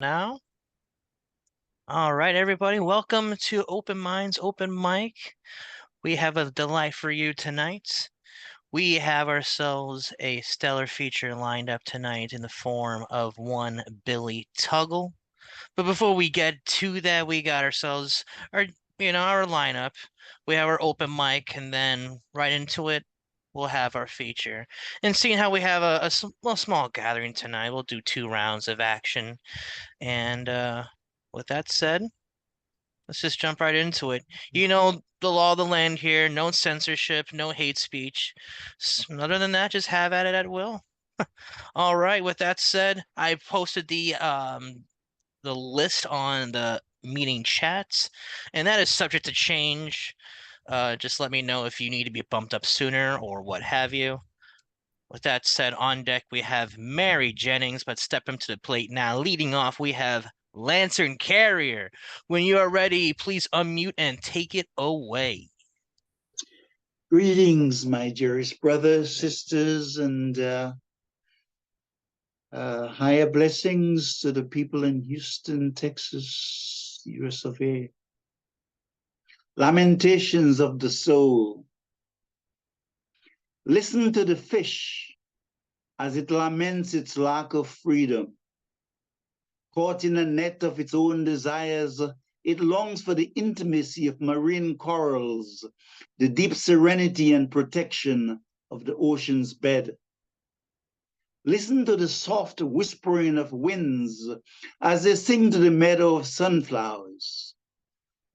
Now, all right, everybody, welcome to Open Minds, Open Mic. We have a delight for you tonight. We have ourselves a stellar feature lined up tonight in the form of one Billy Tuggle. But before we get to that, we got ourselves our lineup. We have our open mic, and then right into it, we'll have our feature. And seeing how we have a small gathering tonight, we'll do 2 rounds of action. And with that said, let's just jump right into it. You know, the law of the land here, no censorship, no hate speech. Other than that, just have at it at will. All right, with that said, I posted the list on the meeting chats, and that is subject to change. Just let me know if you need to be bumped up sooner or what have you. With that said, on deck we have Mary Jennings, but step him to the plate now. Leading off, we have Lantern Carrier. When you are ready, please unmute and take it away. Greetings, my dearest brothers, sisters, and higher blessings to the people in Houston, Texas, US of A. Lamentations of the soul. Listen to the fish as it laments its lack of freedom. Caught in a net of its own desires, it longs for the intimacy of marine corals, the deep serenity and protection of the ocean's bed. Listen to the soft whispering of winds as they sing to the meadow of sunflowers.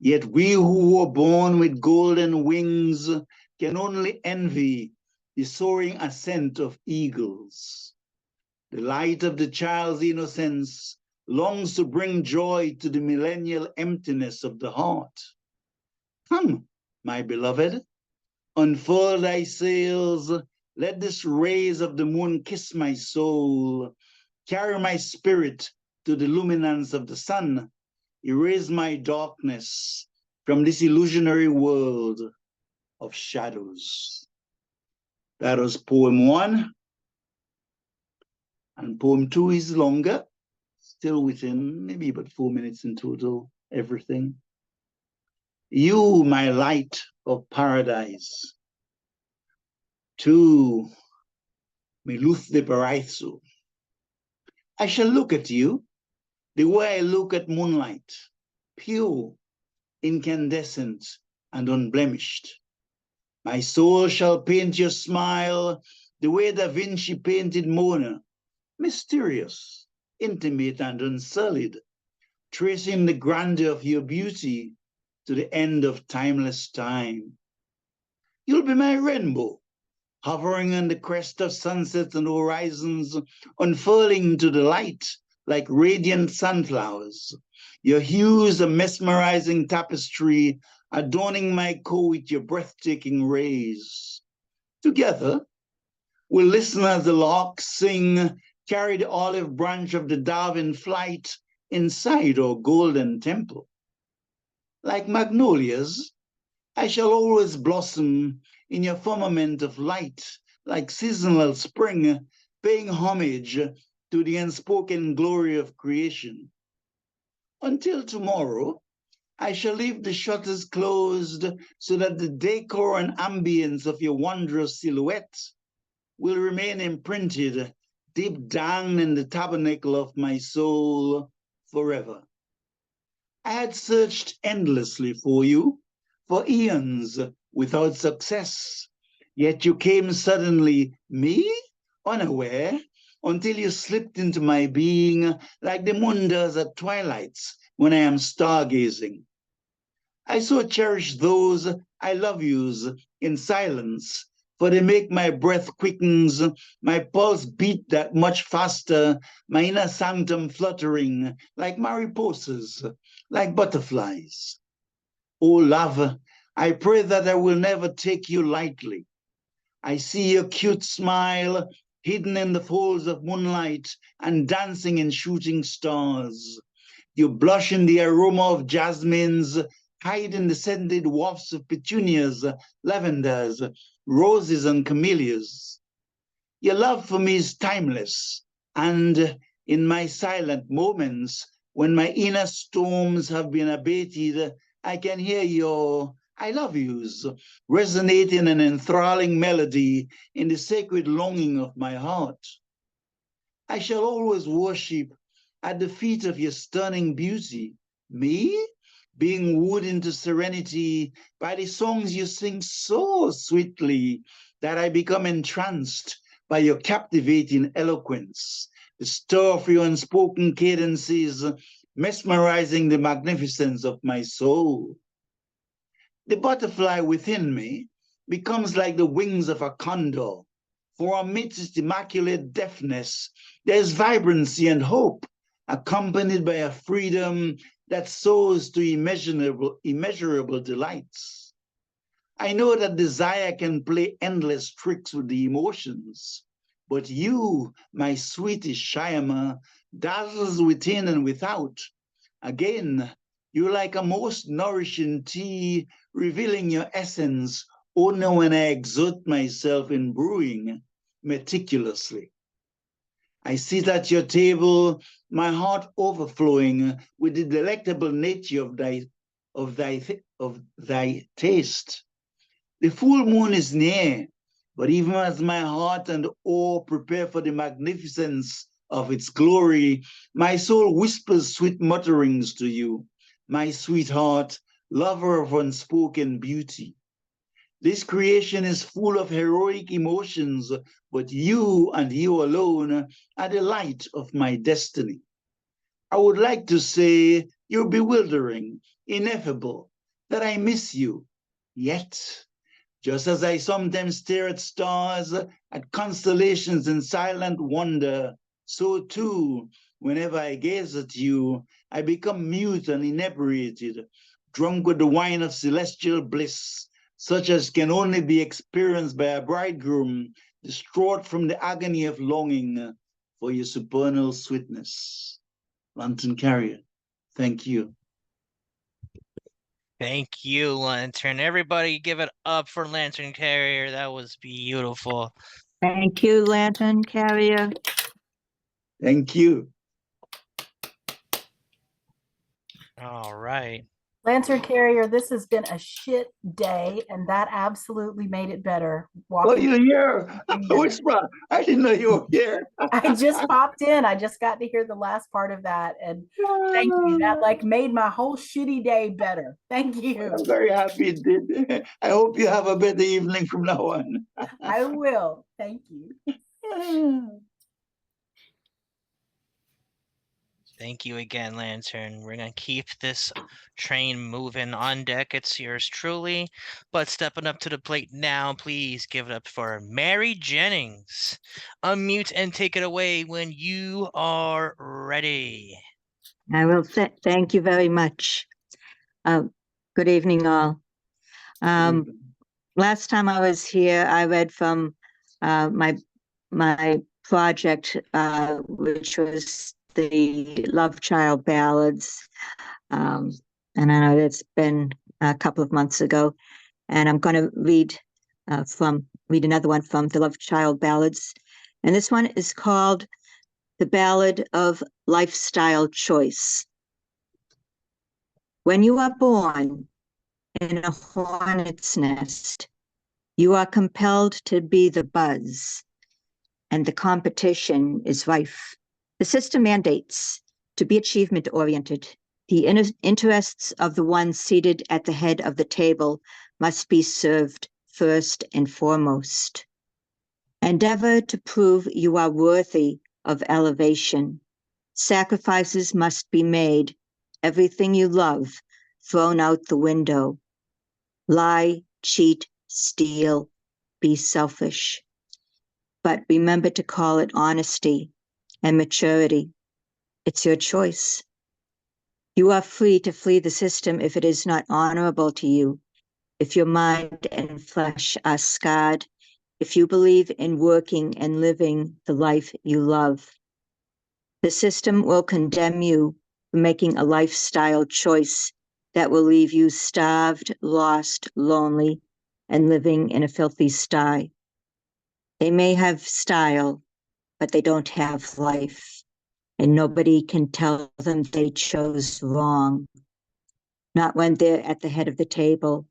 Yet we who were born with golden wings can only envy the soaring ascent of eagles. The light of the child's innocence longs to bring joy to the millennial emptiness of the heart. Come, my beloved, unfurl thy sails. Let this rays of the moon kiss my soul, carry my spirit to the luminance of the sun, erase my darkness from this illusionary world of shadows. That was poem 1. And poem 2 is longer, still within maybe about 4 minutes in total, everything. You, my light of paradise, to mi luz de paraíso. I shall look at you the way I look at moonlight, pure, incandescent, and unblemished. My soul shall paint your smile the way Da Vinci painted Mona, mysterious, intimate, and unsullied, tracing the grandeur of your beauty to the end of timeless time. You'll be my rainbow, hovering on the crest of sunsets and horizons, unfurling to the light like radiant sunflowers. Your hues a mesmerizing tapestry, adorning my core with your breathtaking rays. Together, we'll listen as the larks sing, carry the olive branch of the dove in flight inside our golden temple. Like magnolias, I shall always blossom in your firmament of light, like seasonal spring, paying homage to the unspoken glory of creation. Until tomorrow, I shall leave the shutters closed so that the decor and ambience of your wondrous silhouette will remain imprinted deep down in the tabernacle of my soul forever. I had searched endlessly for you, for eons, without success. Yet you came suddenly, me, unaware, until you slipped into my being like the moon does at twilights when I am stargazing. I so cherish those I love yous in silence, for they make my breath quickens, my pulse beat that much faster, my inner sanctum fluttering like mariposas, like butterflies. Oh, love, I pray that I will never take you lightly. I see your cute smile hidden in the folds of moonlight and dancing in shooting stars. You blush in the aroma of jasmines, hide in the scented wafts of petunias, lavenders, roses, and camellias. Your love for me is timeless, and In my silent moments, when my inner storms have been abated, I can hear your I love yous resonate in an enthralling melody in the sacred longing of my heart. I shall always worship at the feet of your stunning beauty. Me? Being wooed into serenity by the songs you sing so sweetly that I become entranced by your captivating eloquence. The stir of your unspoken cadences mesmerizing the magnificence of my soul. The butterfly within me becomes like the wings of a condor. For amidst immaculate deafness, there's vibrancy and hope, accompanied by a freedom that soars to immeasurable delights. I know that desire can play endless tricks with the emotions, but you, my sweetest Shyama, dazzles within and without. Again, you're like a most nourishing tea, revealing your essence only when I exert myself in brewing meticulously. I sit at your table, my heart overflowing with the delectable nature of thy taste. The full moon is near, but even as my heart and awe prepare for the magnificence of its glory, my soul whispers sweet mutterings to you, my sweetheart, lover of unspoken beauty. This creation is full of heroic emotions, but you and you alone are the light of my destiny. I would like to say you're bewildering, ineffable, that I miss you. Yet, just as I sometimes stare at stars, at constellations in silent wonder, so too, whenever I gaze at you, I become mute and inebriated, drunk with the wine of celestial bliss, such as can only be experienced by a bridegroom, distraught from the agony of longing for your supernal sweetness. Lantern Carrier, thank you. Thank you, Lantern. Everybody give it up for Lantern Carrier. That was beautiful. Thank you, Lantern Carrier. Thank you. All right. Lantern Carrier, this has been a shit day, and that absolutely made it better. Oh, Walking, you're here. Which one? I didn't know you were here. I just popped in. I just got to hear the last part of that, and thank you. That like made my whole shitty day better. Thank you. I'm very happy it did. I hope you have a better evening from now on. I will. Thank you. Thank you again, Lantern. We're gonna keep this train moving on deck. It's yours truly. But stepping up to the plate now, please give it up for Mary Jennings. Unmute and take it away when you are ready. I will thank you very much. Good evening, all. Last time I was here, I read from my project, which was the Love Child Ballads. And I know that's been a couple of months ago. And I'm going to read another one from the Love Child Ballads. And this one is called The Ballad of Lifestyle Choice. When you are born in a hornet's nest, you are compelled to be the buzz, and the competition is rife. The system mandates to be achievement-oriented. The interests of the one seated at the head of the table must be served first and foremost. Endeavor to prove you are worthy of elevation. Sacrifices must be made, everything you love thrown out the window. Lie, cheat, steal, be selfish. But remember to call it honesty and maturity. It's your choice. You are free to flee the system if it is not honorable to you, if your mind and flesh are scarred, if you believe in working and living the life you love. The system will condemn you for making a lifestyle choice that will leave you starved, lost, lonely, and living in a filthy sty. They may have style, but they don't have life. and nobody can tell them they chose wrong. Not when they're at the head of the table,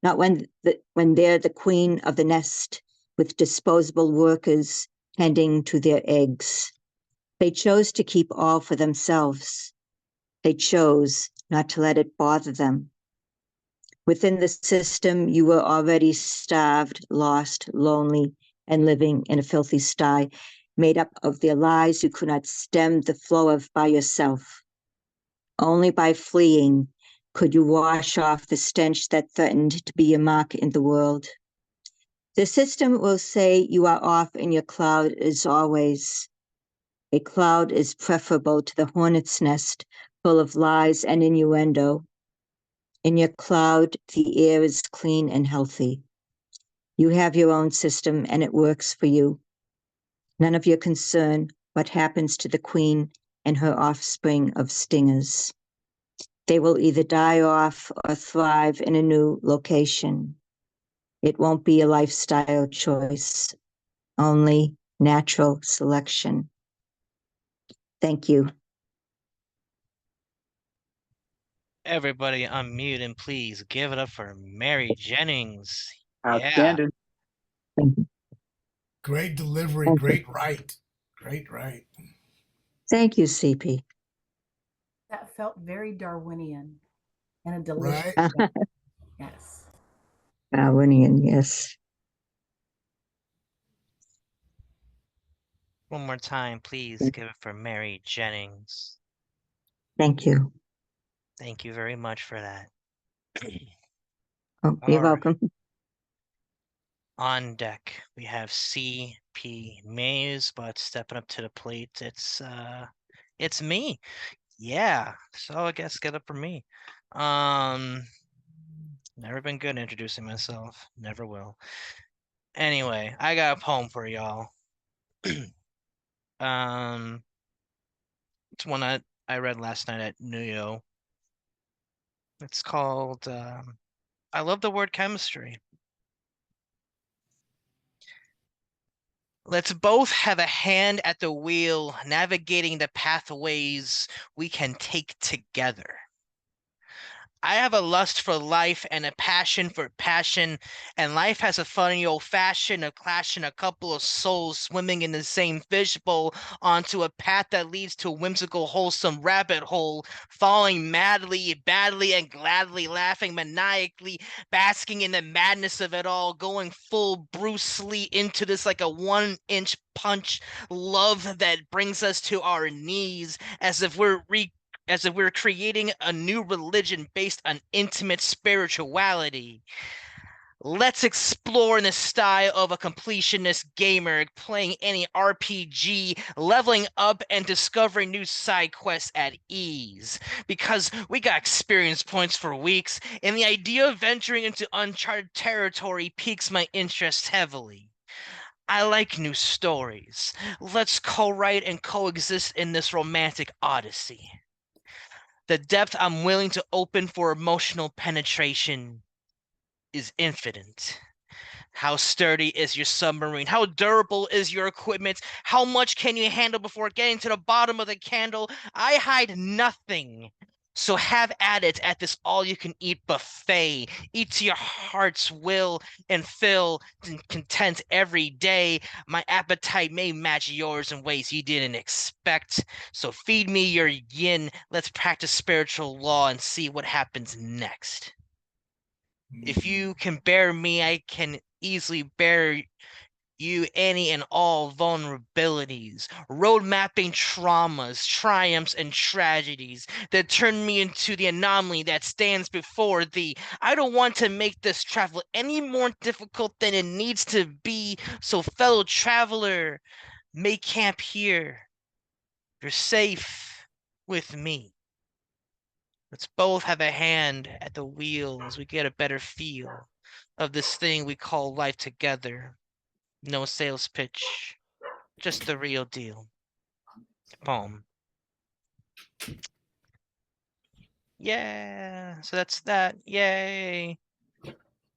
not when they're the queen of the nest with disposable workers tending to their eggs. They chose to keep all for themselves. They chose not to let it bother them. Within the system, you were already starved, lost, lonely, and living in a filthy sty, made up of their lies you could not stem the flow of by yourself. Only by fleeing could you wash off the stench that threatened to be your mark in the world. The system will say you are off and your cloud is always. A cloud is preferable to the hornet's nest full of lies and innuendo. In your cloud, the air is clean and healthy. You have your own system and it works for you. None of your concern what happens to the queen and her offspring of stingers. They will either die off or thrive in a new location. It won't be a lifestyle choice, only natural selection. Thank you. Everybody unmute and please give it up for Mary Jennings. Yeah. Outstanding. Great delivery, Thank great write. Great write. Thank you, CP. That felt very Darwinian and a delicious Right? way. Yes. Darwinian, yes. One more time, please give it for Mary Jennings. Thank you. Thank you very much for that. Oh, All you're right. welcome. On deck, we have CP Maze, but stepping up to the plate, it's me. Yeah, so I guess get up for me. Never been good introducing myself. Never will. Anyway, I got a poem for y'all. It's one I read last night at New Yo. It's called I love the word chemistry. Let's both have a hand at the wheel, navigating the pathways we can take together. I have a lust for life and a passion for passion, and life has a funny old fashion of clashing a couple of souls swimming in the same fishbowl onto a path that leads to a whimsical, wholesome rabbit hole, falling madly, badly, and gladly, laughing maniacally, basking in the madness of it all, going full Bruce Lee into this like a 1-inch punch love that brings us to our knees as if we're creating a new religion based on intimate spirituality. Let's explore in the style of a completionist gamer playing any RPG, leveling up and discovering new side quests at ease. Because we got experience points for weeks, and the idea of venturing into uncharted territory piques my interest heavily. I like new stories. Let's co-write and coexist in this romantic odyssey. The depth I'm willing to open for emotional penetration is infinite. How sturdy is your submarine? How durable is your equipment? How much can you handle before getting to the bottom of the candle? I hide nothing. So have at it at this all-you-can-eat buffet. Eat to your heart's will and fill and content every day. My appetite may match yours in ways you didn't expect. So feed me your yin. Let's practice spiritual law and see what happens next. If you can bear me, I can easily bear you any and all vulnerabilities, road mapping traumas, triumphs, and tragedies that turn me into the anomaly that stands before thee. I don't want to make this travel any more difficult than it needs to be, so fellow traveler, make camp here. You're safe with me. Let's both have a hand at the wheel as we get a better feel of this thing we call life together. No sales pitch, just the real deal. Poem. Yeah, so that's that. Yay.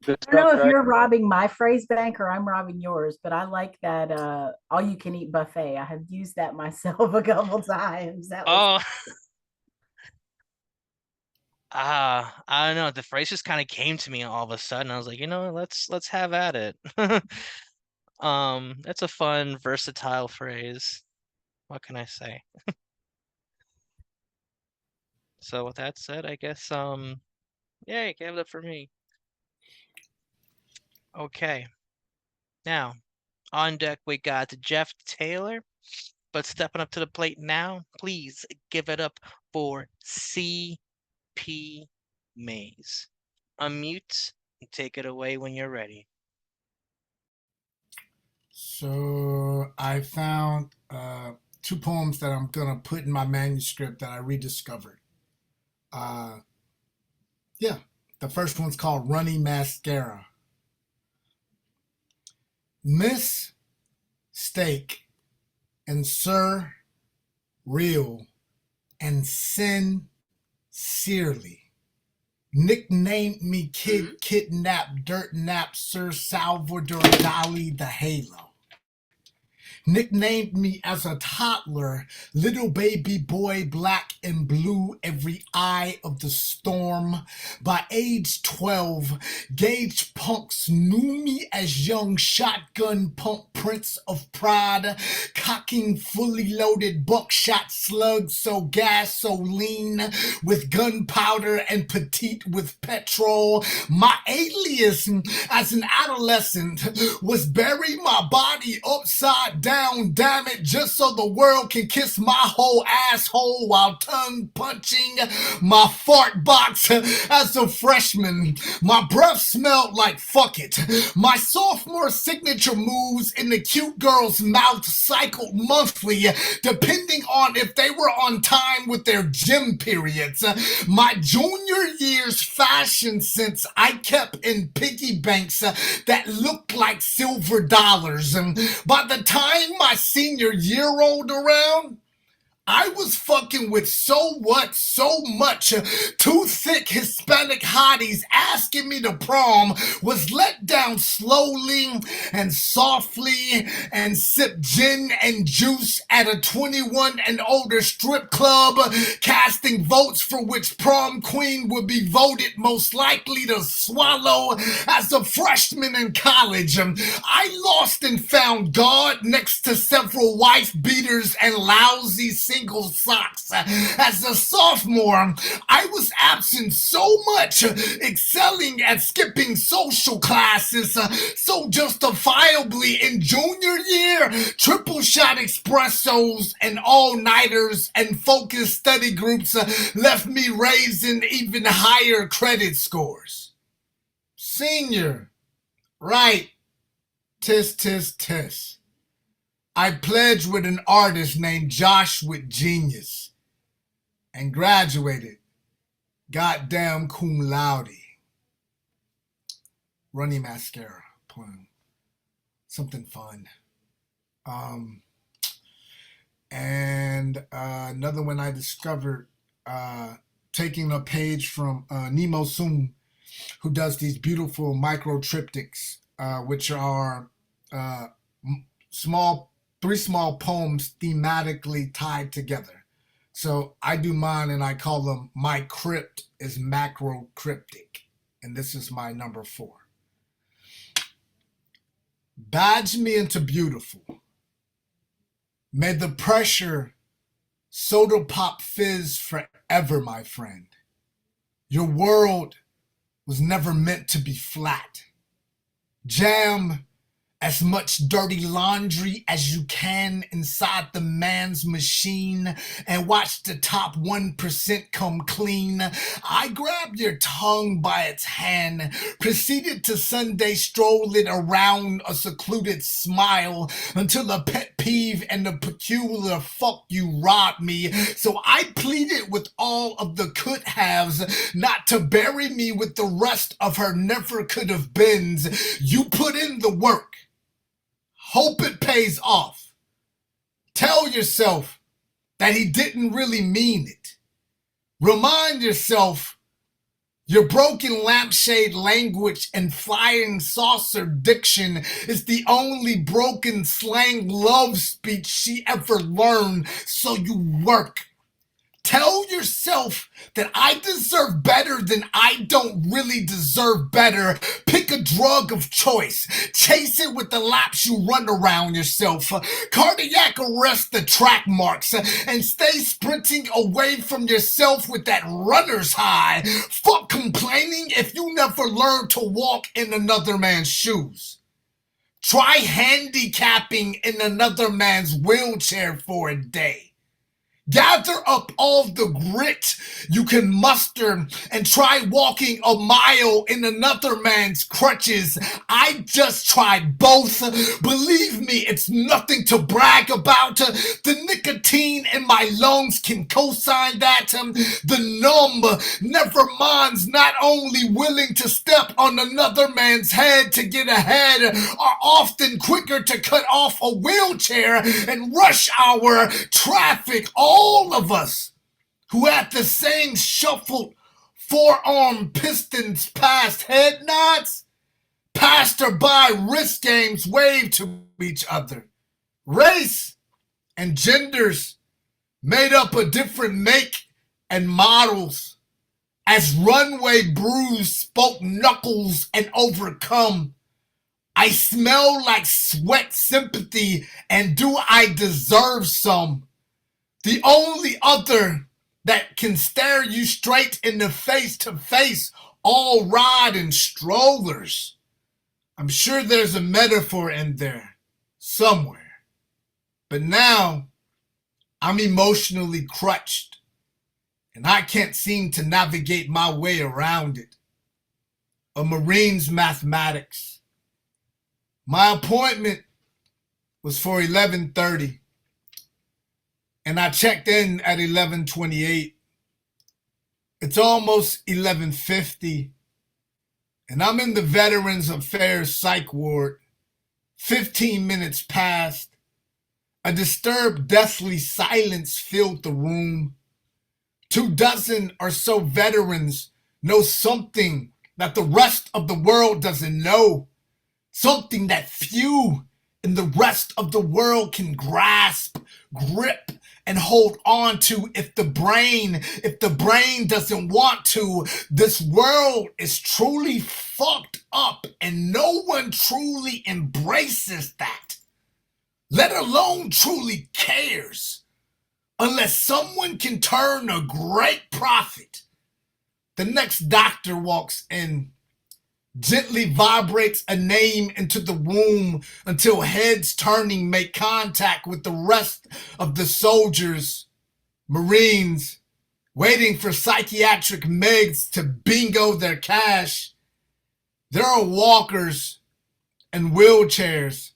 I don't know if you're robbing my phrase bank or I'm robbing yours, but I like that all you can eat buffet. I have used that myself a couple times. That was Oh, I don't know. The phrase just kind of came to me all of a sudden. I was like, let's have at it. That's a fun, versatile phrase. What can I say? So with that said, I guess yay, give it up for me. Okay. Now, on deck we got Jeff Taylor, but stepping up to the plate now, please give it up for C.P. Mays. Unmute and take it away when you're ready. So I found 2 poems that I'm gonna put in my manuscript that I rediscovered. Yeah, the first one's called Runny Mascara. Miss Steak and Sir Real and Sincerely nicknamed me Kid Kidnap Dirt Nap Sir Salvador Dali the Halo. Nicknamed me as a toddler, little baby boy, black and blue, every eye of the storm. By age 12, Gage punks knew me as young shotgun punk prince of pride, cocking fully loaded buckshot slugs, so gasoline with gunpowder and petite with petrol. My alias as an adolescent was bury my body upside down, damn it, just so the world can kiss my whole asshole while tongue punching my fart box as a freshman. My breath smelled like fuck it. My sophomore signature moves in the cute girl's mouth cycled monthly, depending on if they were on time with their gym periods. My junior year's fashion sense I kept in piggy banks that looked like silver dollars. And by the time my senior year rolled around, I was fucking with so much too thick Hispanic hotties asking me to prom, was let down slowly and softly and sipped gin and juice at a 21 and older strip club, casting votes for which prom queen would be voted most likely to swallow as a freshman in college. I lost and found God next to several wife beaters and lousy single socks. As a sophomore, I was absent so much, excelling at skipping social classes, so justifiably in junior year, triple shot espressos and all-nighters and focused study groups left me raising even higher credit scores. Senior, right, tis, tis, tis. I pledged with an artist named Josh with Genius and graduated goddamn cum laude. Runny Mascara poem. Something fun. And another one I discovered, taking a page from Nemo Soon, who does these beautiful micro triptychs, which are three small poems thematically tied together. So I do mine and I call them My Crypt is Macro Cryptic. And this is my number 4. Badge me into beautiful. May the pressure soda pop fizz forever, my friend. Your world was never meant to be flat. Jam as much dirty laundry as you can inside the man's machine and watch the top 1% come clean. I grabbed your tongue by its hand, proceeded to Sunday stroll it around a secluded smile until a pet peeve and a peculiar fuck you robbed me. So I pleaded with all of the could-haves not to bury me with the rest of her never could-have beens. You put in the work. Hope it pays off. Tell yourself that he didn't really mean it. Remind yourself Your broken lampshade language and flying saucer diction is the only broken slang love speech she ever learned, so you work. Tell yourself that I deserve better than I don't really deserve better. Pick a drug of choice. Chase it with the laps you run around yourself. Cardiac arrest the track marks and stay sprinting away from yourself with that runner's high. Fuck complaining if you never learn to walk in another man's shoes. Try handicapping in another man's wheelchair for a day. Gather up all the grit you can muster and try walking a mile in another man's crutches. I just tried both. Believe me, it's nothing to brag about. The nicotine in my lungs can co-sign that. The numb, never minds, not only willing to step on another man's head to get ahead, are often quicker to cut off a wheelchair and rush hour traffic. All of us who at the same shuffled forearm pistons past head nods, passerby wrist games wave to each other. Race and genders made up a different make and models. As runway brews spoke knuckles and overcome, I smell like sweat sympathy, and do I deserve some? The only other that can stare you straight in the face to face, all ride in strollers. I'm sure there's a metaphor in there somewhere. But now I'm emotionally crutched and I can't seem to navigate my way around it. A Marine's mathematics. My appointment was for 11:30. And I checked in at 11:28. It's almost 11:50. And I'm in the Veterans Affairs Psych Ward. 15 minutes passed. A disturbed, deathly silence filled the room. 24 or so veterans know something that the rest of the world doesn't know. Something that few in the rest of the world can grasp, grip, and hold on to if the brain doesn't want to. This world is truly fucked up and no one truly embraces that, let alone truly cares, unless someone can turn a great profit. The next doctor walks in, gently vibrates a name into the room until heads turning make contact with the rest of the soldiers, Marines, waiting for psychiatric meds to bingo their cash. There are walkers and wheelchairs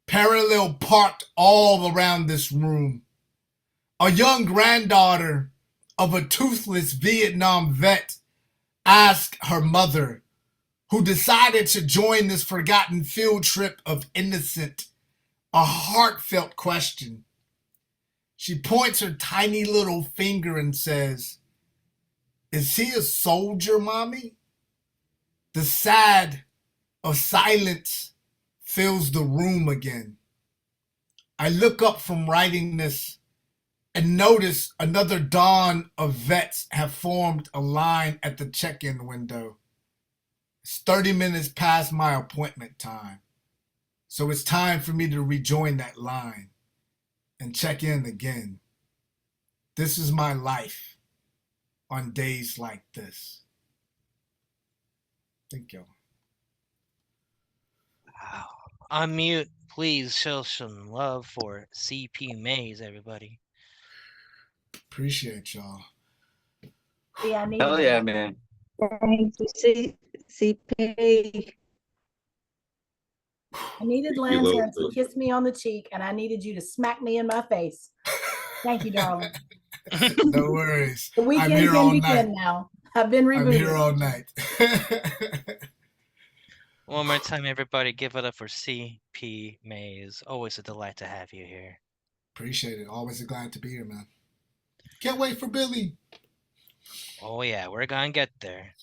parallel parked all around this room. A young granddaughter of a toothless Vietnam vet asked her mother, who decided to join this forgotten field trip of innocent, a heartfelt question. She points her tiny little finger and says, "Is he a soldier, Mommy?" The sad of silence fills the room again. I look up from writing this and notice another dawn of vets have formed a line at the check-in window. It's 30 minutes past my appointment time, so it's time for me to rejoin that line and check in again. This is my life on days like this. Thank you. Wow. Unmute, please show some love for CP Mays, everybody. Appreciate y'all. Yeah, I needed Hell yeah, man. Thank you, CP. I needed Lantern to kiss me on the cheek, and I needed you to smack me in my face. Thank you, darling. No worries. The I'm weekend here all can night. begin now. I've been rebooted. I'm here all night. One more time, everybody, give it up for CP Mays. Always a delight to have you here. Appreciate it. Always glad to be here, man. Can't wait for Billy. Oh yeah, we're gonna get there.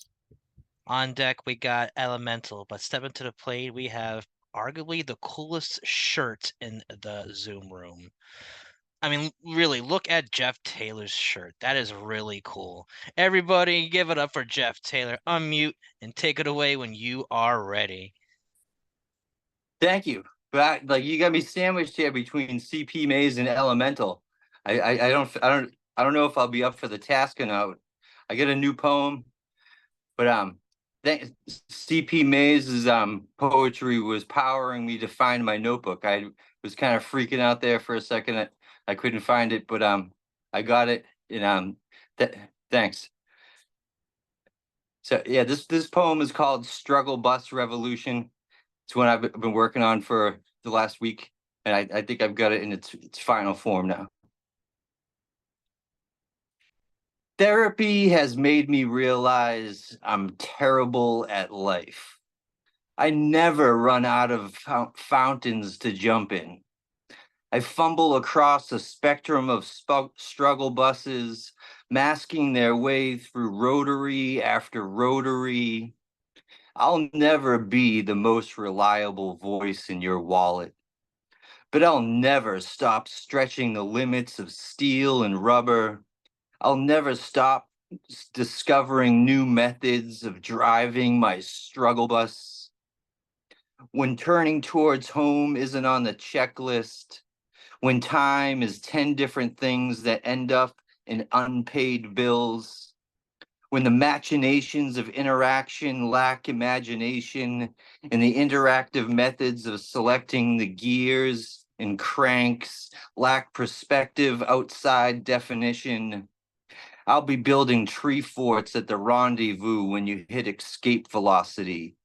On deck, we got Elemental, but stepping to the plate, we have arguably the coolest shirt in the Zoom room. I mean, really, look at Jeff Taylor's shirt. That is really cool. Everybody, give it up for Jeff Taylor. Unmute and take it away when you are ready. Thank you. But like you got me sandwiched here between CP Maze and Elemental. I don't know if I'll be up for the task or not. I get a new poem, but CP Maze's poetry was powering me to find my notebook. I was kind of freaking out there for a second. I couldn't find it, but I got it. And thanks. So yeah, this poem is called Struggle Bus Revolution. It's one I've been working on for the last week, and I think I've got it in its final form now. Therapy has made me realize I'm terrible at life. I never run out of fountains to jump in. I fumble across a spectrum of struggle buses, masking their way through rotary after rotary. I'll never be the most reliable voice in your wallet, but I'll never stop stretching the limits of steel and rubber. I'll never stop discovering new methods of driving my struggle bus. When turning towards home isn't on the checklist, when time is 10 different things that end up in unpaid bills, when the machinations of interaction lack imagination and the interactive methods of selecting the gears and cranks lack perspective outside definition, I'll be building tree forts at the rendezvous when you hit escape velocity,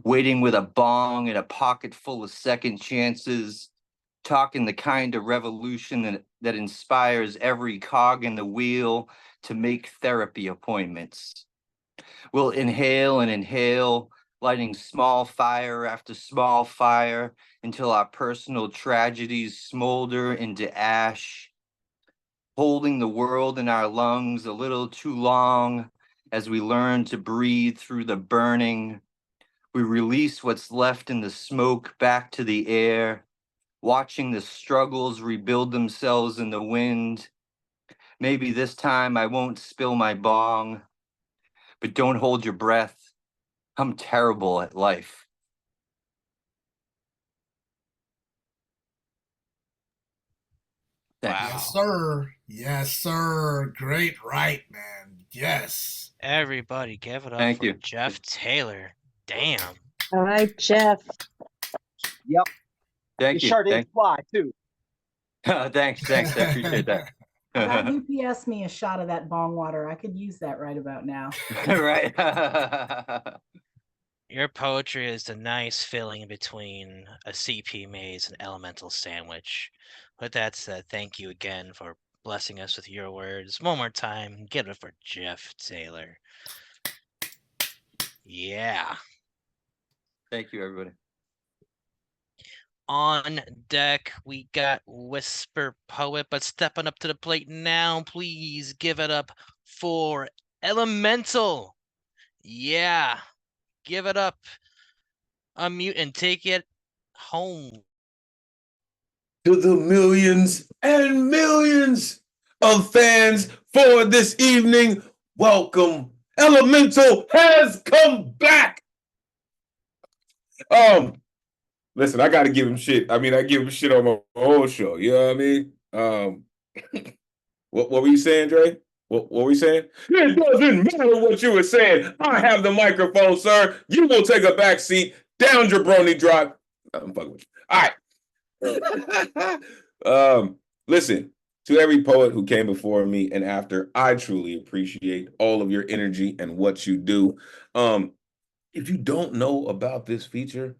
waiting with a bong and a pocket full of second chances, talking the kind of revolution that inspires every cog in the wheel to make therapy appointments. We'll inhale and inhale, lighting small fire after small fire until our personal tragedies smolder into ash, holding the world in our lungs a little too long as we learn to breathe through the burning. We release what's left in the smoke back to the air, watching the struggles rebuild themselves in the wind. Maybe this time I won't spill my bong, but don't hold your breath. I'm terrible at life. Thanks. Wow. Yes, sir. Yes, sir. Great right, man. Yes. Everybody, give it up Thank for you. Jeff Taylor. Damn. All right, Jeff. Yep. Thank Your you. shirt is fly too. Thanks. I appreciate that. Have UPS me a shot of that bong water. I could use that right about now. Right. Your poetry is the nice filling between a CP Maze and Elemental sandwich. With that said, thank you again for blessing us with your words. One more time, give it for Jeff Taylor. Yeah. Thank you, everybody. On deck, we got Whisper Poet, but stepping up to the plate now, please give it up for Elemental. Yeah, give it up. Unmute and take it home. To the millions and millions of fans for this evening, welcome. Elemental has come back. Listen, I got to give him shit. I mean, I give him shit on my whole show. You know what I mean? What were you saying, Dre? What were we saying? It doesn't matter what you were saying. I have the microphone, sir. You will take a back seat. Down, jabroni drop. I'm fucking with you. All right. Listen, to every poet who came before me and after, I truly appreciate all of your energy and what you do. If you don't know about this feature,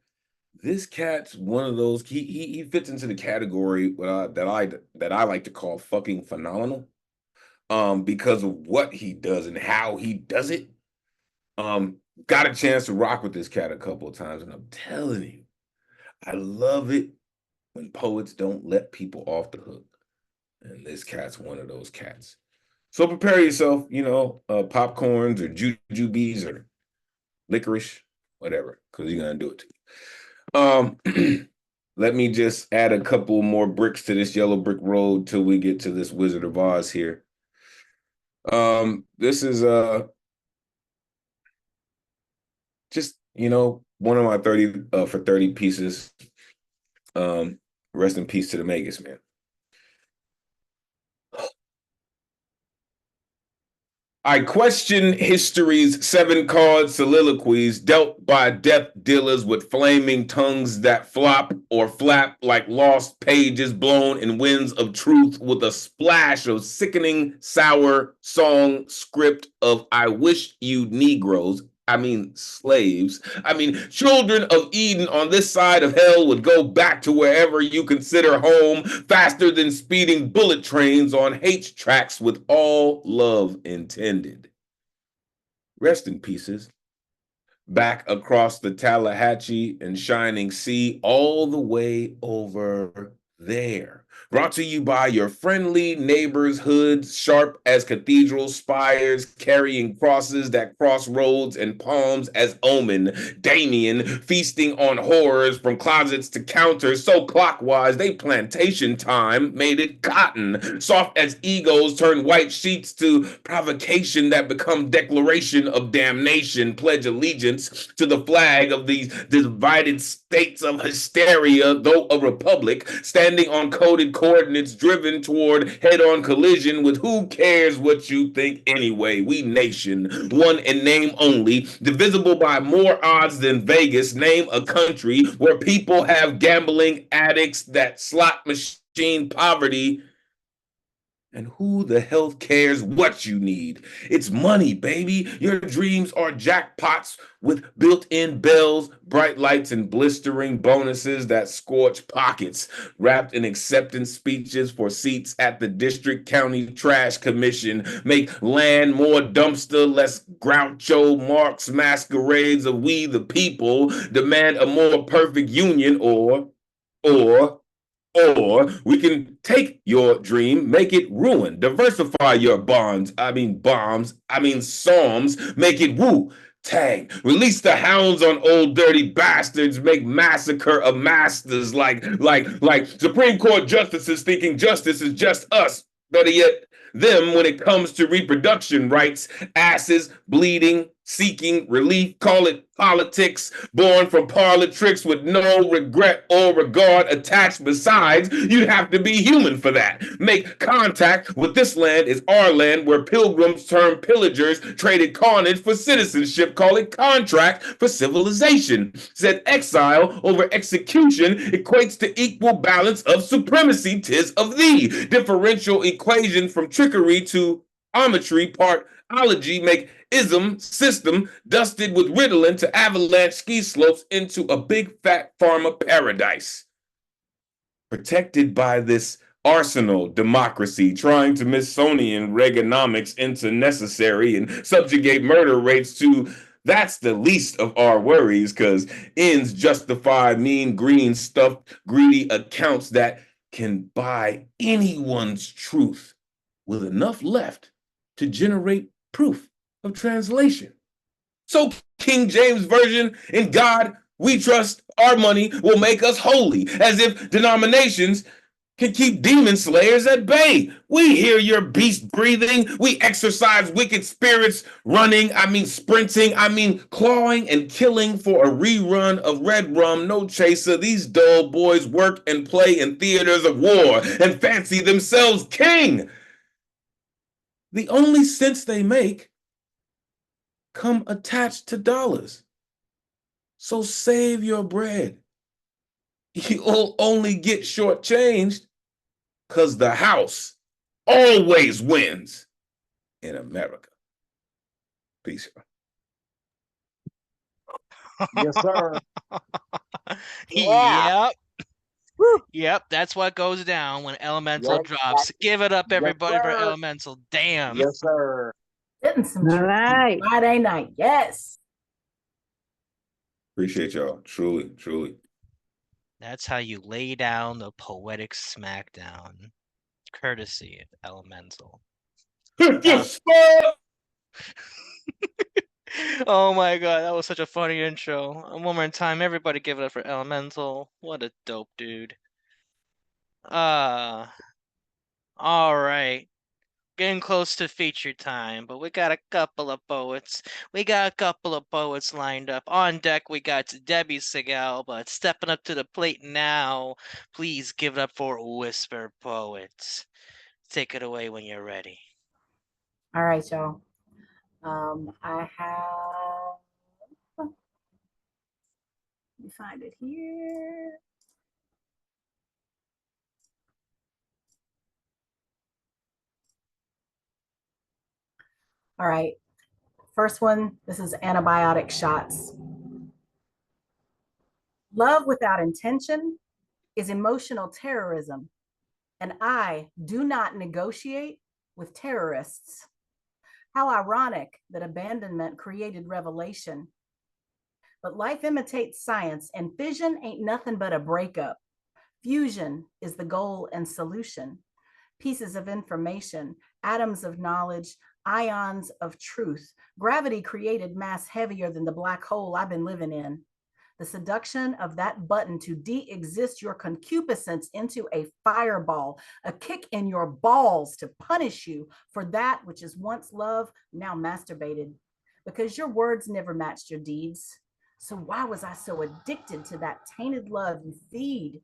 this cat's one of those. He fits into the category that I like to call fucking phenomenal. Because of what he does and how he does it. Got a chance to rock with this cat a couple of times, and I'm telling you, I love it when poets don't let people off the hook. And this cat's one of those cats. So prepare yourself, popcorns or jujubes or licorice, whatever, because you're gonna do it to you. Let me just add a couple more bricks to this yellow brick road till we get to this Wizard of Oz here. This is just one of my 30 for 30 pieces. Rest in peace to the Magus, man. I question history's 7-card soliloquies dealt by death dealers with flaming tongues that flop or flap like lost pages blown in winds of truth with a splash of sickening, sour song script of I wish you Negroes, slaves. Children of Eden on this side of hell would go back to wherever you consider home faster than speeding bullet trains on H tracks with all love intended. Rest in pieces. Back across the Tallahatchie and shining sea, all the way over there. Brought to you by your friendly neighbors' hoods, sharp as cathedral spires, carrying crosses that cross roads and palms as omen. Damien feasting on horrors from closets to counters, so clockwise they plantation time made it cotton. Soft as egos turn white sheets to provocation that become declaration of damnation. Pledge allegiance to the flag of these divided states of hysteria, though a republic, standing on coded coordinates driven toward head-on collision with who cares what you think anyway. We nation, one in name only, divisible by more odds than Vegas. Name a country where people have gambling addicts, that slot machine poverty. And who the hell cares what you need? It's money, baby. Your dreams are jackpots with built-in bells, bright lights, and blistering bonuses that scorch pockets, wrapped in acceptance speeches for seats at the district county trash commission. Make land more dumpster, less Groucho Marx masquerades of we the people. Demand a more perfect union, or we can take your dream, make it ruin, diversify your bombs, psalms, make it woo, tang, release the hounds on old dirty bastards, make massacre of masters like Supreme Court justices thinking justice is just us. Better yet, them when it comes to reproduction rights, asses bleeding, seeking relief, call it politics, born from parlor tricks with no regret or regard attached. Besides, you'd have to be human for that. Make contact with this land is our land where pilgrims turned pillagers traded carnage for citizenship, call it contract for civilization. Said exile over execution equates to equal balance of supremacy, 'tis of thee. Differential equation from trickery to ometry, part ology, make ism system dusted with Ritalin to avalanche ski slopes into a big fat pharma paradise. Protected by this arsenal democracy, trying to Smithsonian Reaganomics into necessary and subjugate murder rates to that's the least of our worries, because ends justify mean green stuffed greedy accounts that can buy anyone's truth with enough left to generate proof of translation. So King James Version, in God we trust, our money will make us holy, as if denominations can keep demon slayers at bay. We hear your beast breathing. We exercise wicked spirits running, sprinting, clawing and killing for a rerun of Red Rum, no chaser. These dull boys work and play in theaters of war and fancy themselves king. The only sense they make come attached to dollars. So save your bread. You'll only get shortchanged because the house always wins in America. Peace. Yes, sir. Yep. Yep, that's what goes down when Elemental Yep. drops. Give it up, Yes, everybody, for sir. Elemental. Damn. Yes, sir. Getting some All truth on right. Friday night. Yes. Appreciate y'all. Truly, truly. That's how you lay down the poetic smackdown. Courtesy of Elemental. Yes, sir. Oh my God, that was such a funny intro. One more time, everybody give it up for Elemental. What a dope dude. Uh, all right. Getting close to feature time, but we got a couple of poets. We got a couple of poets lined up. On deck, we got Debbie Segal, but stepping up to the plate now, please give it up for Whisper Poets. Take it away when you're ready. All right, y'all. I have, let me find it here. All right. First one, this is antibiotic shots. Love without intention is emotional terrorism, and I do not negotiate with terrorists. How ironic that abandonment created revelation. But life imitates science, and fission ain't nothing but a breakup. Fusion is the goal and solution. Pieces of information, atoms of knowledge, ions of truth. Gravity created mass heavier than the black hole I've been living in. The seduction of that button to de-exist your concupiscence into a fireball, a kick in your balls to punish you for that which is once love, now masturbated. Because your words never matched your deeds. So why was I so addicted to that tainted love you feed?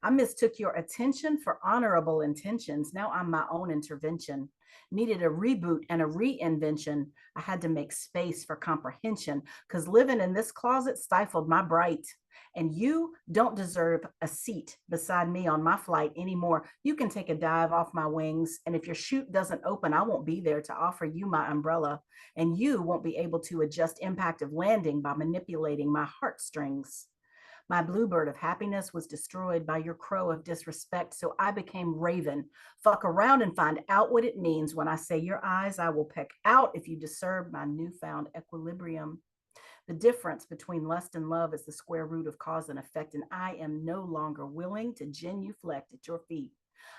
I mistook your attention for honorable intentions. Now I'm my own intervention. Needed a reboot and a reinvention. I had to make space for comprehension because living in this closet stifled my bright. And you don't deserve a seat beside me on my flight anymore. You can take a dive off my wings. And if your chute doesn't open, I won't be there to offer you my umbrella. And you won't be able to adjust impact of landing by manipulating my heartstrings. My bluebird of happiness was destroyed by your crow of disrespect, so I became raven. Fuck around and find out what it means when I say your eyes I will peck out if you disturb my newfound equilibrium. The difference between lust and love is the square root of cause and effect, and I am no longer willing to genuflect at your feet.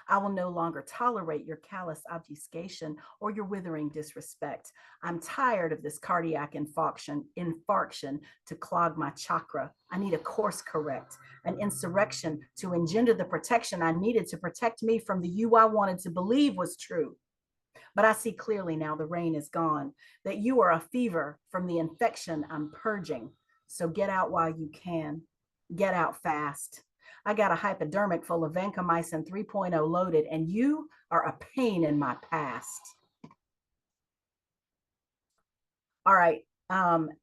I will no longer tolerate your callous obfuscation or your withering disrespect. I'm tired of this cardiac infarction to clog my chakra. I need a course correct, an insurrection to engender the protection I needed to protect me from the you I wanted to believe was true. But I see clearly now the rain is gone, that you are a fever from the infection I'm purging. So get out while you can. Get out fast. I got a hypodermic full of vancomycin 3.0 loaded, and you are a pain in my past. All right.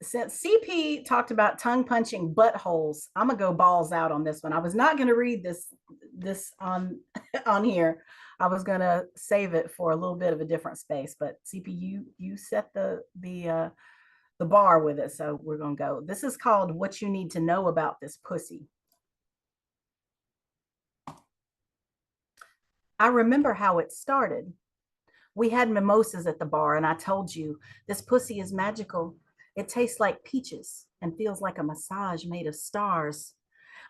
Since CP talked about tongue punching buttholes, I'm gonna go balls out on this one. I was not gonna read this on here. I was gonna save it for a little bit of a different space, but CP, you set the bar with it, so we're gonna go. This is called "What You Need to Know About This Pussy." I remember how it started. We had mimosas at the bar, and I told you, this pussy is magical. It tastes like peaches and feels like a massage made of stars.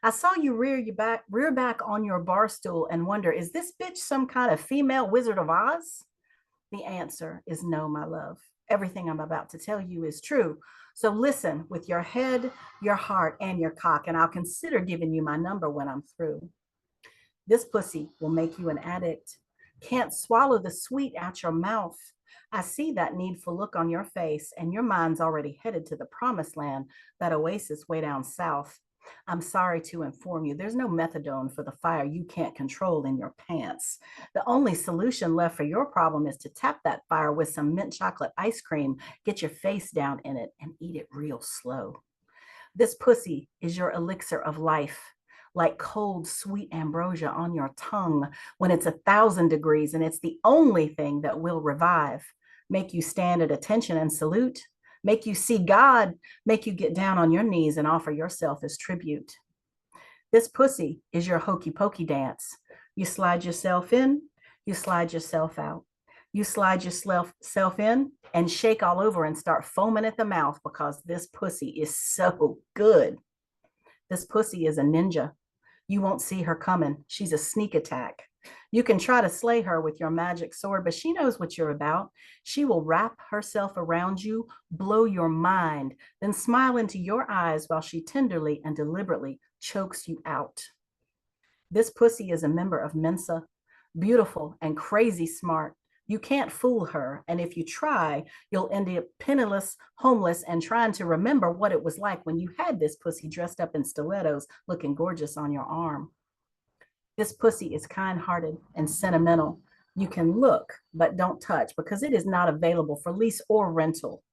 I saw you rear back on your bar stool and wonder, is this bitch some kind of female Wizard of Oz? The answer is no, my love. Everything I'm about to tell you is true. So listen with your head, your heart, and your cock, and I'll consider giving you my number when I'm through. This pussy will make you an addict. Can't swallow the sweet out your mouth. I see that needful look on your face, and your mind's already headed to the promised land, that oasis way down south. I'm sorry to inform you, there's no methadone for the fire you can't control in your pants. The only solution left for your problem is to tap that fire with some mint chocolate ice cream, get your face down in it, and eat it real slow. This pussy is your elixir of life, like cold, sweet ambrosia on your tongue when it's 1,000 degrees, and it's the only thing that will revive, make you stand at attention and salute, make you see God, make you get down on your knees and offer yourself as tribute. This pussy is your hokey pokey dance. You slide yourself in, you slide yourself out. You slide yourself in and shake all over and start foaming at the mouth because this pussy is so good. This pussy is a ninja. You won't see her coming. She's a sneak attack. You can try to slay her with your magic sword, but she knows what you're about. She will wrap herself around you, blow your mind, then smile into your eyes while she tenderly and deliberately chokes you out. This pussy is a member of Mensa, beautiful and crazy smart. You can't fool her. And if you try, you'll end up penniless, homeless, and trying to remember what it was like when you had this pussy dressed up in stilettos, looking gorgeous on your arm. This pussy is kind-hearted and sentimental. You can look, but don't touch because it is not available for lease or rental.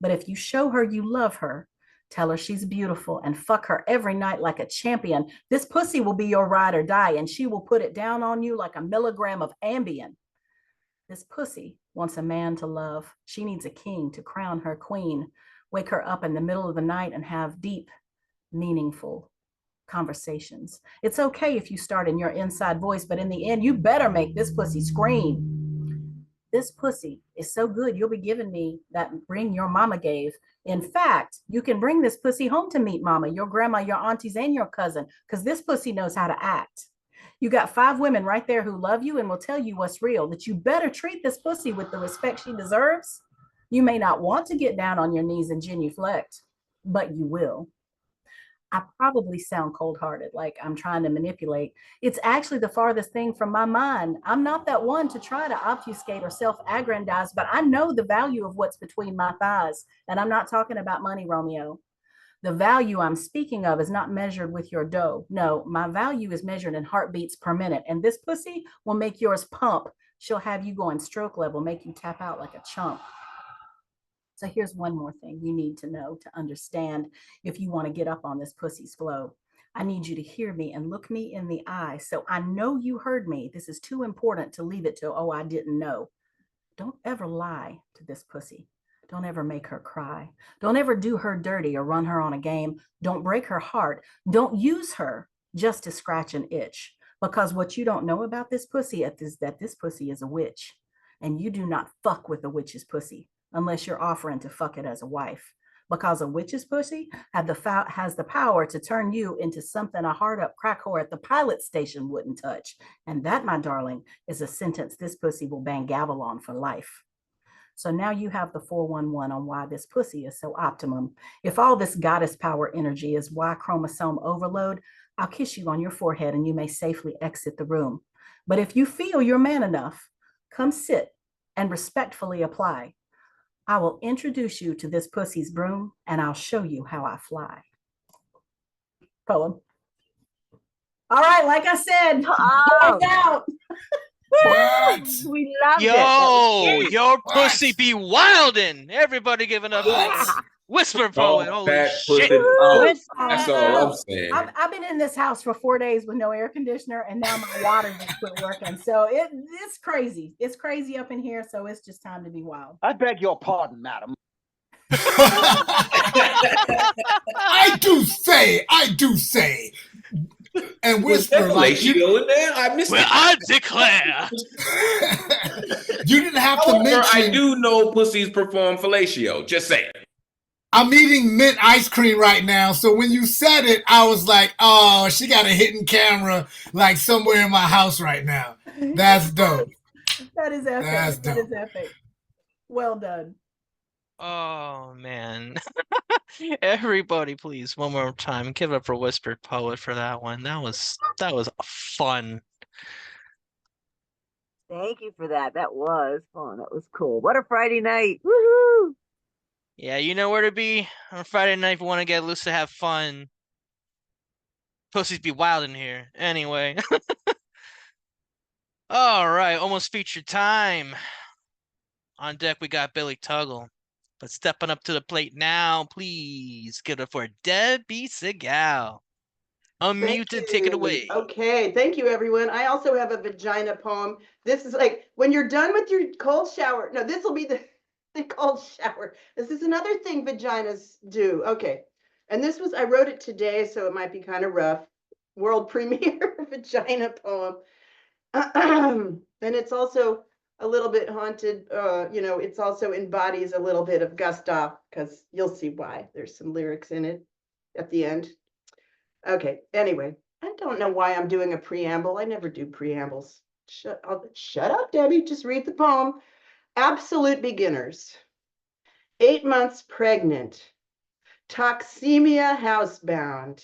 But if you show her you love her, tell her she's beautiful and fuck her every night like a champion, this pussy will be your ride or die, and she will put it down on you like a milligram of Ambien. This pussy wants a man to love. She needs a king to crown her queen, wake her up in the middle of the night and have deep, meaningful conversations. It's okay if you start in your inside voice, but in the end, you better make this pussy scream. This pussy is so good, you'll be giving me that ring your mama gave. In fact, you can bring this pussy home to meet mama, your grandma, your aunties, and your cousin, because this pussy knows how to act. You got 5 women right there who love you and will tell you what's real, that you better treat this pussy with the respect she deserves. You may not want to get down on your knees and genuflect, but you will. I probably sound cold-hearted, like I'm trying to manipulate. It's actually the farthest thing from my mind. I'm not that one to try to obfuscate or self-aggrandize, but I know the value of what's between my thighs. And I'm not talking about money, Romeo. The value I'm speaking of is not measured with your dough. No, my value is measured in heartbeats per minute. And this pussy will make yours pump. She'll have you going stroke level, make you tap out like a chump. So here's one more thing you need to know to understand if you want to get up on this pussy's flow. I need you to hear me and look me in the eye. So I know you heard me. This is too important to leave it to, oh, I didn't know. Don't ever lie to this pussy. Don't ever make her cry. Don't ever do her dirty or run her on a game. Don't break her heart. Don't use her just to scratch an itch. Because what you don't know about this pussy is that this pussy is a witch. And you do not fuck with a witch's pussy unless you're offering to fuck it as a wife. Because a witch's pussy has the power to turn you into something a hard up crack whore at the pilot station wouldn't touch. And that, my darling, is a sentence this pussy will bang gavel on for life. So now you have the 411 on why this pussy is so optimum. If all this goddess power energy is Y chromosome overload, I'll kiss you on your forehead and you may safely exit the room. But if you feel you're man enough, come sit and respectfully apply. I will introduce you to this pussy's broom and I'll show you how I fly. Poem. All right, like I said, Oh. out. What? We loved it. Yo, your What? pussy be wildin'. Everybody giving up Yeah. Whisper Poet. Holy That shit. pussy out. Whisper. That's all I'm saying. I've been in this house for 4 days with no air conditioner, and now my water just quit working. So it's crazy. It's crazy up in here. So it's just time to be wild. I beg your pardon, madam. I do say, and Was that whisper like you. fellatio in there? I missed Well, it. I declare. You didn't have to However, I mention. do know pussies perform fellatio. Just saying. I'm eating mint ice cream right now, so when you said it, I was like, "Oh, she got a hidden camera like somewhere in my house right now." That's dope. That is epic. That's That dope. is epic. Well done. Oh man. Everybody, please, one more time, give up for Whispered Poet for that one. That was fun. Thank you for that. That was fun. That was cool. What a Friday night. Woohoo! Yeah, you know where to be on Friday night if you want to get loose to have fun. Pussies be wild in here. Anyway. All right, almost feature time. On deck, we got Billy Tuggle. But stepping up to the plate now, please give it for Debbie Segal. Unmute and take it away. Okay, thank you, everyone. I also have a vagina poem. This is like when you're done with your cold shower. No, this will be the cold shower. This is another thing vaginas do. Okay, and I wrote it today, so it might be kind of rough. World premiere vagina poem. And it's also a little bit haunted. It's also embodies a little bit of Gustav, because you'll see why. There's some lyrics in it at the end. Okay, anyway, I don't know why I'm doing a preamble. I never do preambles. Shut up, Debbie. Just read the poem. Absolute beginners. 8 months pregnant. Toxemia housebound.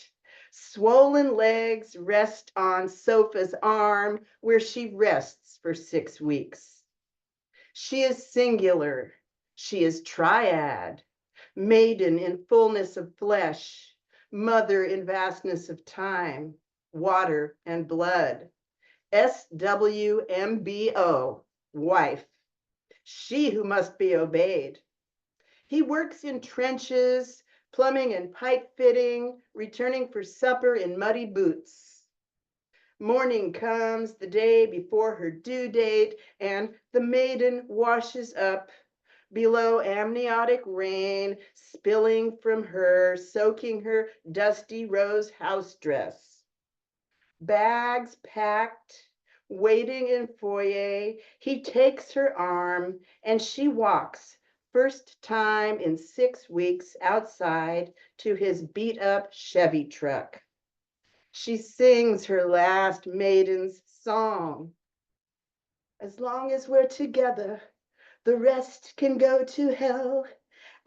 Swollen legs rest on sofa's arm where she rests for 6 weeks. She is singular. She is triad. Maiden in fullness of flesh. Mother in vastness of time. Water and blood. SWMBO, wife. She who must be obeyed. He works in trenches, plumbing and pipe fitting, returning for supper in muddy boots. Morning comes the day before her due date, and the maiden washes up below amniotic rain, spilling from her, soaking her dusty rose house dress. Bags packed, waiting in foyer, he takes her arm and she walks, first time in 6 weeks, outside to his beat up Chevy truck. She sings her last maiden's song. As long as we're together, the rest can go to hell.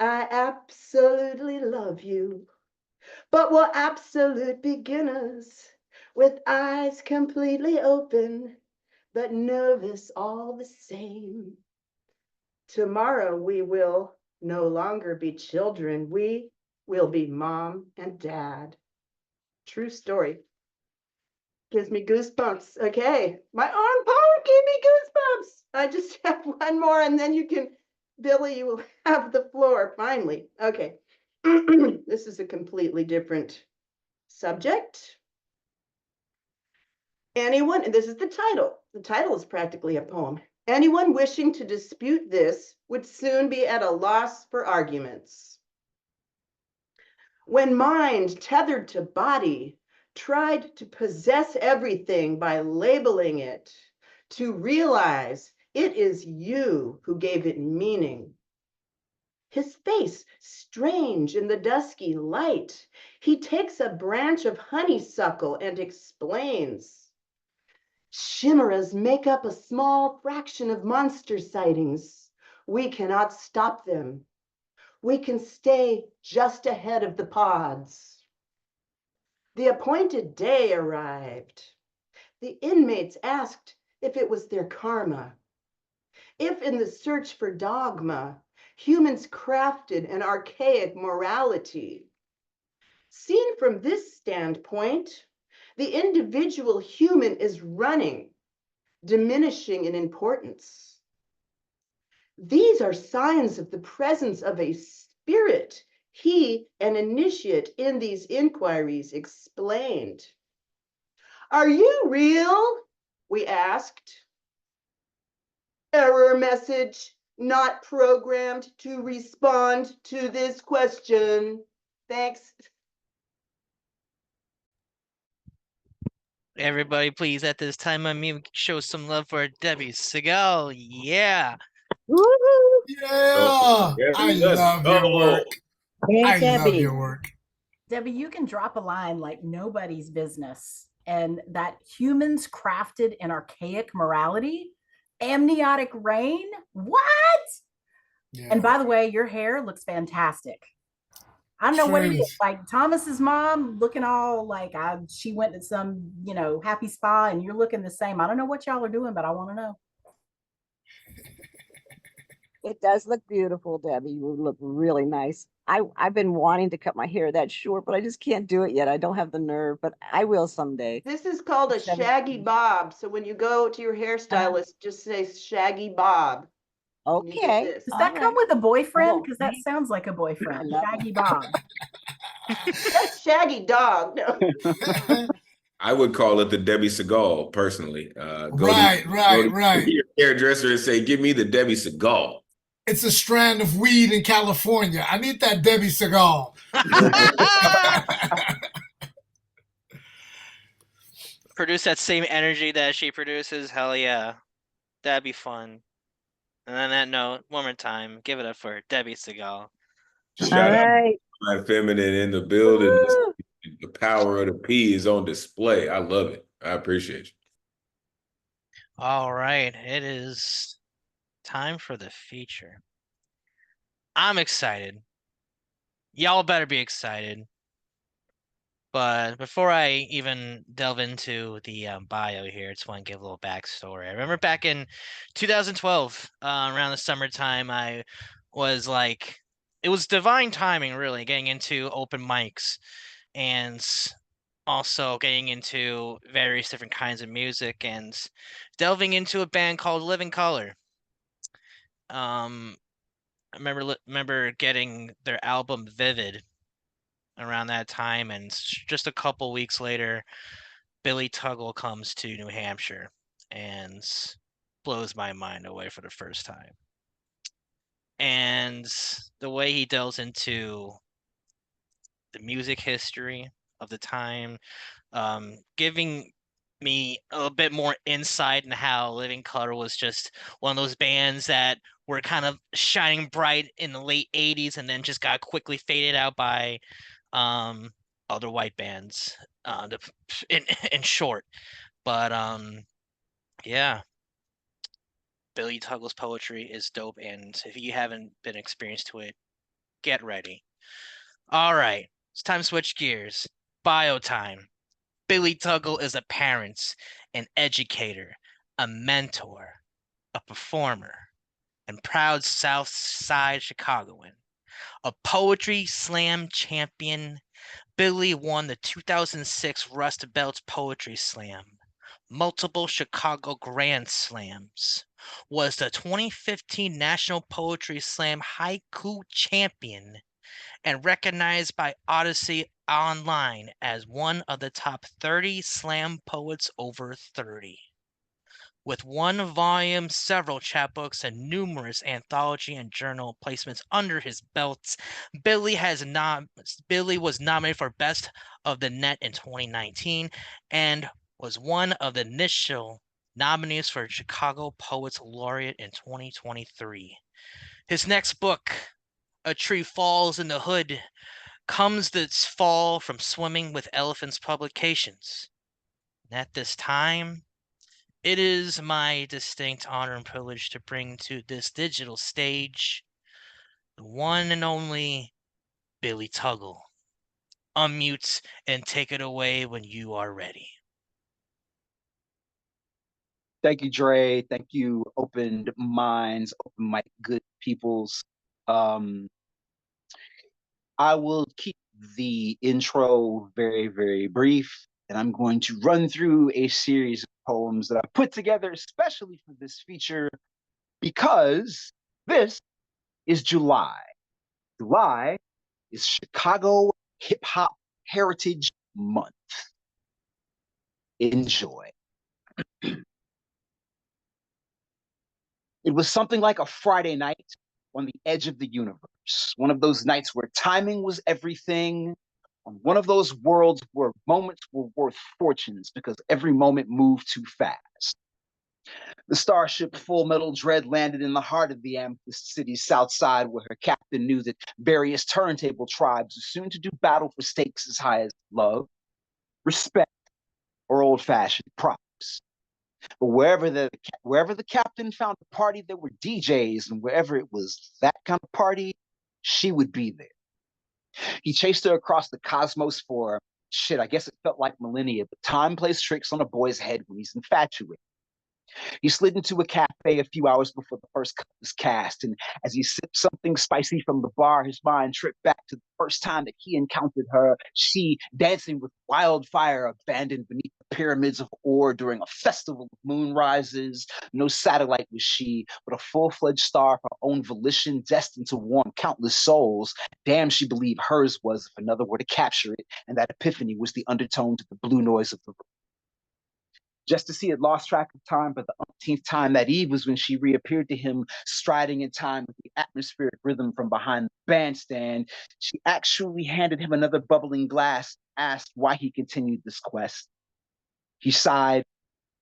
I absolutely love you, but we're absolute beginners with eyes completely open, but nervous all the same. Tomorrow we will no longer be children. We will be mom and dad. True story. Gives me goosebumps. Okay, my arm power gave me goosebumps. I just have one more and then you can, Billy, you will have the floor finally. Okay, this is a completely different subject. Anyone, and this is the title is practically a poem. Anyone wishing to dispute this would soon be at a loss for arguments. When mind tethered to body tried to possess everything by labeling it, to realize it is you who gave it meaning. His face strange in the dusky light, he takes a branch of honeysuckle and explains. Chimeras make up a small fraction of monster sightings. We cannot stop them. We can stay just ahead of the pods. The appointed day arrived. The inmates asked if it was their karma. If in the search for dogma, humans crafted an archaic morality. Seen from this standpoint, the individual human is running, diminishing in importance. These are signs of the presence of a spirit. He, an initiate in these inquiries, explained. Are you real? We asked. Error message, not programmed to respond to this question. Thanks. Everybody, please, at this time, let me show some love for Debbie Segal. Yeah. Woo-hoo. Yeah, Yeah, I let's love your go. work. Hey, I love Debbie. your work. Debbie, you can drop a line like nobody's business. And that humans crafted an archaic morality, amniotic rain, what? Yeah. And by the way, your hair looks fantastic. I don't know what it is. Praise. Like Thomas's mom looking all like she went to some, happy spa and you're looking the same. I don't know what y'all are doing, but I want to know. It does look beautiful, Debbie. You look really nice. I've been wanting to cut my hair that short, but I just can't do it yet. I don't have the nerve, but I will someday. This is called a shaggy bob. So when you go to your hairstylist, just say shaggy bob. Okay. Does that come with a boyfriend? Because that sounds like a I boyfriend. love Shaggy Bob. That's shaggy dog. No. I would call it the Debbie Segal personally. Go Right. to your hairdresser and say, "Give me the Debbie Segal." It's a strand of weed in California. I need that Debbie Segal. Produce that same energy that she produces. Hell yeah. That'd be fun. And on that note, one more time, give it up for Debbie Segal. Shout All out right. my feminine in the building. Woo! The power of the P is on display. I love it. I appreciate you. All right, it is time for the feature. I'm excited. Y'all better be excited. But before I even delve into the bio here, I just want to give a little backstory. I remember back in 2012, around the summertime, I was like, it was divine timing, really, getting into open mics and also getting into various different kinds of music and delving into a band called Living Color. I remember getting their album Vivid around that time, and just a couple weeks later, Billy Tuggle comes to New Hampshire and blows my mind away for the first time. And the way he delves into the music history of the time, giving me a bit more insight in how Living Color was just one of those bands that were kind of shining bright in the late 80s and then just got quickly faded out by other white bands, in short. But yeah, Billy Tuggle's poetry is dope, and if you haven't been experienced to it, get ready. All right, it's time to switch gears. Bio time. Billy Tuggle is a parent, an educator, a mentor, a performer, and proud South Side Chicagoan. A poetry slam champion, Billy won the 2006 Rust Belt Poetry Slam, multiple Chicago Grand Slams, was the 2015 National Poetry Slam Haiku Champion, and recognized by Odyssey Online as one of the top 30 slam poets over 30. With one volume, several chapbooks, and numerous anthology and journal placements under his belt, Billy was nominated for Best of the Net in 2019 and was one of the initial nominees for Chicago Poets Laureate in 2023. His next book, A Tree Falls in the Hood, comes this fall from Swimming with Elephants Publications. And at this time, it is my distinct honor and privilege to bring to this digital stage the one and only Billy Tuggle. Unmute and take it away when you are ready. Thank you, Dre. Thank you, Open Minds, Open Mic, good peoples. I will keep the intro very, very brief, and I'm going to run through a series of poems that I put together especially for this feature because this is July. July is Chicago Hip Hop Heritage Month. Enjoy. It was something like a Friday night on the edge of the universe, one of those nights where timing was everything, one of those worlds where moments were worth fortunes because every moment moved too fast. The starship Full Metal Dread landed in the heart of the amethyst city's south side, where her captain knew that various turntable tribes were soon to do battle for stakes as high as love, respect, or old-fashioned props. But wherever the captain found a party, there were DJs, and wherever it was that kind of party, she would be there. He chased her across the cosmos for shit. I guess it felt like millennia, but time plays tricks on a boy's head when he's infatuated. He slid into a cafe a few hours before the first cut was cast, and as he sipped something spicy from the bar, his mind tripped back to the first time that he encountered her, she dancing with wildfire abandoned beneath the pyramids of ore during a festival of moonrises. No satellite was she, but a full-fledged star of her own volition, destined to warm countless souls. Damn, she believed hers was if another were to capture it, and that epiphany was the undertone to the blue noise of the room. Just as he had lost track of time for the umpteenth time, that eve was when she reappeared to him, striding in time with the atmospheric rhythm from behind the bandstand. She actually handed him another bubbling glass, asked why he continued this quest. He sighed.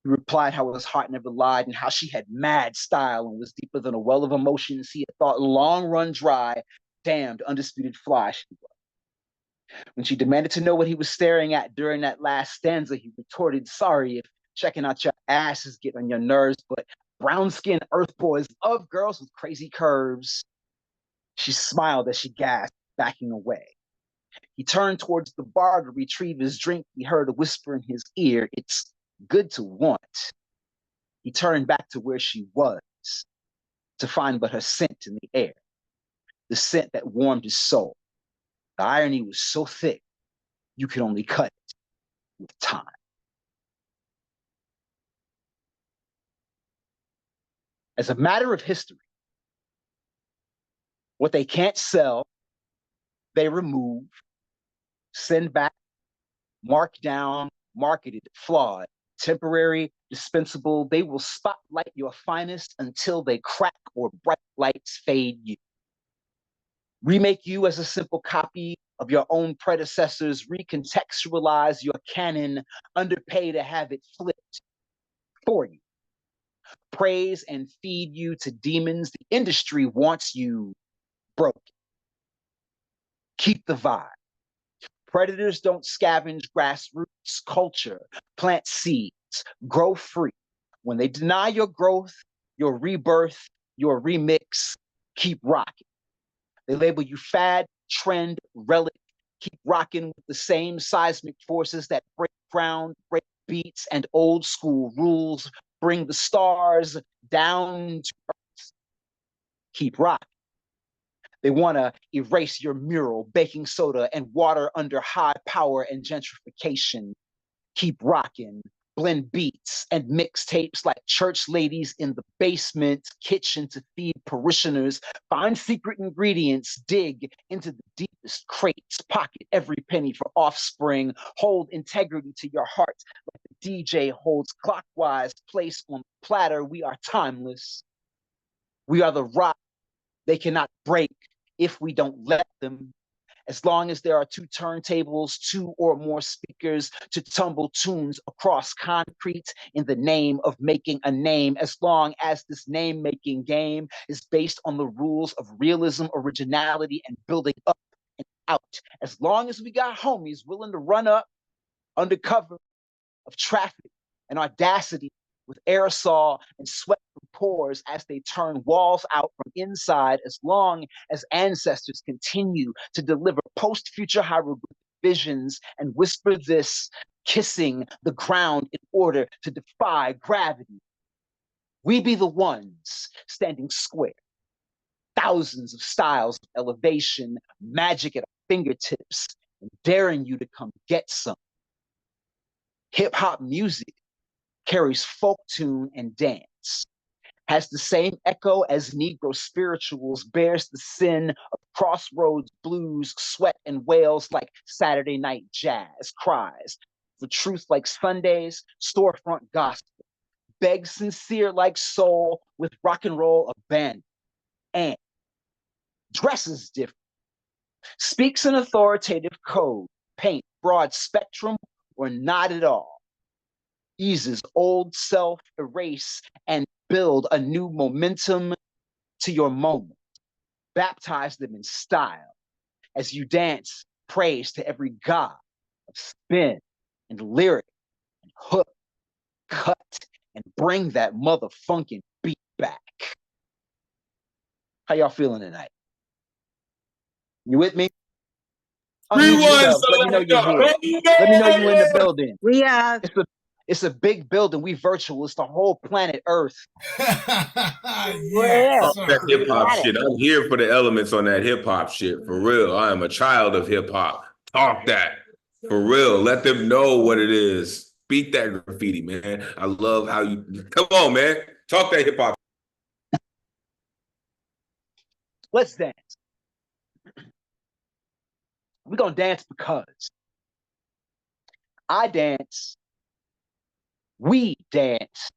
He replied how his heart never lied and how she had mad style and was deeper than a well of emotions he had thought long run dry. Damned, undisputed fly she was. When she demanded to know what he was staring at during that last stanza, he retorted, sorry, if checking out your asses, getting on your nerves, but brown-skinned earth boys love girls with crazy curves. She smiled as she gasped, backing away. He turned towards the bar to retrieve his drink. He heard a whisper in his ear, "It's good to want." He turned back to where she was, to find but her scent in the air, the scent that warmed his soul. The irony was so thick, you could only cut it with time. As a matter of history, what they can't sell, they remove, send back, mark down, marketed, flawed, temporary, dispensable. They will spotlight your finest until they crack or bright lights fade you. Remake you as a simple copy of your own predecessors, recontextualize your canon, underpay to have it flipped for you. Praise and feed you to demons. The industry wants you broken. Keep the vibe. Predators don't scavenge grassroots culture, plant seeds, grow free. When they deny your growth, your rebirth, your remix, keep rocking. They label you fad, trend, relic. Keep rocking with the same seismic forces that break ground, break beats, and old school rules. Bring the stars down to earth. Keep rocking. They want to erase your mural, baking soda and water under high power and gentrification. Keep rocking. Blend beats and mixtapes like church ladies in the basement, kitchen to feed parishioners. Find secret ingredients, dig into the deepest crates, pocket every penny for offspring. Hold integrity to your heart like the DJ holds clockwise place on the platter. We are timeless. We are the rock they cannot break if we don't let them. As long as there are two turntables, two or more speakers to tumble tunes across concrete in the name of making a name, as long as this name-making game is based on the rules of realism, originality, and building up and out, as long as we got homies willing to run up under cover of traffic and audacity with aerosol and sweat from pores as they turn walls out from inside, as long as ancestors continue to deliver post-future hieroglyphic visions and whisper this, kissing the ground in order to defy gravity. We be the ones standing square. Thousands of styles of elevation, magic at our fingertips, and daring you to come get some. Hip-hop music carries folk tune and dance, has the same echo as Negro spirituals, bears the sin of crossroads blues, sweat and wails like Saturday night jazz, cries for truth like Sundays, storefront gospel, begs sincere like soul with rock and roll abandon, and dresses different, speaks an authoritative code, paint broad spectrum or not at all, eases old self, erase, and build a new momentum to your moment. Baptize them in style as you dance praise to every god of spin and lyric and hook, cut, and bring that motherfucking beat back. How y'all feeling tonight? You with me? Unmute Rewind, yourself. Let me know you're here. Let me know you're in the building. We are. It's a big building. We virtual. It's the whole planet Earth. Yeah, Talk sir. that hip hop shit. I'm here for the elements on that hip hop shit. For real. I am a child of hip hop. Talk that. For real. Let them know what it is. Beat that graffiti, man. I love how you come on, man. Talk that hip hop. Let's dance. We're gonna dance because I dance. We dance.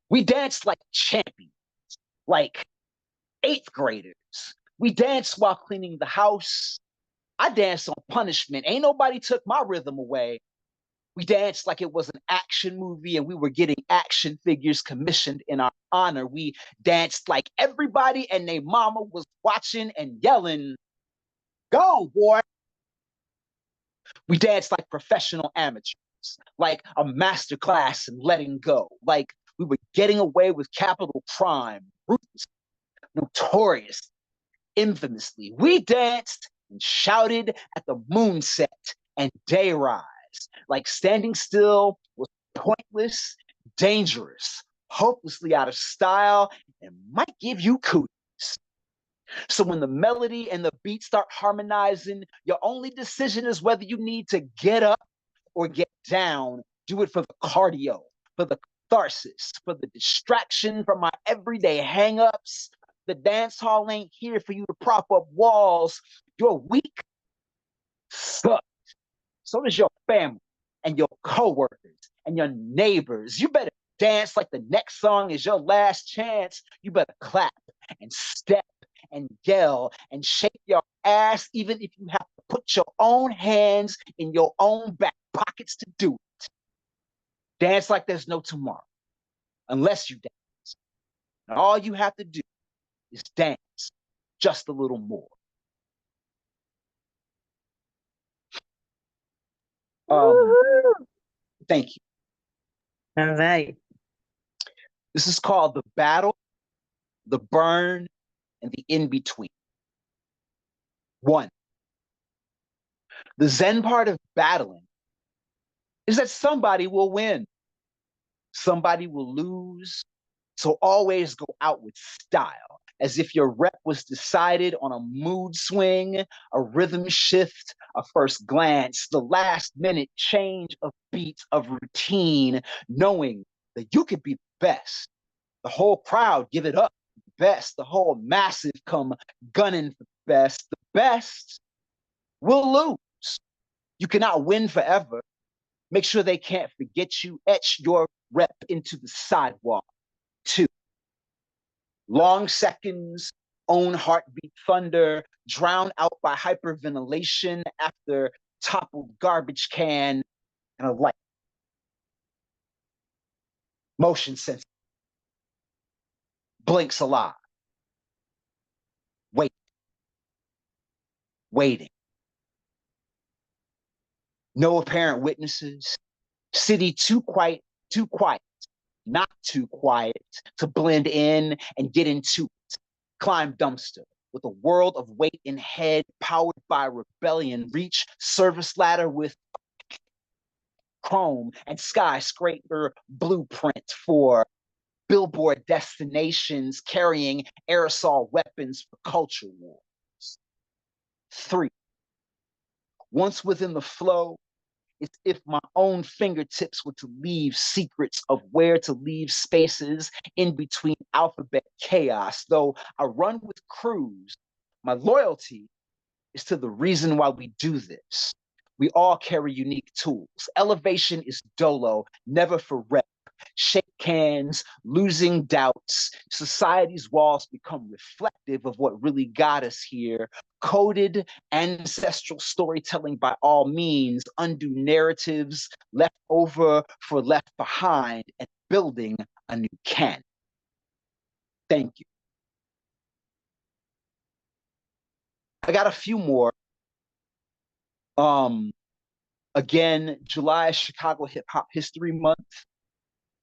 We dance like champions, like 8th graders. We dance while cleaning the house. I dance on punishment. Ain't nobody took my rhythm away. We danced like it was an action movie and we were getting action figures commissioned in our honor. We danced like everybody and their mama was watching and yelling, "Go, boy." We danced like professional amateurs. like a master class in letting go, like we were getting away with capital crime, ruthless, notorious, infamously. We danced and shouted at the moonset and day rise, like standing still was pointless, dangerous, hopelessly out of style, and might give you cooties. So when the melody and the beat start harmonizing, your only decision is whether you need to get up or get down. Do it for the cardio, for the catharsis, for the distraction from my everyday hangups. The dance hall ain't here for you to prop up walls. You're weak, suck. So does your family and your coworkers and your neighbors. You better dance like the next song is your last chance. You better clap and step and yell and shake your ass, even if you have to put your own hands in your own back pockets to do it. Dance like there's no tomorrow, unless you dance. And all you have to do is dance just a little more. Thank you. All right. This is called The Battle, The Burn, and the In-Between. 1. The Zen part of battling is that somebody will win, somebody will lose. So always go out with style, as if your rep was decided on a mood swing, a rhythm shift, a first glance, the last minute change of beat of routine, knowing that you could be the best. The whole crowd give it up, best. The whole massive come gunning for the best. The best will lose. You cannot win forever. Make sure they can't forget you. Etch your rep into the sidewalk. 2. Long seconds, own heartbeat thunder, drowned out by hyperventilation after toppled garbage can and a light. Motion sensor. Blinks a lot. Waiting. No apparent witnesses. City too quiet, not too quiet to blend in and get into it. Climb dumpster with a world of weight in head, powered by rebellion. Reach service ladder with chrome and skyscraper blueprint for billboard destinations carrying aerosol weapons for culture wars. 3. Once within the flow, it's if my own fingertips were to leave secrets of where to leave spaces in between alphabet chaos. Though I run with crews, my loyalty is to the reason why we do this. We all carry unique tools. Elevation is dolo, never for rep. Shake hands, losing doubts. Society's walls become reflective of what really got us here. Coded ancestral storytelling by all means, undo narratives left over for left behind, and building a new canon. Thank you. I got a few more. Again, July is Chicago Hip Hop History Month.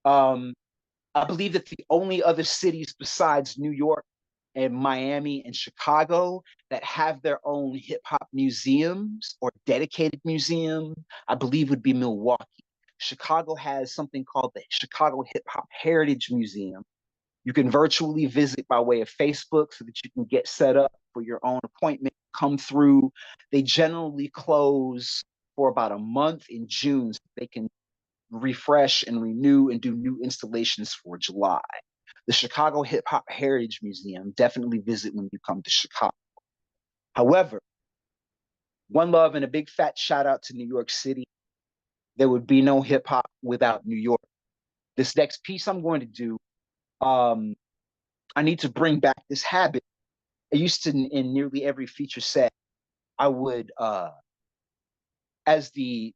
I believe that the only other cities besides New York and Miami and Chicago that have their own hip hop museums or dedicated museum, I believe would be Milwaukee. Chicago has something called the Chicago Hip Hop Heritage Museum. You can virtually visit by way of Facebook so that you can get set up for your own appointment, come through. They generally close for about a month in June so they can refresh and renew and do new installations for July. The Chicago Hip Hop Heritage Museum, definitely visit when you come to Chicago. However, one love and a big fat shout out to New York City. There would be no hip hop without New York. This next piece I'm going to do, I need to bring back this habit. I used to, in nearly every feature set, I would, as the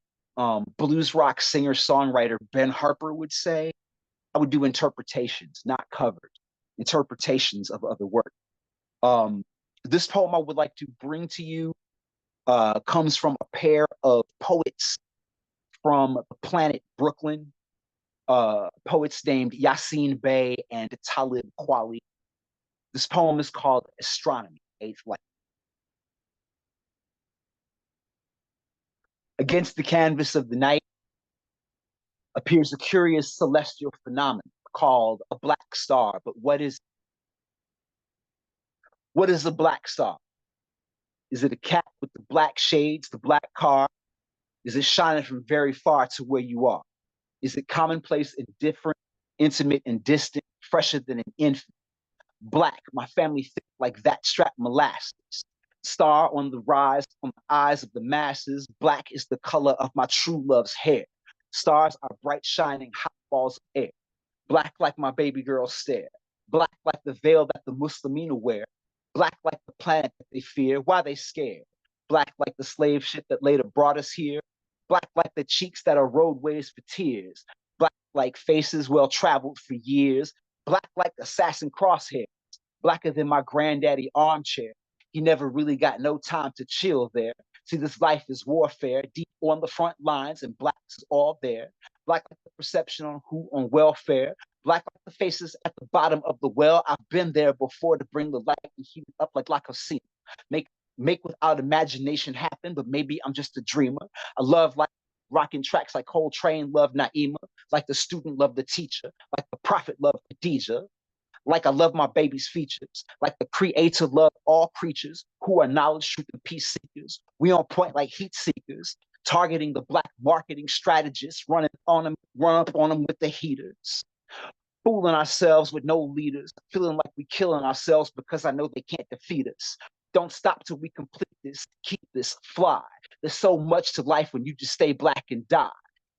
blues rock singer songwriter Ben Harper would say, I would do interpretations, not covers, interpretations of other work. This poem I would like to bring to you comes from a pair of poets from the planet Brooklyn, poets named Yassine Bey and Talib Kweli. This poem is called Astronomy, Eighth Light. Against the canvas of the night appears a curious celestial phenomenon called a black star. But what is a black star? Is it a cat with the black shades, the black car? Is it shining from very far to where you are? Is it commonplace, indifferent, intimate, and distant, fresher than an infant? Black, my family thick like that strap molasses. Star on the rise from the eyes of the masses. Black is the color of my true love's hair. Stars are bright, shining, hot balls of air. Black like my baby girl's stare. Black like the veil that the Muslimina wear. Black like the planet that they fear. Why they scared? Black like the slave ship that later brought us here. Black like the cheeks that are roadways for tears. Black like faces well traveled for years. Black like assassin crosshairs. Blacker than my granddaddy armchair. He never really got no time to chill there. See, this life is warfare, deep on the front lines, and black is all there. Black like the perception on who on welfare. Black like the faces at the bottom of the well. I've been there before to bring the light and heat it up like Lacosina. Make without imagination happen, but maybe I'm just a dreamer. I love like rocking tracks like Coltrane loved Naima, like the student loved the teacher, like the prophet loved Khadijah. Like I love my baby's features, like the creator loved all creatures who are knowledge, truth, and peace seekers. We on point like heat seekers, targeting the black marketing strategists, run up on them with the heaters. Fooling ourselves with no leaders, feeling like we killing ourselves because I know they can't defeat us. Don't stop till we complete this, keep this, fly. There's so much to life when you just stay black and die.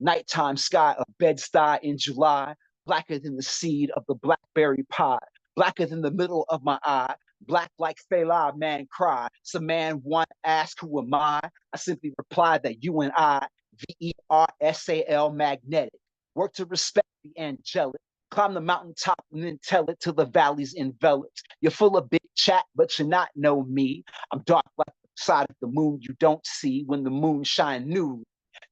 Nighttime sky of Bed-Stuy in July, blacker than the seed of the blackberry pie, blacker than the middle of my eye, black like Fela man cry. Some man want ask who am I? I simply reply that you and I, VERSAL magnetic, work to respect the angelic. Climb the mountaintop and then tell it till the valley's enveloped. You're full of big chat, but you're not know me. I'm dark like the side of the moon you don't see when the moon shine new.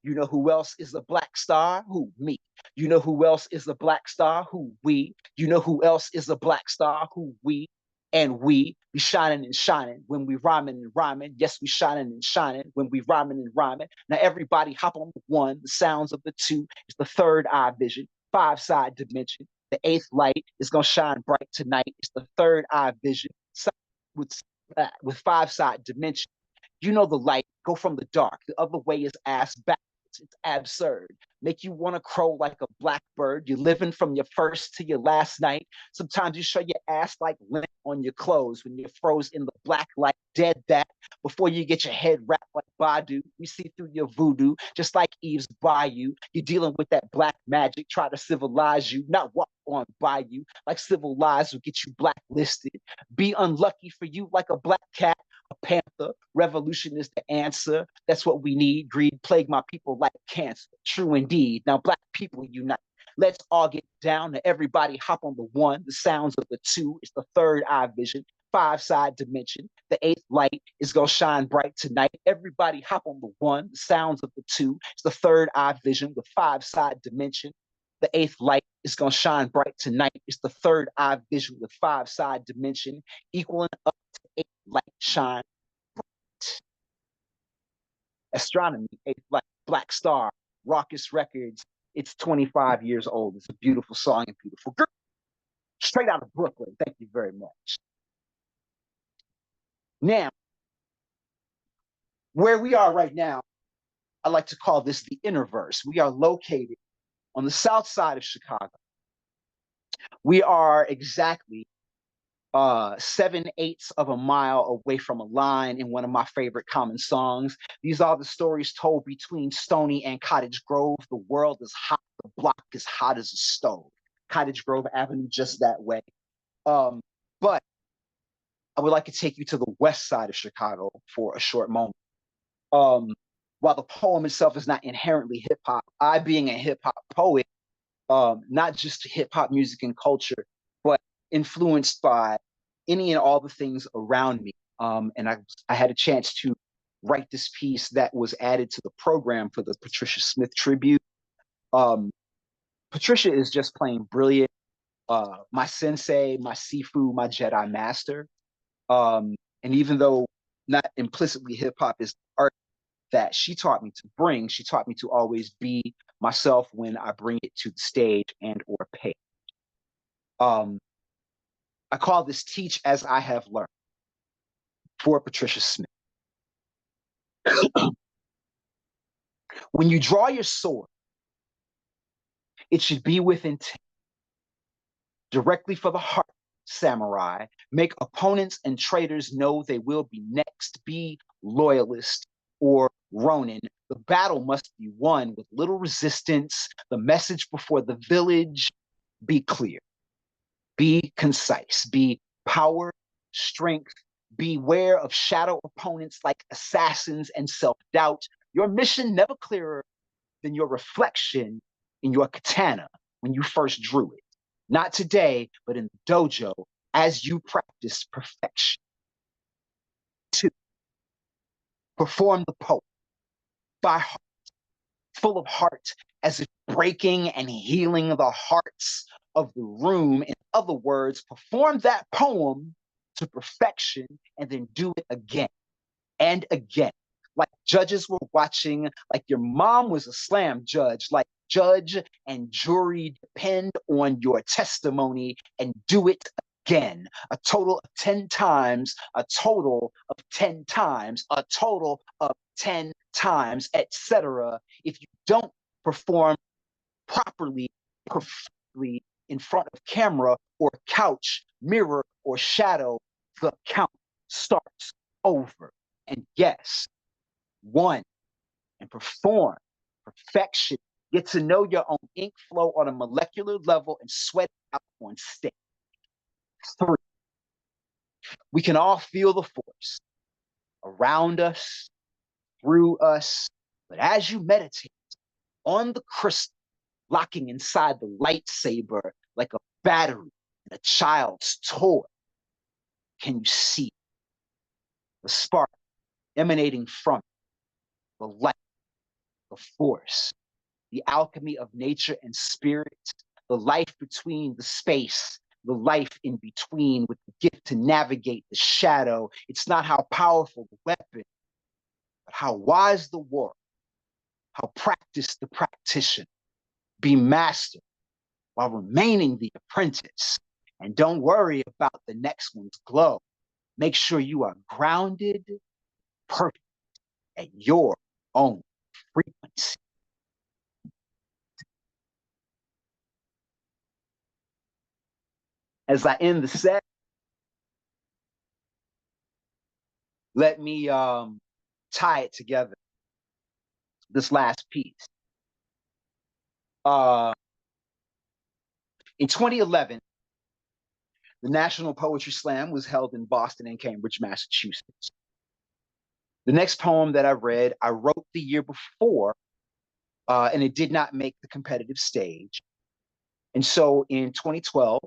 You know who else is a black star? Who? Me. You know who else is a black star? Who? We. You know who else is a black star? Who? We. And we be shining and shining when we rhyming and rhyming. Yes, we shining and shining when we rhyming and rhyming. Now everybody hop on the one. The sounds of the two is the third eye vision, five-side dimension. The eighth light is gonna shine bright tonight. It's the third eye vision with five-side dimension. You know the light, go from the dark. The other way is ass backwards. It's absurd. Make you want to crow like a blackbird. You're living from your first to your last night. Sometimes you show your ass like lint on your clothes when you're froze in the black light, dead that. Before you get your head wrapped like Badu, we see through your voodoo, just like Eve's Bayou. You're dealing with that black magic, try to civilize you, not walk on by you. Like civil lies will get you blacklisted. Be unlucky for you like a black cat. A panther, revolution is the answer. That's what we need. Greed plague my people like cancer. True indeed. Now black people unite. Let's all get down. Now everybody hop on the one. The sounds of the two is the third eye vision. Five-side dimension. The eighth light is gonna shine bright tonight. Everybody hop on the one. The sounds of the two is the third eye vision with five-side dimension. The eighth light is gonna shine bright tonight. It's the third eye vision with five-side dimension, equaling up to eight light shine. Astronomy, eighth light, Black Star, Raucous Records. It's 25 years old. It's a beautiful song and beautiful girl. Straight out of Brooklyn. Thank you very much. Now, where we are right now, I like to call this the Innerverse. We are located on the south side of Chicago. We are exactly 7/8 of a mile away from a line in one of my favorite Common songs. These are the stories told between Stony and Cottage Grove. The world is hot, the block is hot as a stove. Cottage Grove Avenue, just that way. But I would like to take you to the west side of Chicago for a short moment. While the poem itself is not inherently hip hop, I, being a hip hop poet, not just hip hop music and culture, but influenced by any and all the things around me. And I had a chance to write this piece that was added to the program for the Patricia Smith tribute. Patricia is just plain brilliant. My sensei, my Sifu, my Jedi master. And even though not implicitly hip hop is art that she taught me to bring, she taught me to always be myself when I bring it to the stage and or page. I call this Teach as I Have Learned for Patricia Smith. When you draw your sword, it should be with intent, directly for the heart, samurai. Make opponents and traitors know they will be next. Be loyalist or Ronin. The battle must be won with little resistance. The message before the village, be clear, be concise, be power, strength. Beware of shadow opponents like assassins and self-doubt. Your mission never clearer than your reflection in your katana when you first drew it. Not today, but in the dojo as you practice perfection. 2, perform the poem by heart, full of heart, as if breaking and healing the hearts of the room. In other words, perform that poem to perfection and then do it again and again. Like judges were watching, like your mom was a slam judge, like judge and jury depend on your testimony, and do it again. A total of 10 times, a total of 10 times, a total of 10 times, etc. If you don't perform properly, perfectly in front of camera or couch, mirror, or shadow, the count starts over. And yes, 1, and perform perfection. Get to know your own ink flow on a molecular level and sweat it out on stage. 3, we can all feel the force around us, through us, but as you meditate on the crystal, locking inside the lightsaber like a battery in a child's toy, can you see the spark emanating from it, the light, the force, the alchemy of nature and spirit, the life between the space, the life in between, with the gift to navigate the shadow. It's not how powerful the weapon, but how wise the warrior, how practiced the practitioner. Be master while remaining the apprentice. And don't worry about the next one's glow. Make sure you are grounded, perfect at your own frequency. As I end the set, let me tie it together. This last piece. In 2011, the National Poetry Slam was held in Boston and Cambridge, Massachusetts. The next poem that I read, I wrote the year before, and it did not make the competitive stage. And so in 2011,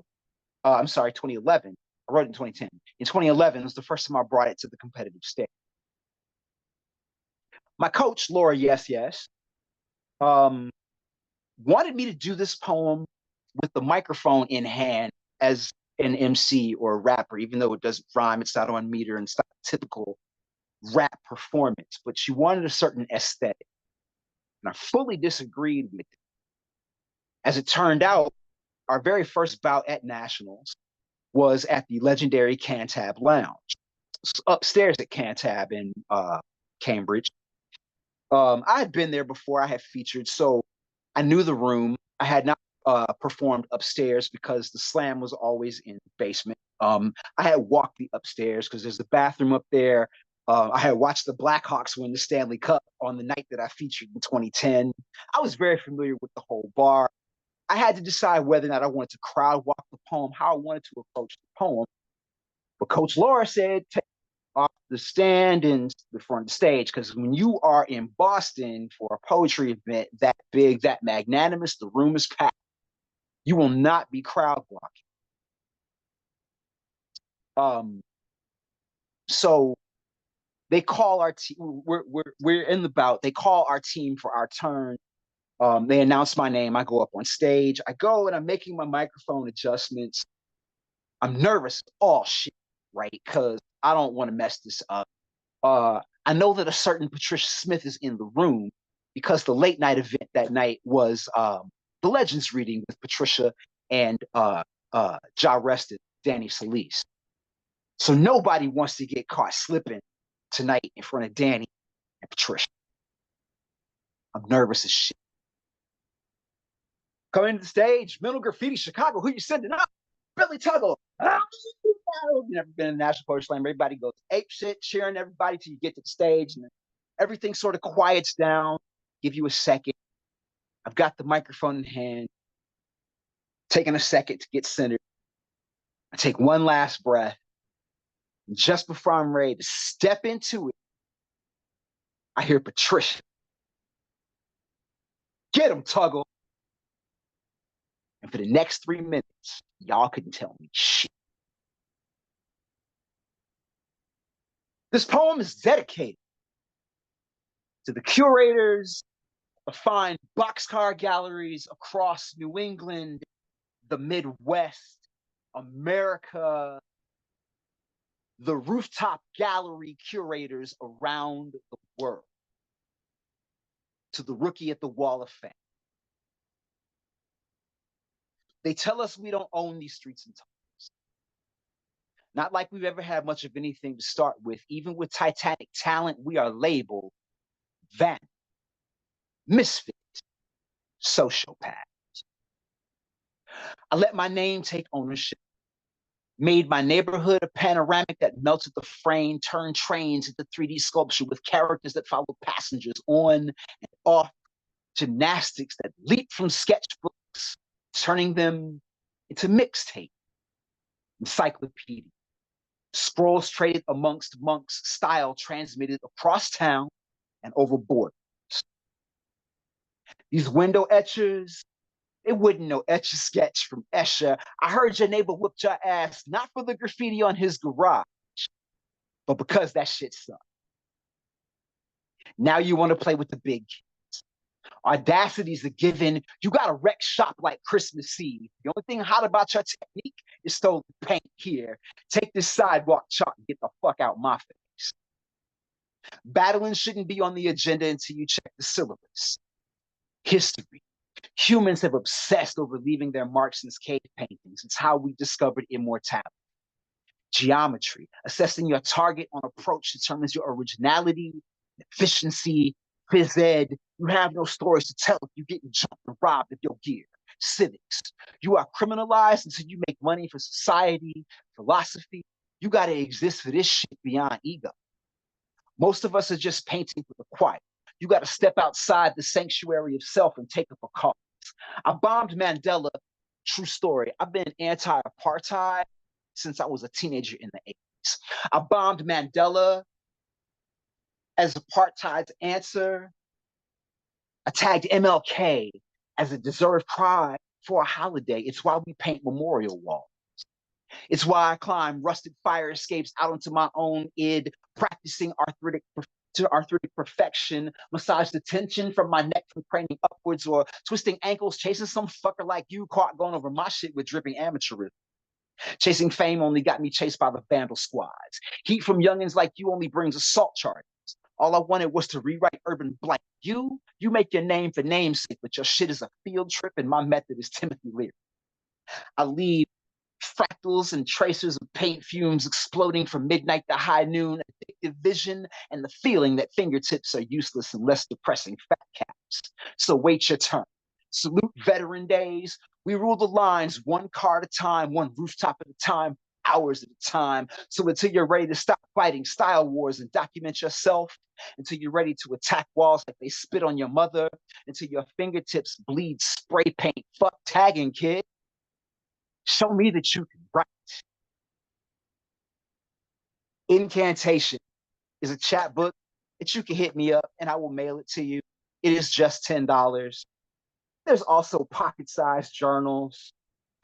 I wrote it in 2010. In 2011, it was the first time I brought it to the competitive stage. My coach, Laura Yes, wanted me to do this poem with the microphone in hand as an MC or a rapper, even though it doesn't rhyme, it's not on meter, and it's not typical rap performance, but she wanted a certain aesthetic. And I fully disagreed with it. As it turned out, our very first bout at Nationals was at the legendary Cantab Lounge, upstairs at Cantab in Cambridge. I had been there before, I had featured, so I knew the room. I had not performed upstairs because the slam was always in the basement. I had walked the upstairs because there's a bathroom up there. I had watched the Blackhawks win the Stanley Cup on the night that I featured in 2010. I was very familiar with the whole bar. I had to decide whether or not I wanted to crowd walk the poem, how I wanted to approach the poem. But Coach Laura said, take off the stand and the front of the stage, because when you are in Boston for a poetry event that big, that magnanimous, the room is packed. You will not be crowd walking. So They call our team. We're in the bout. They call our team for our turn. They announce my name. I go up on stage. I go and I'm making my microphone adjustments. I'm nervous. Oh shit, right? Because I don't want to mess this up. I know that a certain Patricia Smith is in the room because the late night event that night was the Legends reading with Patricia and Ja Rested, Danny Solis. So nobody wants to get caught slipping tonight in front of Danny and Patricia. I'm nervous as shit. Coming to the stage, Mental Graffiti, Chicago. Who you sending up? Billy Tuggle. You've never been in the National Poetry Slam. Everybody goes ape shit, cheering everybody till you get to the stage, and then everything sort of quiets down. Give you a second. I've got the microphone in hand, taking a second to get centered. I take one last breath. And just before I'm ready to step into it, I hear Patricia. Get him, Tuggle. And for the next 3 minutes, y'all couldn't tell me shit. This poem is dedicated to the curators of fine boxcar galleries across New England, the Midwest, America, the rooftop gallery curators around the world, to the rookie at the Wall of Fame. They tell us we don't own these streets and tunnels. Not like we've ever had much of anything to start with. Even with titanic talent, we are labeled van, misfit, sociopath. I let my name take ownership. Made my neighborhood a panoramic that melted the frame, turned trains into 3D sculpture with characters that followed passengers on and off, gymnastics that leaped from sketchbooks, turning them into mixtape, encyclopedia, scrolls traded amongst monks, style transmitted across town and over borders. These window etchers, they wouldn't know Etch a Sketch from Escher. I heard your neighbor whooped your ass, not for the graffiti on his garage, but because that shit sucked. Now you want to play with the big kids. Audacity's a given. You got to wreck shop like Christmas Eve. The only thing hot about your technique is stolen paint here. Take this sidewalk chalk and get the fuck out my face. Battling shouldn't be on the agenda until you check the syllabus. History. Humans have obsessed over leaving their marks in cave paintings. It's how we discovered immortality. Geometry. Assessing your target on approach determines your originality, efficiency, phys ed. You have no stories to tell if you're getting jumped and robbed of your gear. Civics. You are criminalized until you make money for society, philosophy. You got to exist for this shit beyond ego. Most of us are just painting for the quiet. You got to step outside the sanctuary of self and take up a cause. I bombed Mandela. True story. I've been anti-apartheid since I was a teenager in the 80s. I bombed Mandela as apartheid's answer. I tagged MLK as a deserved crime for a holiday. It's why we paint memorial walls. It's why I climb rusted fire escapes out into my own id, practicing arthritic perfection, massage the tension from my neck from craning upwards, or twisting ankles, chasing some fucker like you caught going over my shit with dripping amateurism. Chasing fame only got me chased by the vandal squads. Heat from youngins like you only brings assault charges. All I wanted was to rewrite urban blank. You make your name for namesake, but your shit is a field trip and my method is Timothy Leary. I leave fractals and tracers of paint fumes exploding from midnight to high noon, addictive vision, and the feeling that fingertips are useless unless depressing fat caps. So wait your turn. Salute veteran days. We rule the lines one car at a time, one rooftop at a time, hours at a time. So until you're ready to stop fighting style wars and document yourself, until you're ready to attack walls like they spit on your mother, until your fingertips bleed spray paint. Fuck tagging, kid. Show me that you can write. Incantation is a chat book that you can hit me up and I will mail it to you. It is just $10. There's also pocket-sized journals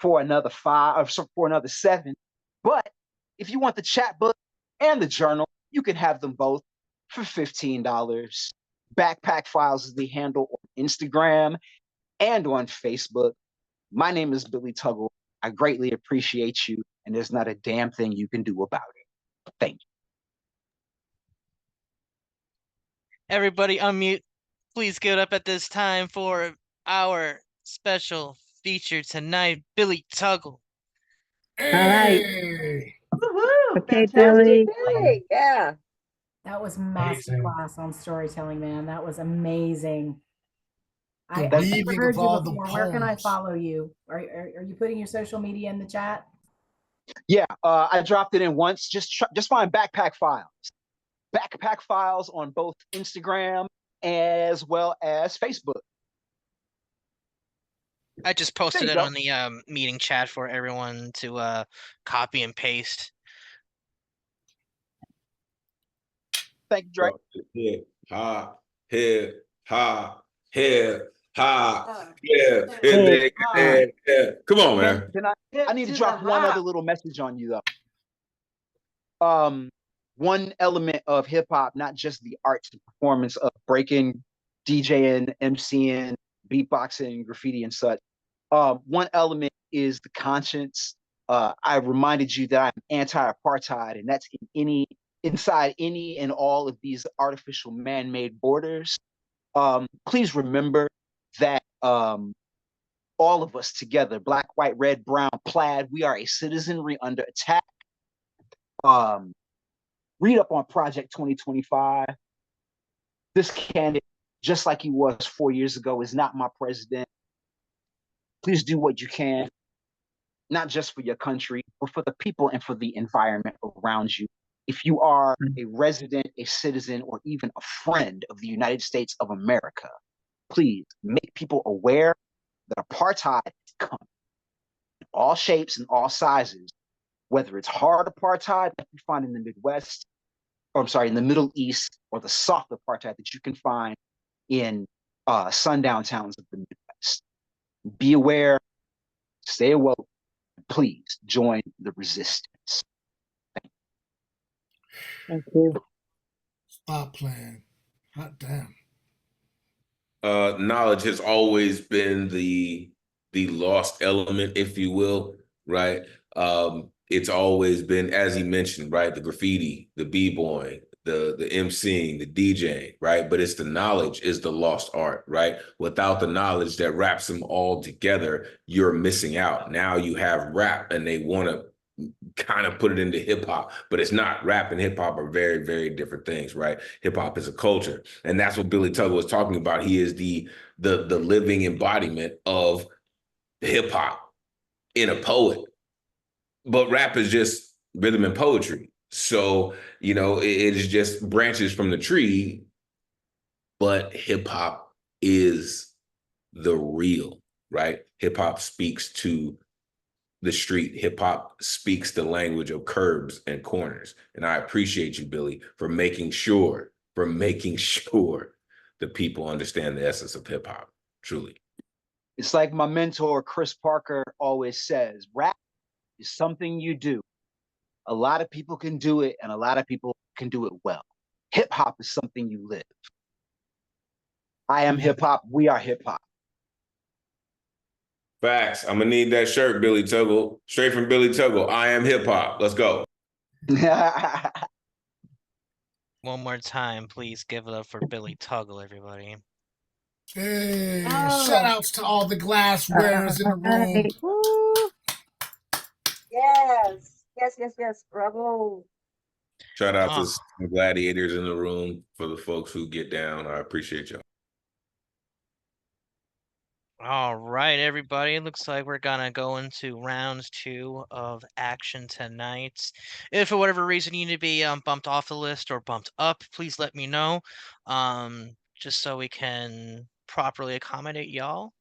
for another $5 or for another $7. But if you want the chat book and the journal, you can have them both. for $15. Backpack Files is the handle on Instagram and on Facebook. My name is Billy Tuggle. I greatly appreciate you, and there's not a damn thing you can do about it. Thank you. Everybody unmute. Please give it up at this time for our special feature tonight, Billy Tuggle. right. Hey. Woohoo! Okay, Fantastic, Billy. Billy. Yeah. That was Amazing. masterclass on storytelling, man. That was amazing. The I've never weaving heard of you all the before. Where can I poems. follow you? Are you putting your social media in the chat? Yeah, I dropped it in once. Just find Backpack Files. Backpack Files on both Instagram as well as Facebook. I just There posted you it go. on the meeting chat for everyone to copy and paste. Thank you, Drake. Hip hop, hip hop, hip hop, yeah. Hey, Yeah. Come on, man. Can I Hip need to to drop the one other hop. little message on you though. One element of hip hop, not just the arts and performance of breaking, DJing, MCing, beatboxing, graffiti, and such. One element is the conscience. I reminded you that I'm anti-apartheid, and that's inside any and all of these artificial man-made borders. Please remember that all of us together, black, white, red, brown, plaid, we are a citizenry under attack. Read up on Project 2025. This candidate, just like he was 4 years ago, is not my president. Please do what you can, not just for your country, but for the people and for the environment around you. If you are a resident, a citizen, or even a friend of the United States of America, please make people aware that apartheid is coming in all shapes and all sizes, whether it's hard apartheid that you find in the Midwest, or I'm sorry, in the Middle East, or the soft apartheid that you can find in sundown towns of the Midwest. Be aware, stay awoke, and please join the resistance. thank you. Stop playing. Hot damn. Knowledge has always been the lost element, if you will, right? It's always been, as he mentioned, right, the graffiti, the b-boying, the MCing, the DJing, right? But it's the knowledge is the lost art, right? Without the knowledge that wraps them all together, you're missing out. Now you have rap, and they want to kind of put it into hip hop, but it's not. Rap and hip hop are very, very different things, right? Hip hop is a culture, and that's what Billy Tuggle was talking about. He is the living embodiment of hip hop in a poet, but rap is just rhythm and poetry. So it is just branches from the tree, but hip hop is the real, right? Hip hop speaks to the street. Hip hop speaks the language of curbs and corners. And I appreciate you, Billy, for making sure the people understand the essence of hip hop. Truly. It's like my mentor, Chris Parker, always says, rap is something you do. A lot of people can do it, and a lot of people can do it well. Hip hop is something you live. I am hip hop. We are hip hop. Facts. I'm gonna need that shirt, Billy Tuggle. Straight from Billy Tuggle. I am hip hop. Let's go. One more time, please give it up for Billy Tuggle, everybody. Hey, Oh. shout outs to all the glasswares in the room. Right. Woo. Yes. Yes, yes, yes. Bravo. Shout out to Oh. some gladiators in the room for the folks who get down. I appreciate y'all. All right, everybody. It looks like we're gonna go into round 2 of action tonight. If for whatever reason you need to be bumped off the list or bumped up, please let me know, just so we can properly accommodate y'all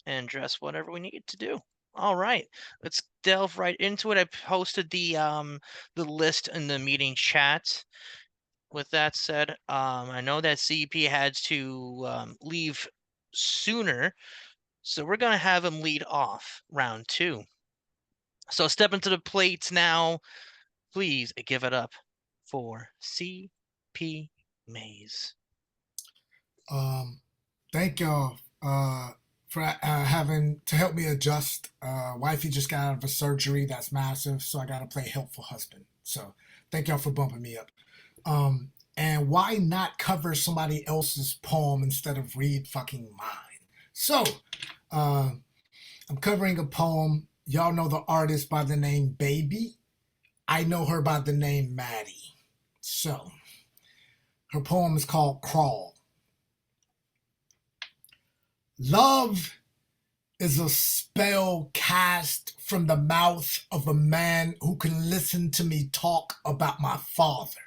and address whatever we need to do. All right, let's delve right into it. I posted the list in the meeting chat. With that said, I know that CP had to leave sooner. So we're going to have him lead off round 2. So step into the plates now. Please give it up for CP maze. Thank y'all for having to help me adjust. Wifey just got out of a surgery that's massive, so I gotta play helpful husband. So thank y'all for bumping me up. And why not cover somebody else's poem instead of read fucking mine? So I'm covering a poem. Y'all know the artist by the name Baby. I know her by the name Maddie. So her poem is called Crawl. Love is a spell cast from the mouth of a man who can listen to me talk about my father.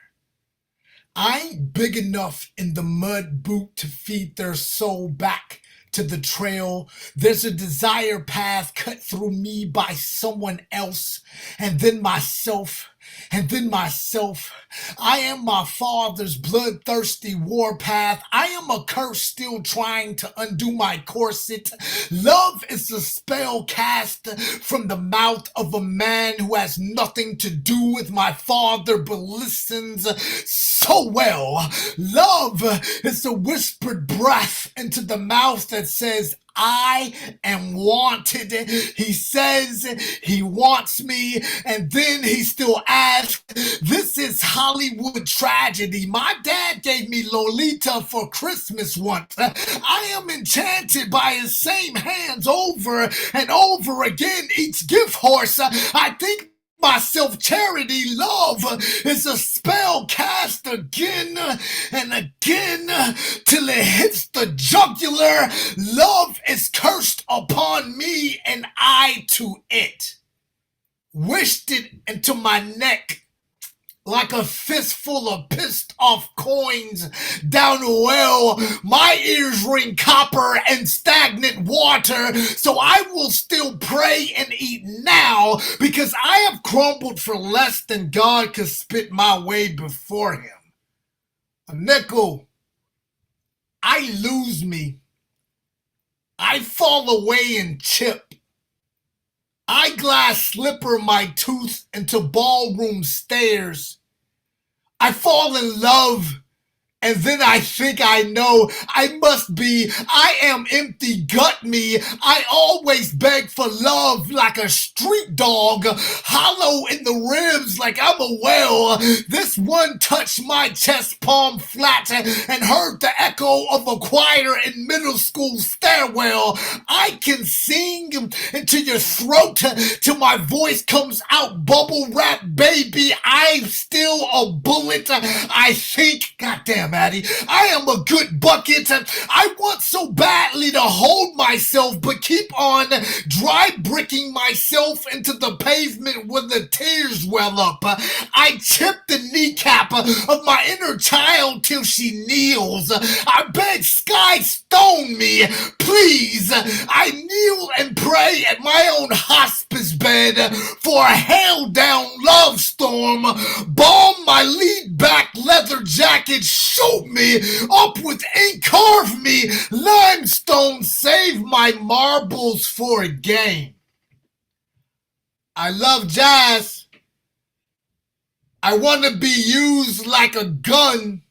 I ain't big enough in the mud boot to feed their soul back to the trail. There's a desire path cut through me by someone else, and then myself, and then myself. I am my father's bloodthirsty warpath. I am a curse still trying to undo my corset. Love is a spell cast from the mouth of a man who has nothing to do with my father but listens so well. Love is a whispered breath into the mouth that says, I am wanted. He says he wants me, and then he still asks, this is Hollywood tragedy. My dad gave me Lolita for Christmas once. I am enchanted by his same hands over and over again. Each gift horse, I think myself charity. Love is a spell cast again and again till it hits the jugular. Love is cursed upon me and I to it. Wished it into my neck like a fistful of pissed off coins down a well. My ears ring copper and stagnant water, so I will still pray and eat now because I have crumbled for less than God could spit my way before him. A nickel, I lose me. I fall away and chip. Eyeglass slipper my tooth into ballroom stairs. I fall in love, and then I think I know I must be. I am empty, gut me. I always beg for love like a street dog, hollow in the ribs like I'm a well. This one touched my chest palm flat and heard the echo of a choir in middle school stairwell. I can sing into your throat till my voice comes out bubble wrap, baby. I'm still a bullet. I think, goddamn Maddie, I am a good bucket. I want so badly to hold myself, but keep on dry bricking myself into the pavement when the tears well up. I chip the kneecap of my inner child till she kneels. I beg sky stone me, please. I kneel and pray at my own hospice bed for a held down love storm. Balm my lead back leather jacket, shoot me up with ink, carve me limestone, save my marbles for a game. I love jazz. I want to be used like a gun.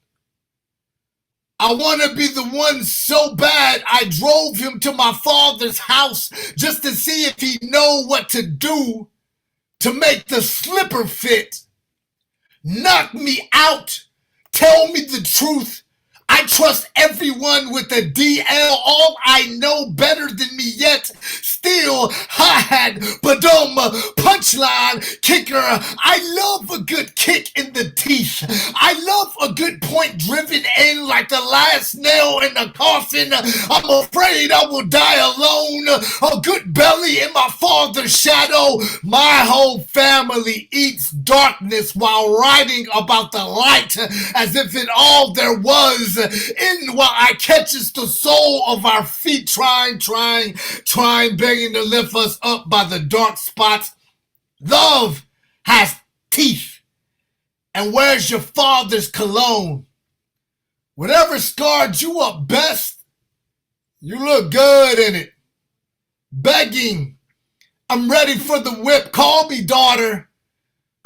I want to be the one so bad I drove him to my father's house just to see if he know what to do to make the slipper fit. Knock me out. Tell me the truth. I trust everyone with a DL. All I know better than me yet. Still, hi-hat, badum, punchline, kicker. I love a good kick in the teeth. I love a good point driven in like the last nail in the coffin. I'm afraid I will die alone. A good belly in my father's shadow. My whole family eats darkness while writing about the light as if it all there was. In while I catches the sole of our feet, trying, begging to lift us up by the dark spots. Love has teeth. And where's your father's cologne? Whatever scarred you up best, you look good in it. Begging, I'm ready for the whip. Call me, daughter.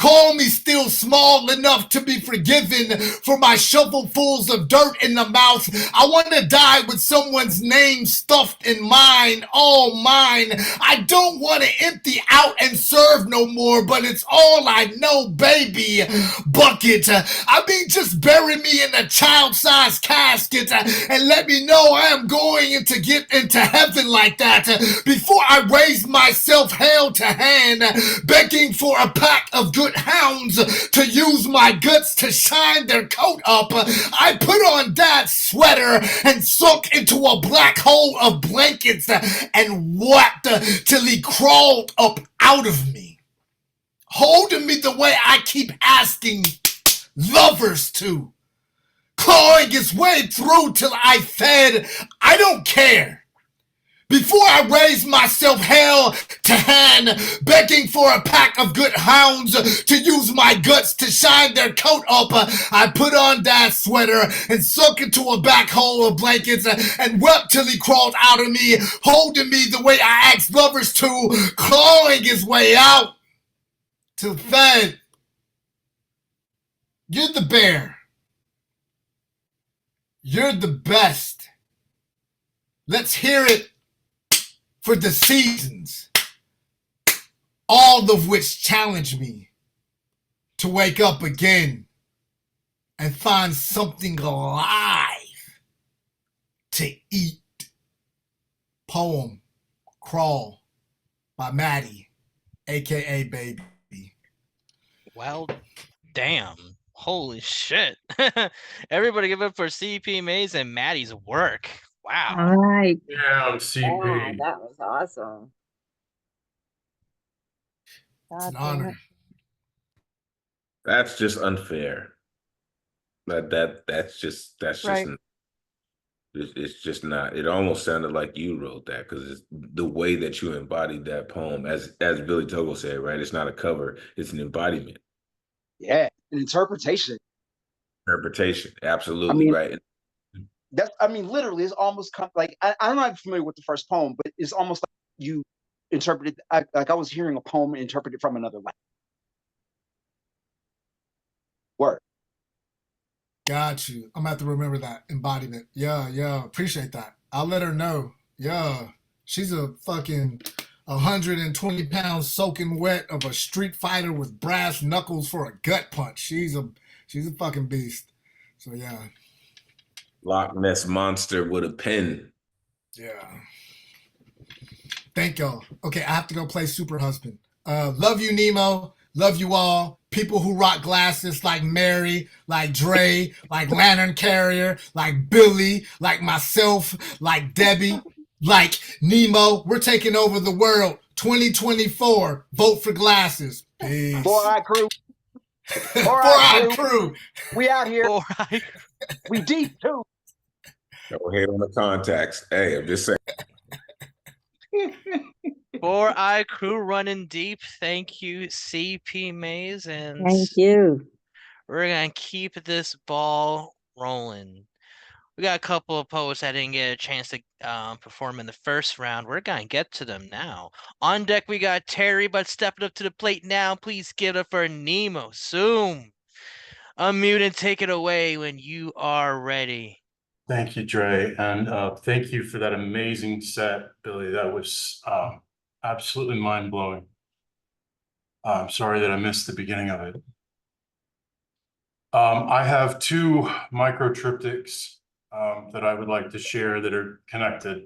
Call me still small enough to be forgiven for my shovelfuls of dirt in the mouth. I want to die with someone's name stuffed in mine, all mine. I don't want to empty out and serve no more, but it's all I know, baby. Bucket. I mean, just bury me in a child-sized casket and let me know I am going to get into heaven like that before I raise myself held to hand, begging for a pack of good hounds to use my guts to shine their coat up. I put on Dad's sweater and sunk into a black hole of blankets and wept till he crawled up out of me, holding me the way I keep asking lovers to, clawing his way through till I fed. I don't care. Before I raise myself hell to hand, begging for a pack of good hounds to use my guts to shine their coat up, I put on Dad's sweater and sunk into a back hole of blankets and wept till he crawled out of me, holding me the way I asked lovers to, clawing his way out till fed. You're the bear. You're the best. Let's hear it for the seasons, all of which challenge me to wake up again and find something alive to eat. Poem, Crawl by Maddie, aka Baby. Well, damn. Holy shit. Everybody give it for CP Mays and Maddie's work. Wow. All right. Yeah, Yeah, CP. that was awesome. It's an God damn it. honor. That's just unfair. That's just Right. it's just not. It almost sounded like you wrote that because it's the way that you embodied that poem, as Billy Tuggle said, right? It's not a cover; it's an embodiment, Yeah, an interpretation. interpretation. I Absolutely mean, right. literally, it's almost like I'm not familiar with the first poem, but it's almost like you interpreted, like I was hearing a poem interpreted from another language. Word. Got you. I'm gonna have to remember that embodiment. Yeah. Appreciate that. I'll let her know. Yeah. She's a fucking 120-pound soaking wet of a street fighter with brass knuckles for a gut punch. She's a fucking beast. So yeah. Loch Ness monster with a pen. Yeah. Thank y'all. Okay, I have to go play Super Husband. Love you, Nemo. Love you all. People who rock glasses like Mary, like Dre, like Lantern Carrier, like Billy, like myself, like Debbie, like Nemo. We're taking over the world. 2024. Vote for glasses. Peace. 4-Eye Crew. 4-Eye Crew. We out here. 4-Eye. We deep too. Go ahead on the contacts. Hey, I'm just saying. 4-Eye Crew running deep. Thank you, CP Mays. And Thank you. we're going to keep this ball rolling. We got a couple of poets that didn't get a chance to perform in the first round. We're going to get to them now. On deck, we got Terry, but stepping up to the plate now. Please give it up for Nemo. Zoom. Unmute and take it away when you are ready. Thank you, Dre, and thank you for that amazing set, Billy. That was absolutely mind-blowing. I'm sorry that I missed the beginning of it. I have two micro triptychs that I would like to share that are connected.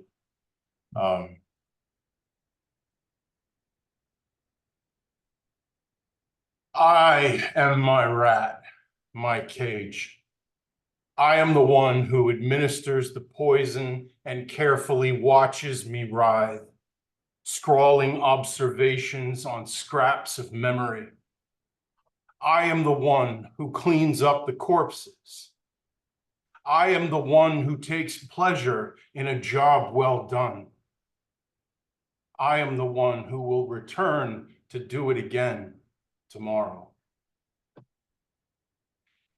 I am my rat, my cage. I am the one who administers the poison and carefully watches me writhe, scrawling observations on scraps of memory. I am the one who cleans up the corpses. I am the one who takes pleasure in a job well done. I am the one who will return to do it again tomorrow.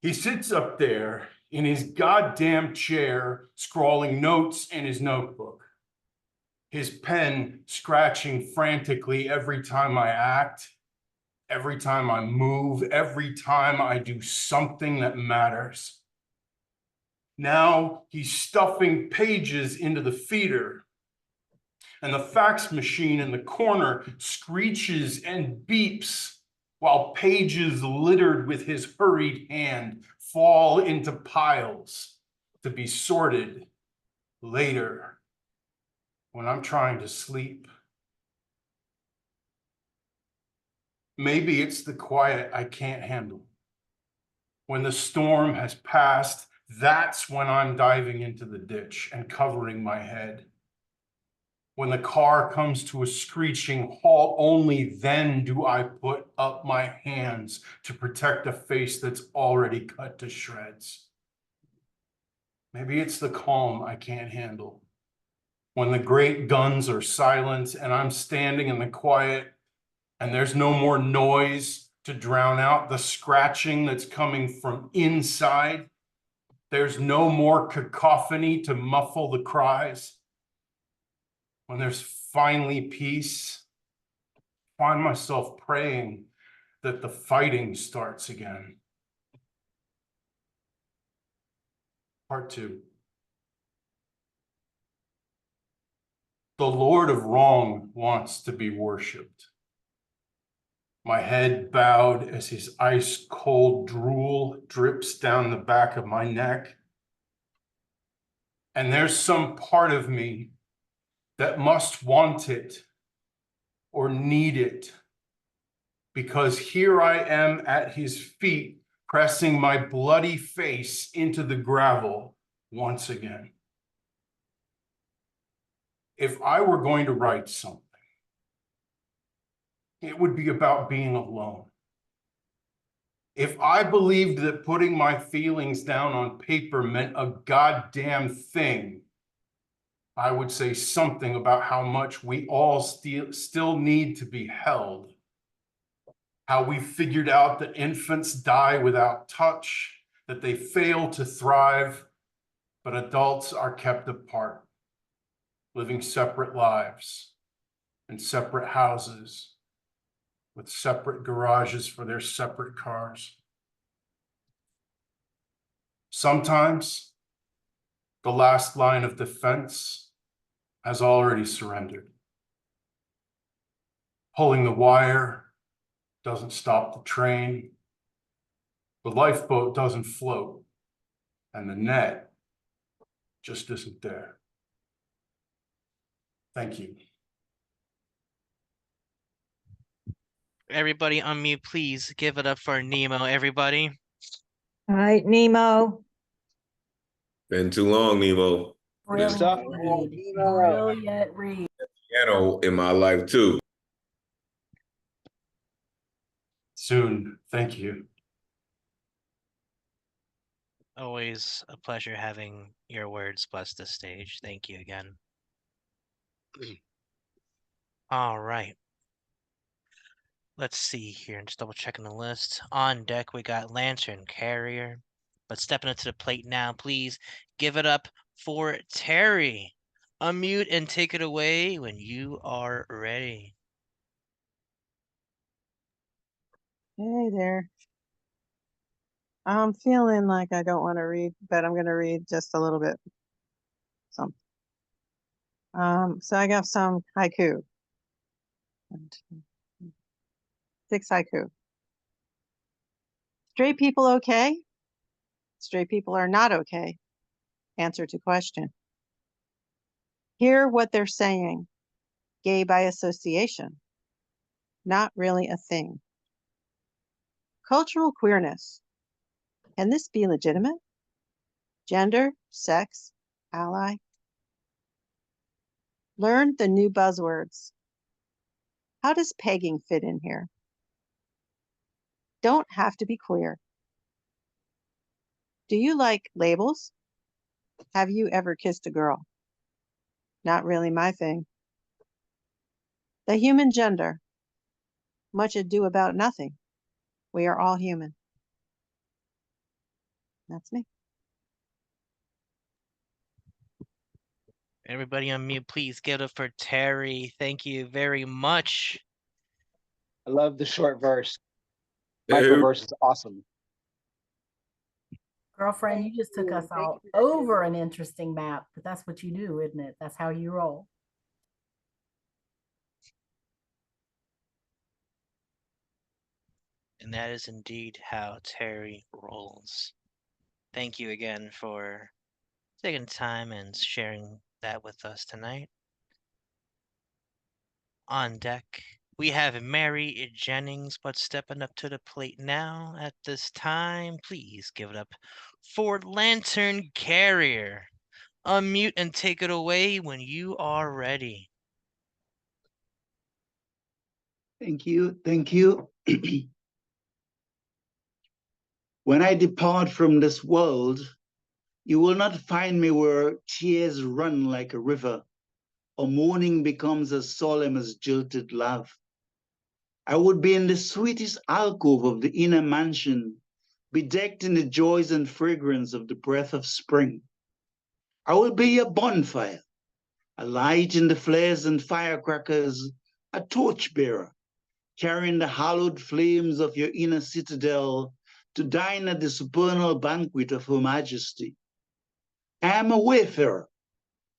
He sits up there in his goddamn chair, scrawling notes in his notebook, his pen scratching frantically every time I act, every time I move, every time I do something that matters. Now he's stuffing pages into the feeder, and the fax machine in the corner screeches and beeps while pages littered with his hurried hand fall into piles to be sorted later when I'm trying to sleep. Maybe it's the quiet I can't handle. When the storm has passed, that's when I'm diving into the ditch and covering my head. When the car comes to a screeching halt, only then do I put up my hands to protect a face that's already cut to shreds. Maybe it's the calm I can't handle. When the great guns are silent and I'm standing in the quiet and there's no more noise to drown out the scratching that's coming from inside. There's no more cacophony to muffle the cries. When there's finally peace, I find myself praying that the fighting starts again. Part 2. The Lord of Wrong wants to be worshipped. My head bowed as his ice-cold drool drips down the back of my neck. And there's some part of me that must want it or need it, because here I am at his feet, pressing my bloody face into the gravel once again. If I were going to write something, it would be about being alone. If I believed that putting my feelings down on paper meant a goddamn thing, I would say something about how much we all still need to be held. How we figured out that infants die without touch, that they fail to thrive, but adults are kept apart, living separate lives in separate houses with separate garages for their separate cars. Sometimes the last line of defense has already surrendered. Pulling the wire doesn't stop the train. The lifeboat doesn't float, and the net just isn't there. Thank you. Everybody unmute, please. Give it up for Nemo, everybody. All right, Nemo. Been too long, Nemo. Brilliant stuff. read. Brilliant read. Piano in my life too. Soon. Thank you. Always a pleasure having your words bless the stage. Thank you again. All right. Let's see here. Just double checking the list. On deck, we got Lantern Carrier. But stepping up to the plate now, please give it up for Terry. Unmute and take it away when you are ready. Hey there. I'm feeling like I don't want to read, but I'm going to read just a little bit. So I got some haiku. 6 haiku. Straight people okay? Straight people are not okay. Answer to question. Hear what they're saying. Gay by association. Not really a thing. Cultural queerness. Can this be legitimate? Gender, sex, ally. Learn the new buzzwords. How does pegging fit in here? Don't have to be queer. Do you like labels? Have you ever kissed a girl? Not really my thing. The human gender. Much ado about nothing. We are all human. That's me. Everybody unmute, please give it up for Terry. Thank you very much. I love the short verse. Micro Dude, verse is awesome. Girlfriend, you just took us all over an interesting map, but that's what you do, isn't it? That's how you roll. And that is indeed how Terry rolls. Thank you again for taking time and sharing that with us tonight. On deck, we have Mary Jennings, but stepping up to the plate now at this time, please give it up for Lantern Carrier. Unmute and take it away when you are ready. Thank you. Thank you. When I depart from this world, you will not find me where tears run like a river, or mourning becomes as solemn as jilted love. I would be in the sweetest alcove of the inner mansion, bedecked in the joys and fragrance of the breath of spring. I will be a bonfire, a light in the flares and firecrackers, a torchbearer, carrying the hallowed flames of your inner citadel to dine at the supernal banquet of Her Majesty. I am a wayfarer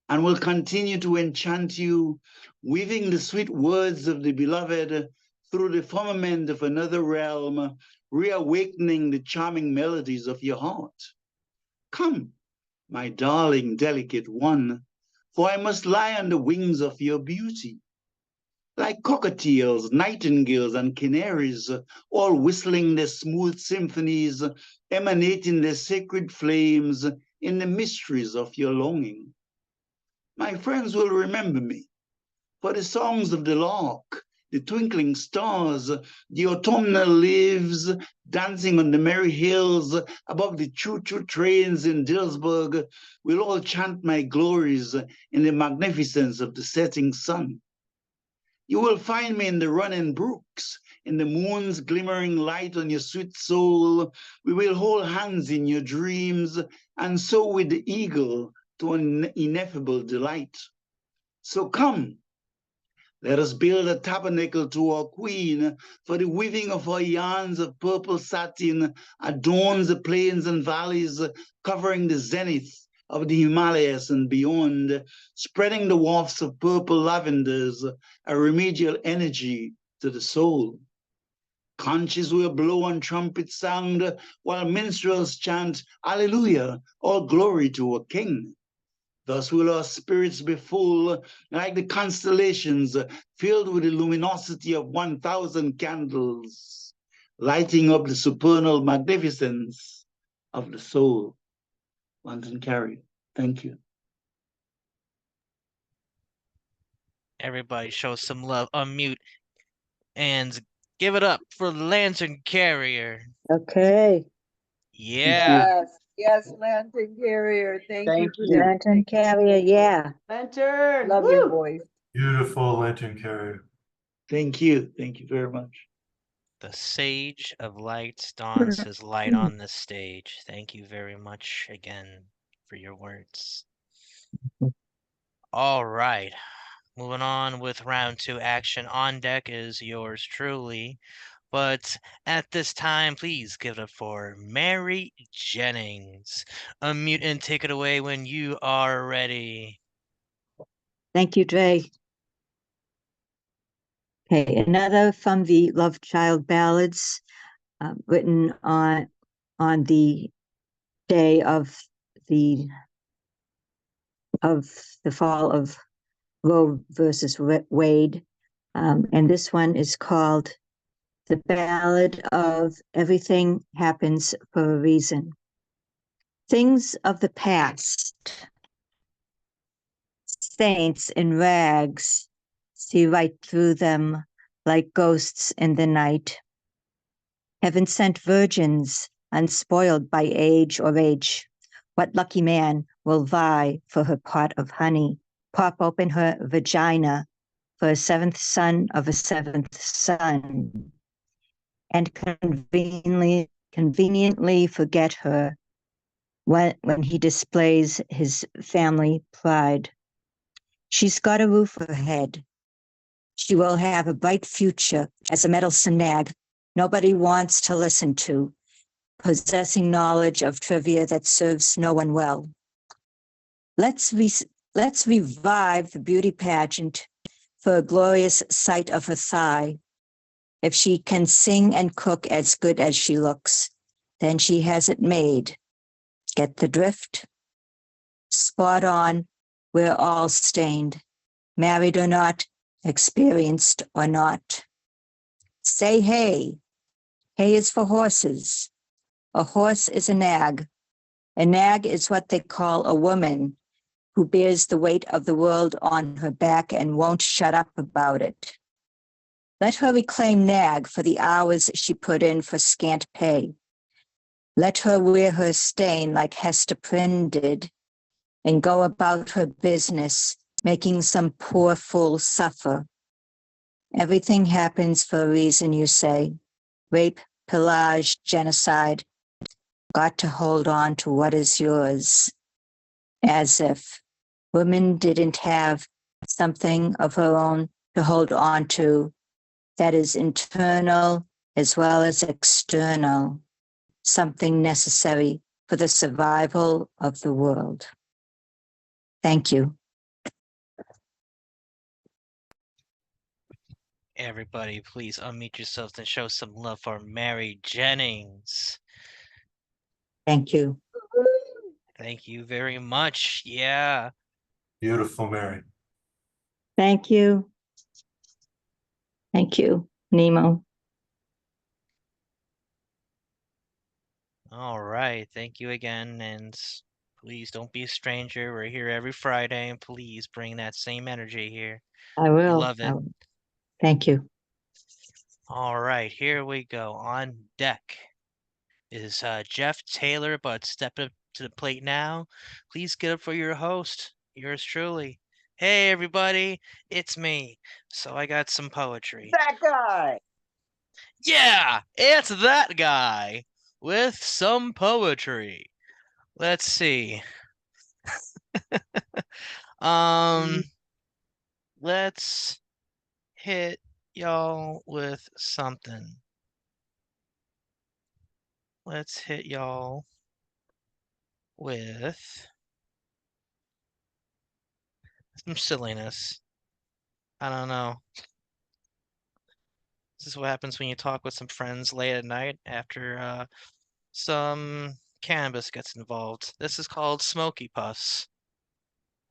and will continue to enchant you, weaving the sweet words of the beloved through the firmament of another realm, reawakening the charming melodies of your heart. Come, my darling, delicate one, for I must lie on the wings of your beauty. Like cockatiels, nightingales, and canaries, all whistling their smooth symphonies, emanating their sacred flames in the mysteries of your longing. My friends will remember me for the songs of the lark, the twinkling stars, the autumnal leaves dancing on the merry hills above the choo-choo trains in Dillsburg will all chant my glories in the magnificence of the setting sun. You will find me in the running brooks, in the moon's glimmering light on your sweet soul. We will hold hands in your dreams, and so with the eagle to an ineffable delight. So come, let us build a tabernacle to our queen, for the weaving of her yarns of purple satin adorns the plains and valleys, covering the zenith of the Himalayas and beyond, spreading the wafts of purple lavenders, a remedial energy to the soul. Conches will blow and trumpets sound, while minstrels chant, Alleluia, all glory to our King. Thus will our spirits be full, like the constellations, filled with the luminosity of 1,000 candles, lighting up the supernal magnificence of the soul. Lantern Carrier, thank you. Everybody show some love. Unmute and give it up for Lantern Carrier. Okay. Yeah. Yes, Lantern Carrier. Thank you Thank for you. that. Lantern Carrier, yeah. Lantern. Love Woo! your voice. Beautiful lantern carrier. Thank you. Thank you very much. The Sage of Lights dawns his light on the stage. Thank you very much again for your words. All right. Moving on with round 2 action. On deck is yours truly. But at this time, please give it up for Mary Jennings. Unmute and take it away when you are ready. Thank you, Dre. Okay, another from the Love Child Ballads, written on the day of the fall of Roe versus Wade, and this one is called "The Ballad of Everything Happens for a Reason." Things of the past, saints in rags, see right through them like ghosts in the night. Heaven-sent virgins, unspoiled by age or age. What lucky man will vie for her pot of honey, pop open her vagina for a seventh son of a seventh son, and conveniently forget her when he displays his family pride. She's got a roof overhead. She will have a bright future as a meddlesome nag nobody wants to listen to, possessing knowledge of trivia that serves no one well. Let's revive the beauty pageant for a glorious sight of her thigh. If she can sing and cook as good as she looks, then she has it made. Get the drift? Spot on, we're all stained, married or not, experienced or not. Say hey. Hay is for horses. A horse is a nag. A nag is what they call a woman who bears the weight of the world on her back and won't shut up about it. Let her reclaim nag for the hours she put in for scant pay. Let her wear her stain like Hester Prynne did and go about her business, making some poor fool suffer. Everything happens for a reason, you say. Rape, pillage, genocide. Got to hold on to what is yours. As if women didn't have something of her own to hold on to that is internal as well as external, something necessary for the survival of the world. Thank you. Everybody, please unmute yourselves and show some love for Mary Jennings. Thank you. Thank you very much. Yeah. Beautiful, Mary. Thank you. Thank you, Nemo. All right. Thank you again. And please don't be a stranger. We're here every Friday, and please bring that same energy here. I will. Love it. Thank you. All right. Here we go. On deck is Jeff Taylor, but stepping up to the plate now. Please get up for your host, yours truly. Hey, everybody. It's me. So I got some poetry. That guy. Yeah, it's that guy with some poetry. Let's see. Let's hit y'all with something. Let's hit y'all with some silliness. I don't know. This is what happens when you talk with some friends late at night after some cannabis gets involved. This is called Smoky Puffs.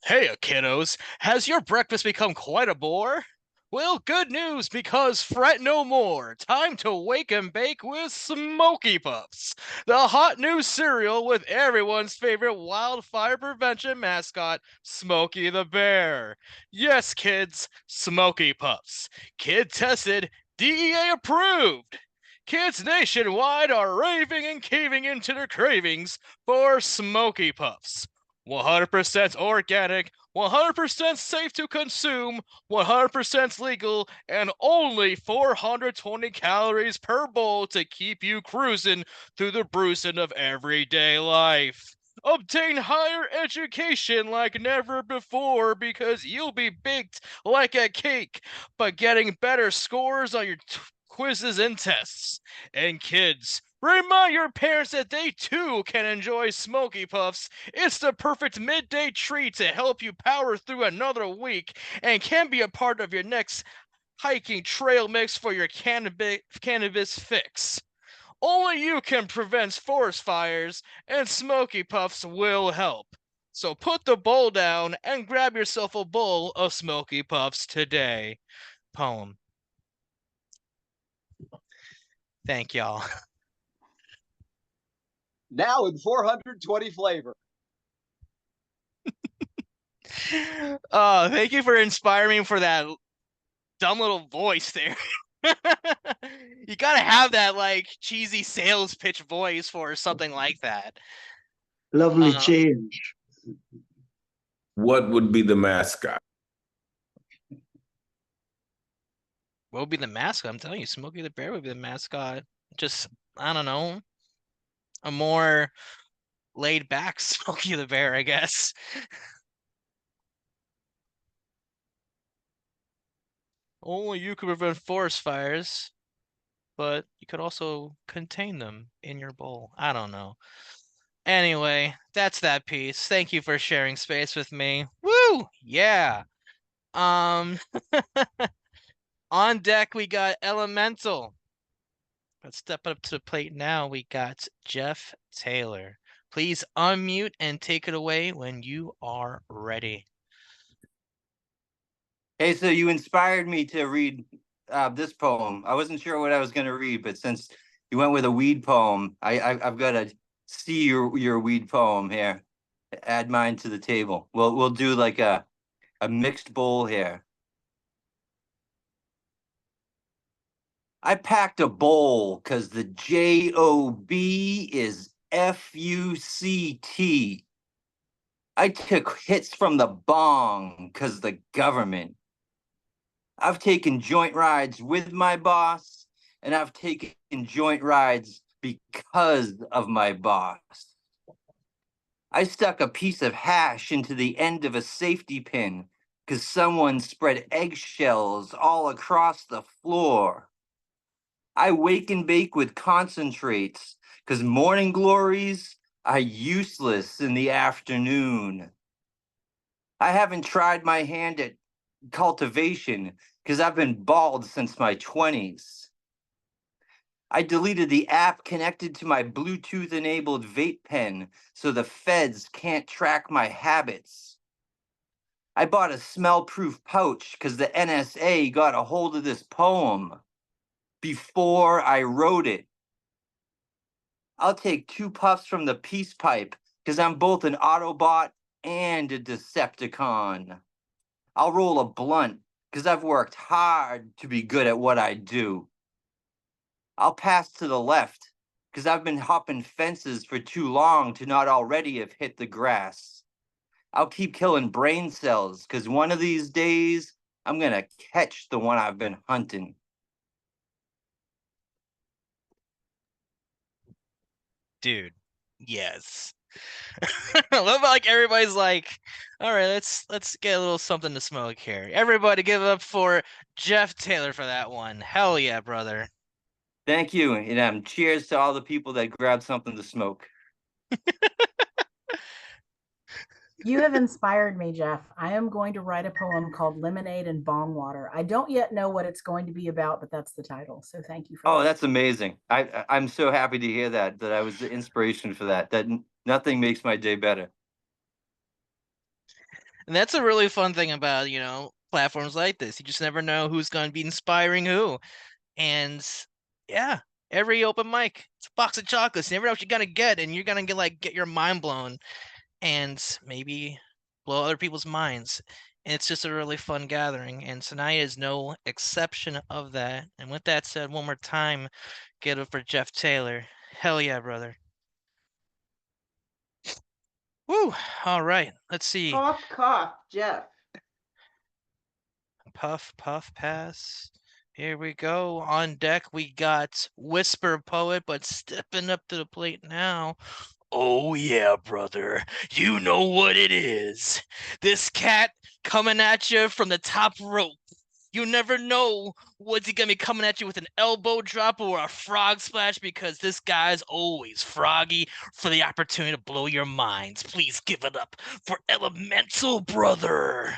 Hey, kiddos, has your breakfast become quite a bore? Well, good news, because fret no more. Time to wake and bake with Smoky Puffs, the hot new cereal with everyone's favorite wildfire prevention mascot, Smokey the Bear. Yes, kids, Smoky Puffs. Kid tested, DEA approved. Kids nationwide are raving and caving into their cravings for Smoky Puffs. 100% organic, 100% safe to consume, 100% legal, and only 420 calories per bowl to keep you cruising through the bruising of everyday life. Obtain higher education like never before because you'll be baked like a cake, but getting better scores on your quizzes and tests. And kids, remind your parents that they too can enjoy Smoky Puffs. It's the perfect midday treat to help you power through another week and can be a part of your next hiking trail mix for your cannabis fix. Only you can prevent forest fires, and Smoky Puffs will help. So put the bowl down and grab yourself a bowl of Smoky Puffs today. Poem. Thank y'all. Now in 420 flavor. Oh, thank you for inspiring me for that dumb little voice there. You gotta have that like cheesy sales pitch voice for something like that. Lovely change. What would be the mascot? What would be the mascot? I'm telling you, Smokey the Bear would be the mascot. Just, I don't know, a more laid back Smokey the Bear, I guess. Only you could prevent forest fires, but you could also contain them in your bowl. I don't know. Anyway, that's that piece. Thank you for sharing space with me. Woo! Yeah. Um, on deck we got Elemental. Let's step up to the plate now. We got Jeff Taylor. Please unmute and take it away when you are ready. Hey, so you inspired me to read this poem. I wasn't sure what I was going to read, but since you went with a weed poem, I've got to see your weed poem here. Add mine to the table. We'll do like a mixed bowl here. I packed a bowl because the JOB is FUCT. I took hits from the bong because the government. I've taken joint rides with my boss, and I've taken joint rides because of my boss. I stuck a piece of hash into the end of a safety pin because someone spread eggshells all across the floor. I wake and bake with concentrates because morning glories are useless in the afternoon. I haven't tried my hand at cultivation because I've been bald since my 20s. I deleted the app connected to my Bluetooth enabled vape pen so the feds can't track my habits. I bought a smell proof pouch because the NSA got a hold of this poem before I wrote it. I'll take 2 puffs from the peace pipe because I'm both an Autobot and a Decepticon. I'll roll a blunt because I've worked hard to be good at what I do. I'll pass to the left because I've been hopping fences for too long to not already have hit the grass. I'll keep killing brain cells because one of these days I'm going to catch the one I've been hunting. Dude, yes. I love how, like, everybody's like, all right, let's get a little something to smoke here. Everybody give it up for Jeff Taylor for that one. Hell yeah, brother. Thank you. And cheers to all the people that grabbed something to smoke. You have inspired me, Jeff. I am going to write a poem called Lemonade and Bong Water. I don't yet know what it's going to be about, but that's the title. So thank you for Oh, that. that's amazing. I'm so happy to hear that I was the inspiration for that. Nothing makes my day better. And that's a really fun thing about, platforms like this. You just never know who's going to be inspiring who. And yeah, every open mic, it's a box of chocolates. You never know what you're going to get, and you're going to get your mind blown and maybe blow other people's minds. And it's just a really fun gathering. And tonight is no exception of that. And with that said, one more time, get it for Jeff Taylor. Hell yeah, brother. Woo! All right, let's see. Cough, cough, Jeff. Puff, puff, pass. Here we go. On deck, we got Whisper Poet, but stepping up to the plate now. Oh, yeah, brother. You know what it is. This cat coming at you from the top rope. You never know what's he gonna be coming at you with, an elbow drop or a frog splash, because this guy's always froggy for the opportunity to blow your minds. Please give it up for Elemental, brother.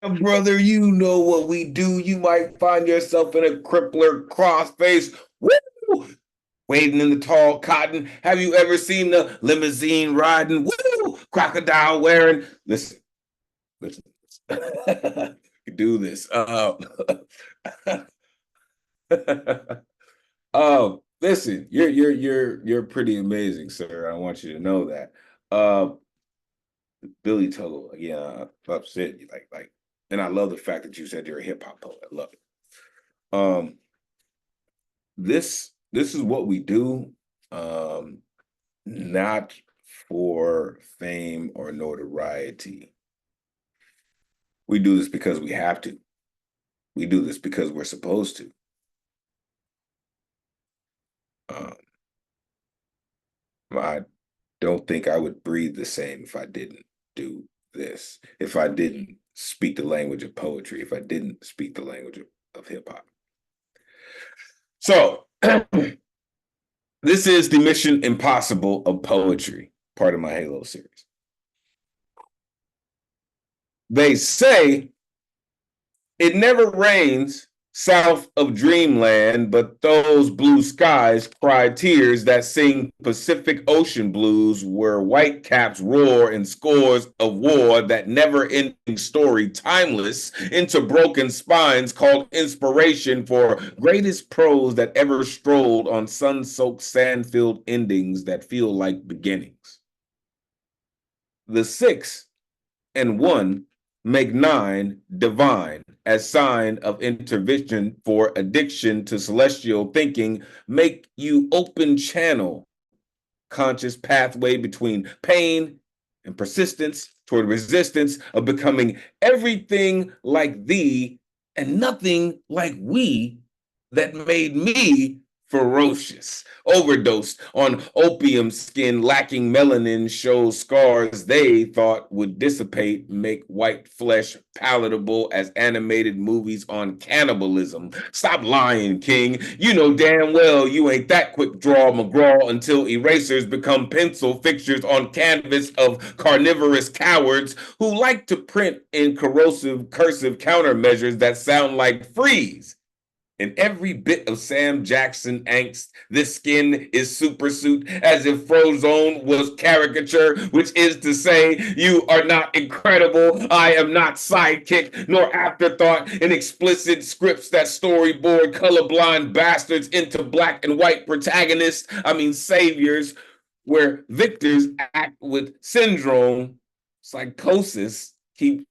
Brother, you know what we do. You might find yourself in a crippler crossface. Woo! Wading in the tall cotton. Have you ever seen the limousine riding? Woo! Crocodile wearing. Listen. You do this. Oh, listen, you're pretty amazing, sir. I want you to know that. Billy Tuggle, yeah, upset. Like, and I love the fact that you said you're a hip hop poet. I love it. This is what we do, not for fame or notoriety. We do this because we have to. We do this because we're supposed to. I don't think I would breathe the same if I didn't do this, if I didn't speak the language of poetry if I didn't speak the language of hip hop. So, this is the Mission Impossible of poetry, part of my Halo series. They say it never rains south of dreamland, but those blue skies cry tears that sing Pacific Ocean blues, where white caps roar in scores of war, that never-ending story, timeless into broken spines, called inspiration for greatest prose that ever strolled on sun-soaked sand-filled endings that feel like beginnings. The 6 and 1 make 9 divine as sign of intervention for addiction to celestial thinking, make you open channel conscious pathway between pain and persistence toward resistance of becoming everything like thee and nothing like we that made me ferocious. Overdosed on opium skin, lacking melanin, shows scars they thought would dissipate, make white flesh palatable as animated movies on cannibalism. Stop lying, King. You know damn well you ain't that quick draw McGraw until erasers become pencil fixtures on canvas of carnivorous cowards who like to print in corrosive cursive countermeasures that sound like freeze. In every bit of Sam Jackson angst, this skin is supersuit, as if Frozone was caricature, which is to say, you are not incredible, I am not sidekick, nor afterthought in explicit scripts that storyboard colorblind bastards into black and white protagonists, saviors, where victors act with syndrome, psychosis, keep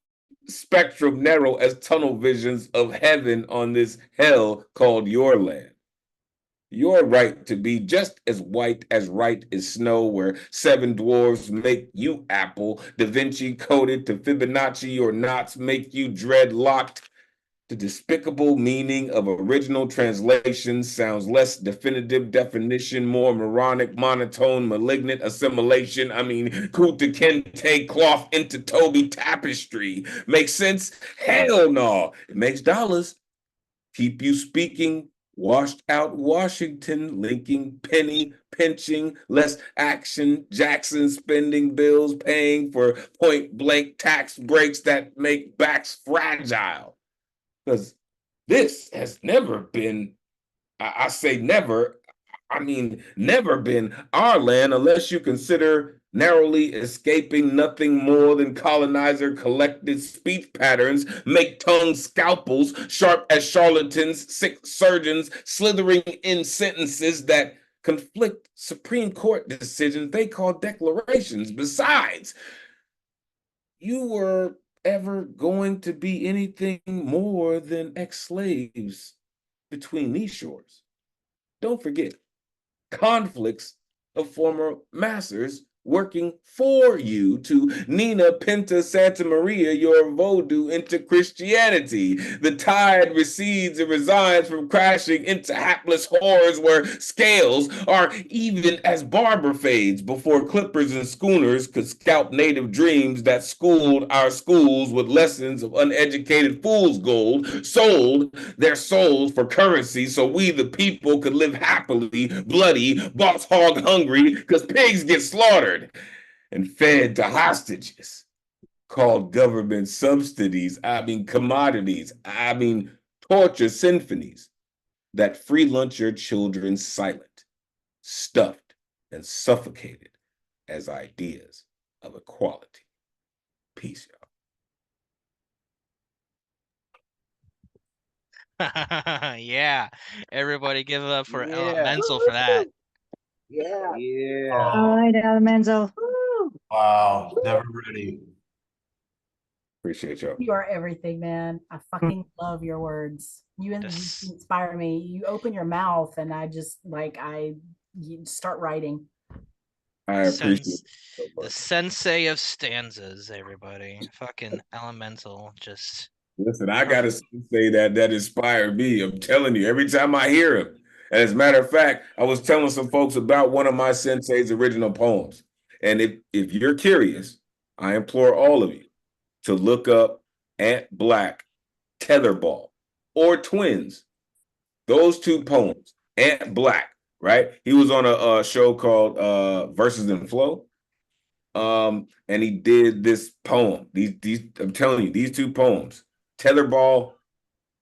spectrum narrow as tunnel visions of heaven on this hell called your land. Your right to be just as white as right is snow, where 7 dwarves make you apple, Da Vinci coded to Fibonacci or knots make you dreadlocked. The despicable meaning of original translation sounds less definitive definition, more moronic, monotone, malignant assimilation. Kuta Kente cloth into Toby tapestry. Makes sense? Hell no. It makes dollars. Keep you speaking. Washed out Washington, linking penny pinching, less action, Jackson spending bills, paying for point blank tax breaks that make backs fragile. Because this has never been, I say never, never been our land unless you consider narrowly escaping nothing more than colonizer collected speech patterns, make tongue scalpels sharp as charlatans, sick surgeons slithering in sentences that conflict Supreme Court decisions they call declarations. Besides, you were ever going to be anything more than ex-slaves between these shores. Don't forget, conflicts of former masters working for you to Nina Pinta Santa Maria your voodoo into Christianity. The tide recedes and resigns from crashing into hapless horrors where scales are even as barber fades before clippers and schooners could scalp native dreams that schooled our schools with lessons of uneducated fool's gold, sold their souls for currency so we the people could live happily, bloody, boss hog hungry, because pigs get slaughtered and fed to hostages called government subsidies, commodities, torture symphonies that free lunch your children silent, stuffed, and suffocated as ideas of equality. Peace, y'all. Yeah, everybody give it up for Yeah. Elemental for that. Yeah. Oh, All right, Elemental. wow. Never ready. Appreciate y'all. You are everything, man. I fucking love your words. You inspire me. You open your mouth, and I just you start writing. I appreciate the sensei of stanzas, everybody. Fucking Elemental, just. Listen, I gotta say that inspired me. I'm telling you, every time I hear him. And as a matter of fact, I was telling some folks about one of my sensei's original poems. And if you're curious, I implore all of you to look up Ant Black, Tetherball, or Twins. Those two poems. Ant Black, right? He was on a show called Verses in Flow. And he did this poem. These I'm telling you, these two poems, Tetherball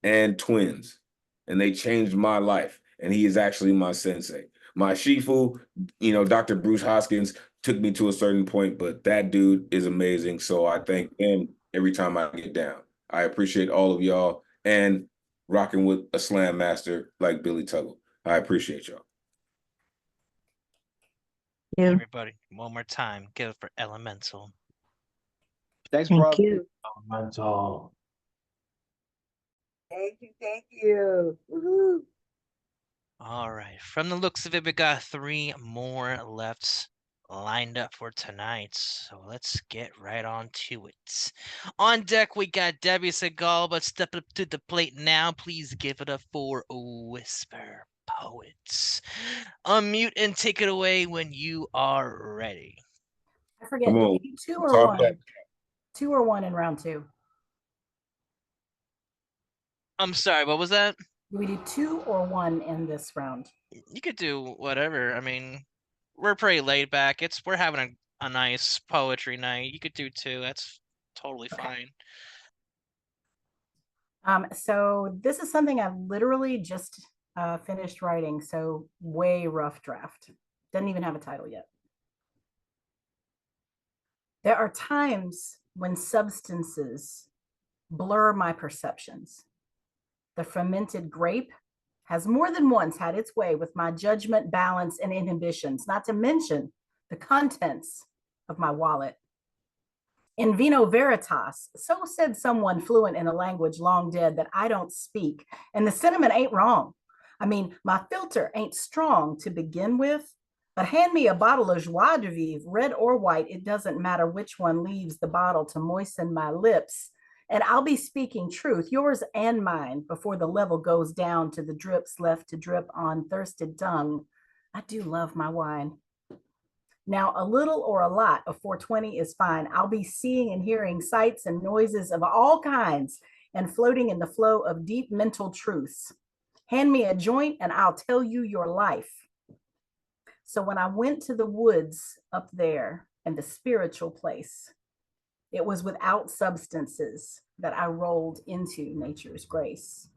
and Twins, and they changed my life. And he is actually my sensei. My Shifu, Dr. Bruce Hoskins took me to a certain point, but that dude is amazing. So I thank him every time I get down. I appreciate all of y'all and rocking with a slam master like Billy Tuggle. I appreciate y'all. Everybody, one more time, give it for Elemental. Thanks, Thank bro. you. Elemental. Thank you. Thank you. Woohoo. All right, from the looks of it, we got 3 more left lined up for tonight. So let's get right on to it. On deck, we got Debbie Segal, but step up to the plate now. Please give it up for Whisper Poets. Unmute and take it away when you are ready. I forget, Come did on. we do 2 or Talk 1? back. 2 or 1 in round 2? I'm sorry, what was that? Did we do 2 or 1 in this round? You could do whatever. I mean, we're pretty laid back. We're having a nice poetry night. You could do 2. That's totally fine. So this is something I've literally just finished writing. So way rough draft. Doesn't even have a title yet. There are times when substances blur my perceptions. The fermented grape has more than once had its way with my judgment, balance, and inhibitions, not to mention the contents of my wallet. In vino veritas, so said someone fluent in a language long dead that I don't speak, and the sentiment ain't wrong. I mean, my filter ain't strong to begin with, but hand me a bottle of joie de vivre, red or white, it doesn't matter which one leaves the bottle to moisten my lips, and I'll be speaking truth, yours and mine, before the level goes down to the drips left to drip on thirsted tongue. I do love my wine. Now, a little or a lot of 420 is fine. I'll be seeing and hearing sights and noises of all kinds and floating in the flow of deep mental truths. Hand me a joint and I'll tell you your life. So when I went to the woods up there and the spiritual place, it was without substances that I rolled into nature's grace.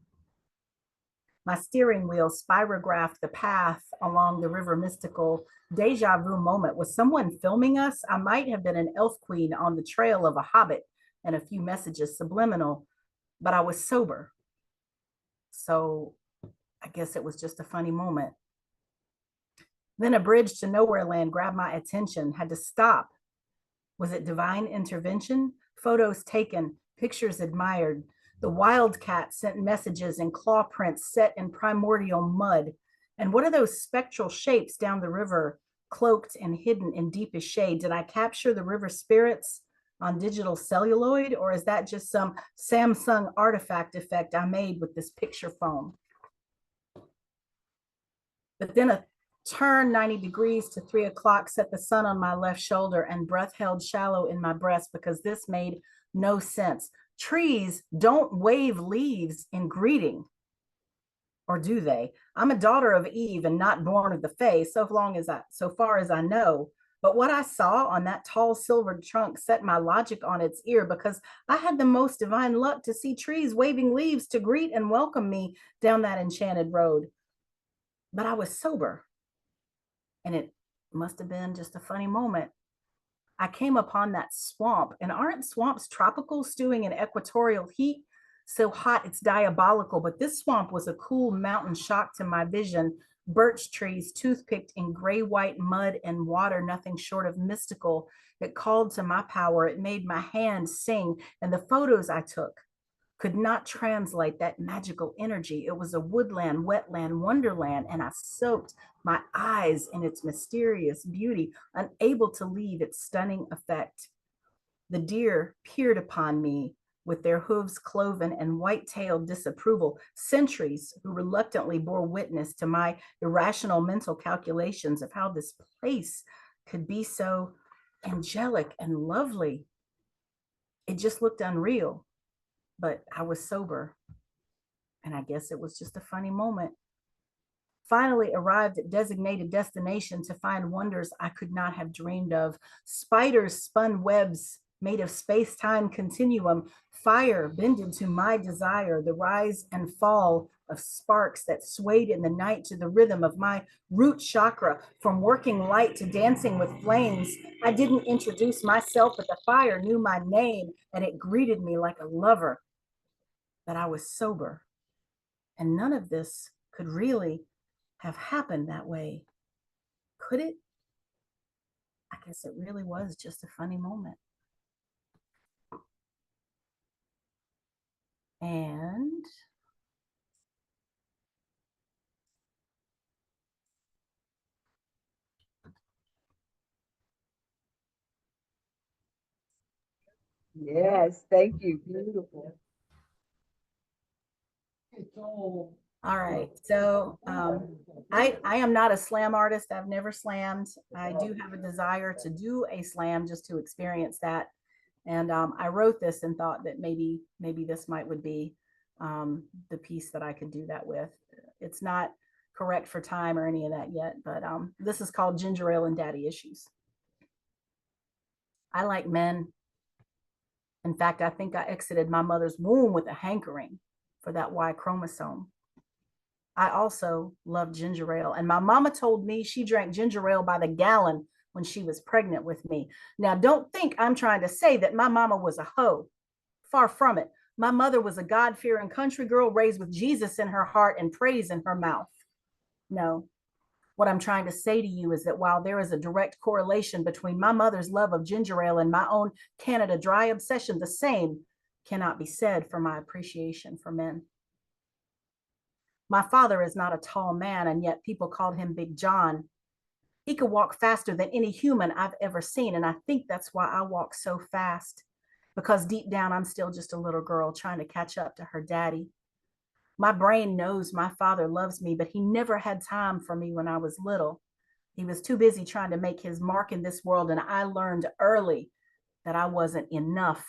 My steering wheel spirographed the path along the river mystical. Deja vu moment. Was someone filming us? I might have been an elf queen on the trail of a hobbit and a few messages subliminal, but I was sober. So I guess it was just a funny moment. Then a bridge to nowhere land grabbed my attention, had to stop. Was it divine intervention? Photos taken, pictures admired. The wildcat sent messages in claw prints set in primordial mud. And what are those spectral shapes down the river, cloaked and hidden in deepest shade? Did I capture the river spirits on digital celluloid, or is that just some Samsung artifact effect I made with this picture phone? But then a turn 90 degrees to 3 o'clock set the sun on my left shoulder and breath held shallow in my breast because this made no sense. Trees don't wave leaves in greeting, or do they? I'm a daughter of Eve and not born of the Fae, so far as I know. But what I saw on that tall silvered trunk set my logic on its ear because I had the most divine luck to see trees waving leaves to greet and welcome me down that enchanted road. But I was sober, and it must have been just a funny moment. I came upon that swamp, and aren't swamps tropical, stewing in equatorial heat? So hot it's diabolical, but this swamp was a cool mountain shock to my vision. Birch trees, toothpicked in gray-white mud and water, nothing short of mystical. It called to my power. It made my hands sing, and the photos I took could not translate that magical energy. It was a woodland, wetland, wonderland, and I soaked my eyes in its mysterious beauty, unable to leave its stunning effect. The deer peered upon me with their hooves cloven and white-tailed disapproval, sentries who reluctantly bore witness to my irrational mental calculations of how this place could be so angelic and lovely. It just looked unreal. but I was sober. And I guess it was just a funny moment. Finally arrived at designated destination to find wonders I could not have dreamed of. Spiders spun webs made of space-time continuum, fire bended to my desire, the rise and fall of sparks that swayed in the night to the rhythm of my root chakra, from working light to dancing with flames. I didn't introduce myself, but the fire knew my name, and it greeted me like a lover. But I was sober, and none of this could really have happened that way. Could it? I guess it really was just a funny moment. And Yes, thank you. Beautiful. all right, so I am not a slam artist. I've never slammed. I do have a desire to do a slam just to experience that. And I wrote this and thought that maybe this would be the piece that I could do that with. It's not correct for time or any of that yet, but this is called Ginger Ale and Daddy Issues. I like men. In fact, I think I exited my mother's womb with a hankering for that Y chromosome. I also love ginger ale, and my mama told me she drank ginger ale by the gallon when she was pregnant with me. Now, don't think I'm trying to say that my mama was a hoe. Far from it. My mother was a God-fearing country girl raised with Jesus in her heart and praise in her mouth. No, what I'm trying to say to you is that while there is a direct correlation between my mother's love of ginger ale and my own Canada Dry obsession, the same cannot be said for my appreciation for men. My father is not a tall man, and yet people called him Big John. He could walk faster than any human I've ever seen, and I think that's why I walk so fast, because deep down I'm still just a little girl trying to catch up to her daddy. My brain knows my father loves me, but he never had time for me when I was little. He was too busy trying to make his mark in this world, and I learned early that I wasn't enough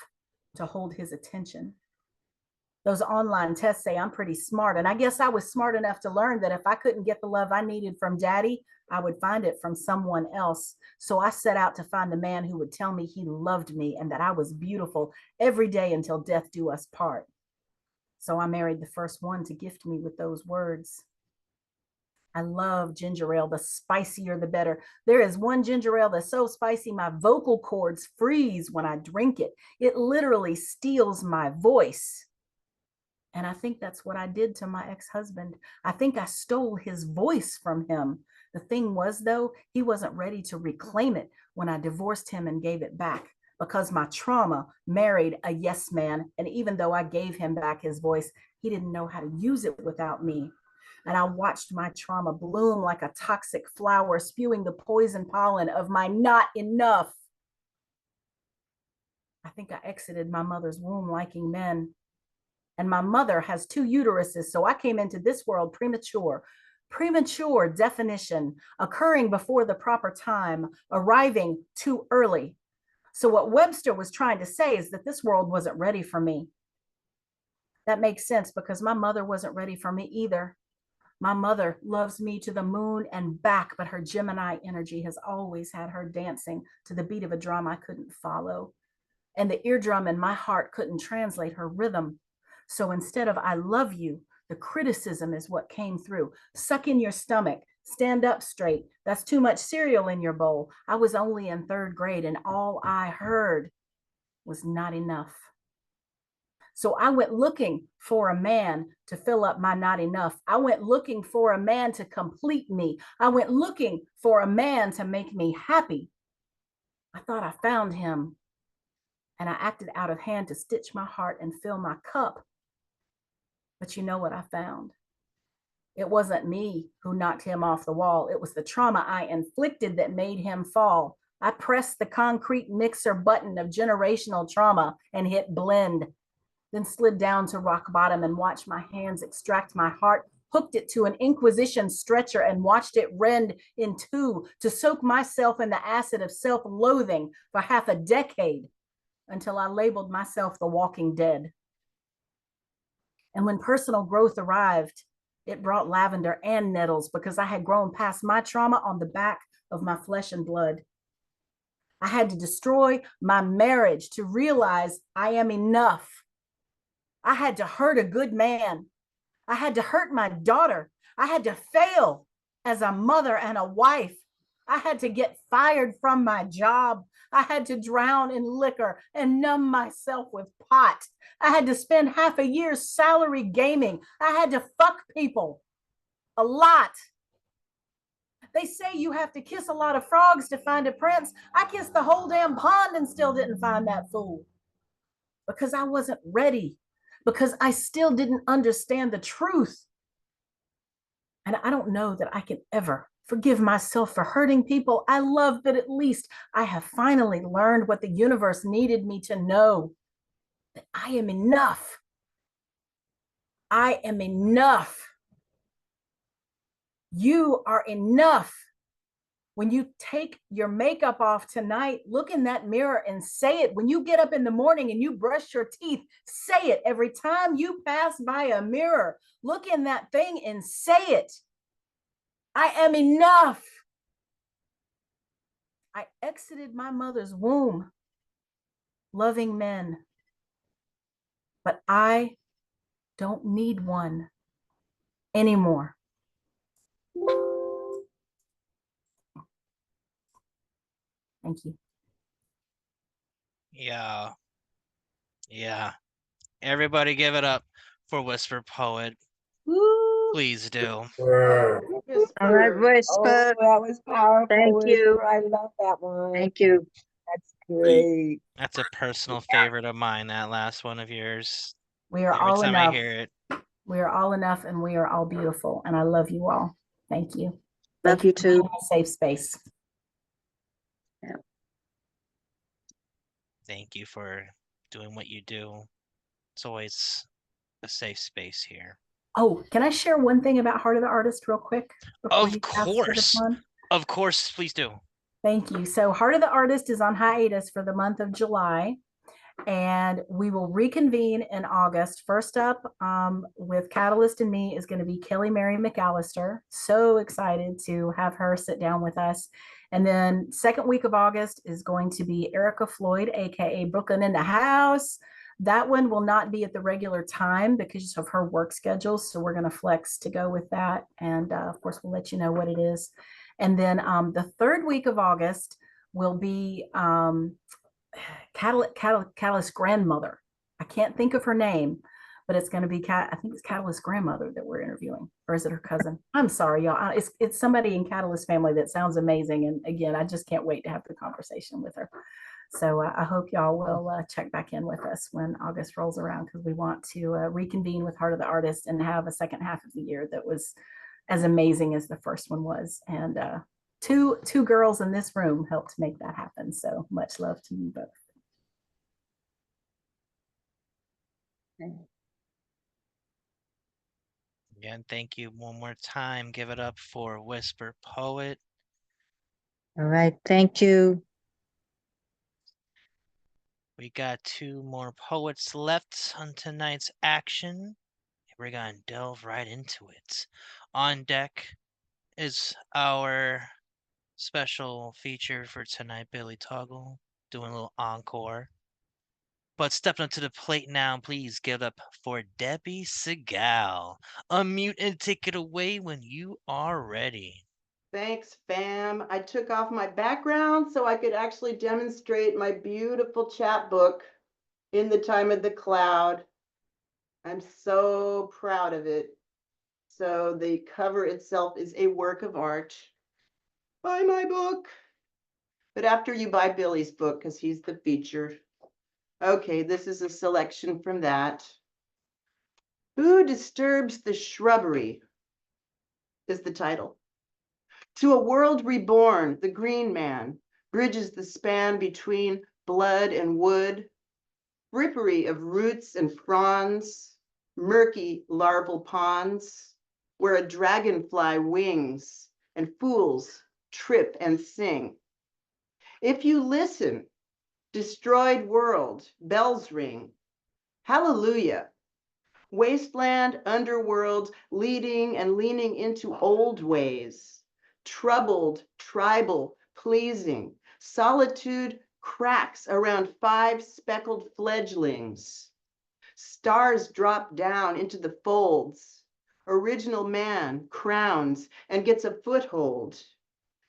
to hold his attention. Those online tests say I'm pretty smart, and I guess I was smart enough to learn that if I couldn't get the love I needed from daddy, I would find it from someone else. So I set out to find the man who would tell me he loved me and that I was beautiful every day until death do us part. So I married the first one to gift me with those words. I love ginger ale. The spicier, the better. There is one ginger ale that's so spicy, my vocal cords freeze when I drink it. It literally steals my voice. And I think that's what I did to my ex-husband. I think I stole his voice from him. The thing was, though, he wasn't ready to reclaim it when I divorced him and gave it back, because my trauma married a yes man. And even though I gave him back his voice, he didn't know how to use it without me. And I watched my trauma bloom like a toxic flower, spewing the poison pollen of my not enough. I think I exited my mother's womb liking men. And my mother has 2 uteruses, so I came into this world premature. Premature definition, occurring before the proper time, arriving too early. So what Webster was trying to say is that this world wasn't ready for me. That makes sense because my mother wasn't ready for me either. My mother loves me to the moon and back, but her Gemini energy has always had her dancing to the beat of a drum I couldn't follow. And the eardrum in my heart couldn't translate her rhythm. So instead of I love you, the criticism is what came through. Suck in your stomach, stand up straight. That's too much cereal in your bowl. I was only in 3rd grade and all I heard was not enough. So I went looking for a man to fill up my not enough. I went looking for a man to complete me. I went looking for a man to make me happy. I thought I found him, and I acted out of hand to stitch my heart and fill my cup. But you know what I found? It wasn't me who knocked him off the wall. It was the trauma I inflicted that made him fall. I pressed the concrete mixer button of generational trauma and hit blend, then slid down to rock bottom and watched my hands extract my heart, hooked it to an Inquisition stretcher and watched it rend in 2 to soak myself in the acid of self-loathing for half a decade until I labeled myself the walking dead. And when personal growth arrived, it brought lavender and nettles because I had grown past my trauma on the back of my flesh and blood. I had to destroy my marriage to realize I am enough. I had to hurt a good man. I had to hurt my daughter. I had to fail as a mother and a wife. I had to get fired from my job. I had to drown in liquor and numb myself with pot. I had to spend half a year's salary gaming. I had to fuck people a lot. They say you have to kiss a lot of frogs to find a prince. I kissed the whole damn pond and still didn't find that fool because I wasn't ready, because I still didn't understand the truth. And I don't know that I can ever forgive myself for hurting people I love, but at least I have finally learned what the universe needed me to know, that I am enough. I am enough. You are enough. When you take your makeup off tonight, look in that mirror and say it. When you get up in the morning and you brush your teeth, say it. Every time you pass by a mirror, look in that thing and say it. I am enough. I exited my mother's womb, loving men, but I don't need one anymore. Thank you. Yeah. Yeah. Everybody give it up for Whisper Poet. Woo. Please do. Whisper. All right, Oh, Whisper. that was powerful. Thank you. Whisper. I love that one. Thank you. That's great. That's a personal favorite of mine, that last one of yours. We are Every all time enough. I hear it. We are all enough and we are all beautiful. And I love you all. Thank you. Love Thank you for being too. a safe space. Thank you for doing what you do. It's always a safe space here. Oh, can I share one thing about Heart of the Artist real quick? Of course. Of course, please do. Thank you. So Heart of the Artist is on hiatus for the month of July, and we will reconvene in August. First up with Catalyst and me is going to be Kelly Mary McAllister. So excited to have her sit down with us. And then second week of August is going to be Erica Floyd, aka Brooklyn in the House. That one will not be at the regular time because of her work schedule. So we're going to flex to go with that. And of course, we'll let you know what it is. And then the third week of August will be Catalyst's grandmother. I can't think of her name, but it's going to be I think it's Catalyst's grandmother that we're interviewing, or is it her cousin? I'm sorry, y'all. It's somebody in Catalyst's family that sounds amazing, and again, I just can't wait to have the conversation with her. So I hope y'all will check back in with us when August rolls around, because we want to reconvene with Heart of the Artist and have a second half of the year that was as amazing as the first one was. And two girls in this room helped make that happen. So much love to you both. Again, thank you one more time. Give it up for Whisper Poet. All right, thank you. We got two more poets left on tonight's action. We're going to delve right into it. On deck is our special feature for tonight, Billy Tuggle, doing a little encore. But stepping up to the plate now, please give it up for Debbie Segal. Unmute and take it away when you are ready. Thanks, fam. I took off my background so I could actually demonstrate my beautiful chapbook, In the Time of the Cloud. I'm so proud of it. So the cover itself is a work of art. Buy my book. But after you buy Billy's book, because he's the feature. Okay, this is a selection from that. Who Disturbs the Shrubbery is the title. To a world reborn, the Green Man bridges the span between blood and wood, frippery of roots and fronds, murky larval ponds, where a dragonfly wings and fools trip and sing. If you listen, destroyed world, bells ring, hallelujah, Wasteland, underworld, leading and leaning into old ways. Troubled, tribal, pleasing. Solitude cracks around 5 speckled fledglings. Stars drop down into the folds. Original man crowns and gets a foothold.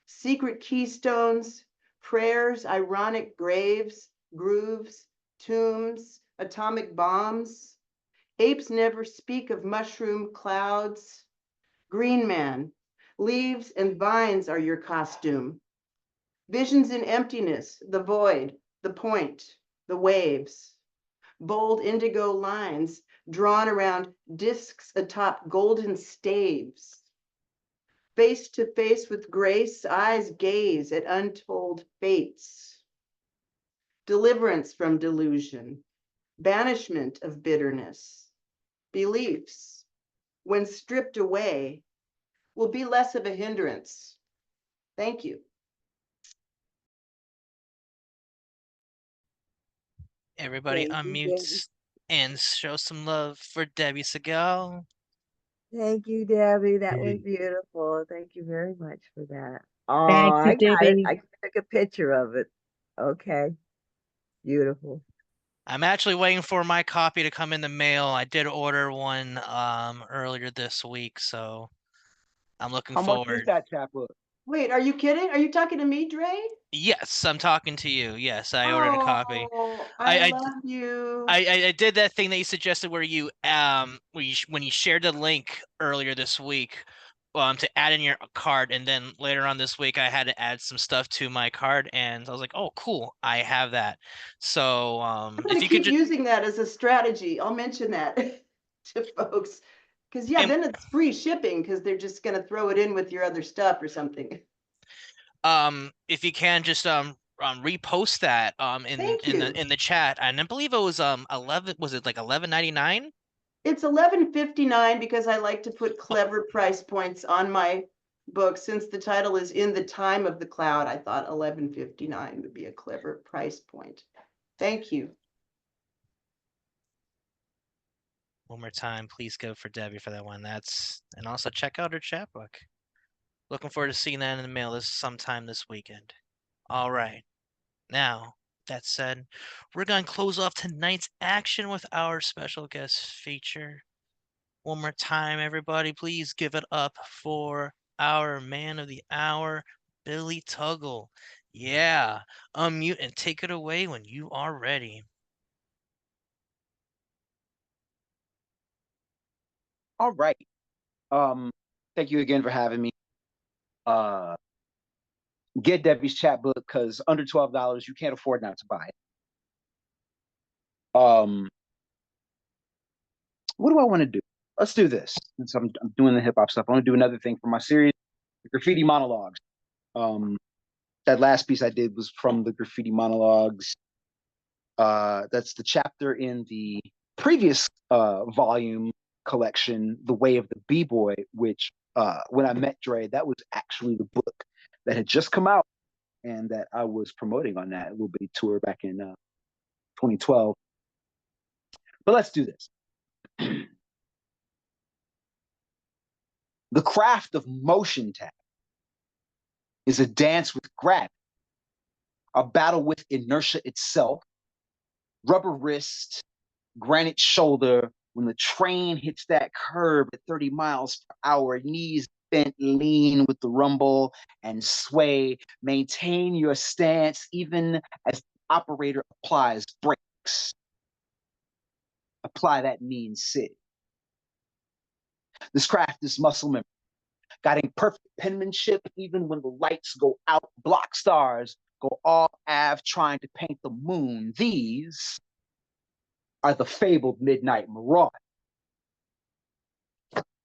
Secret keystones, prayers, ironic graves, grooves, tombs, atomic bombs. Apes never speak of mushroom clouds. Green man, leaves and vines are your costume. Visions in emptiness, the void, the point, the waves. Bold indigo lines drawn around discs atop golden staves. Face to face with grace, eyes gaze at untold fates. Deliverance from delusion, banishment of bitterness. Beliefs, when stripped away, will be less of a hindrance. Thank you. Everybody Thank you, Debbie. unmutes and show some love for Debbie Segal. Thank you, Debbie. That was Hey, beautiful. Thank you very much for that. Oh, Thank you, I got it. Debbie. I took a picture of it. Okay. Beautiful. I'm actually waiting for my copy to come in the mail. I did order one earlier this week, so I'm looking How much is forward. that chapbook? Wait, are you kidding? Are you talking to me, Dre? Yes, I'm talking to you. Yes, I ordered a copy. Oh, I I love you. I did that thing that you suggested where you when you shared the link earlier this week to add in your cart, and then later on this week I had to add some stuff to my cart, and I was like, oh cool, I have that. So I'm if gonna you could keep just using that as a strategy. I'll mention that to folks. Because yeah, and then it's free shipping because they're just gonna throw it in with your other stuff or something. if you can just repost that in Thank you. the chat, and I believe it was 11, was it like 11.99? It's 11.59 because I like to put clever price points on my book. Since the title is In the Time of the Cloud, I thought 11.59 would be a clever price point. Thank you. One more time, please go for Debbie for that one. And also check out her chat book. Looking forward to seeing that in the mail this sometime this weekend. All right. Now, that said, we're going to close off tonight's action with our special guest feature. One more time, everybody, please give it up for our man of the hour, Billy Tuggle. Yeah, unmute and take it away when you are ready. All right. Thank you again for having me. Get Debbie's chapbook because under $12, you can't afford not to buy it. What do I want to do? Let's do this. Since I'm doing the hip hop stuff, I want to do another thing for my series, the graffiti monologues. That last piece I did was from the graffiti monologues. That's the chapter in the previous volume collection, The Way of the B-Boy, which when I met Dre, that was actually the book that had just come out and that I was promoting on that little bitty tour back in 2012. But let's do this. The craft of motion tap is a dance with gravity, a battle with inertia itself, rubber wrist, granite shoulder. When the train hits that curb at 30 miles per hour, knees bent, lean with the rumble and sway. Maintain your stance even as the operator applies brakes. Apply that mean sit. This craft is muscle memory, guiding perfect penmanship even when the lights go out. Block stars go off Ave trying to paint the moon. These are the fabled midnight maraud.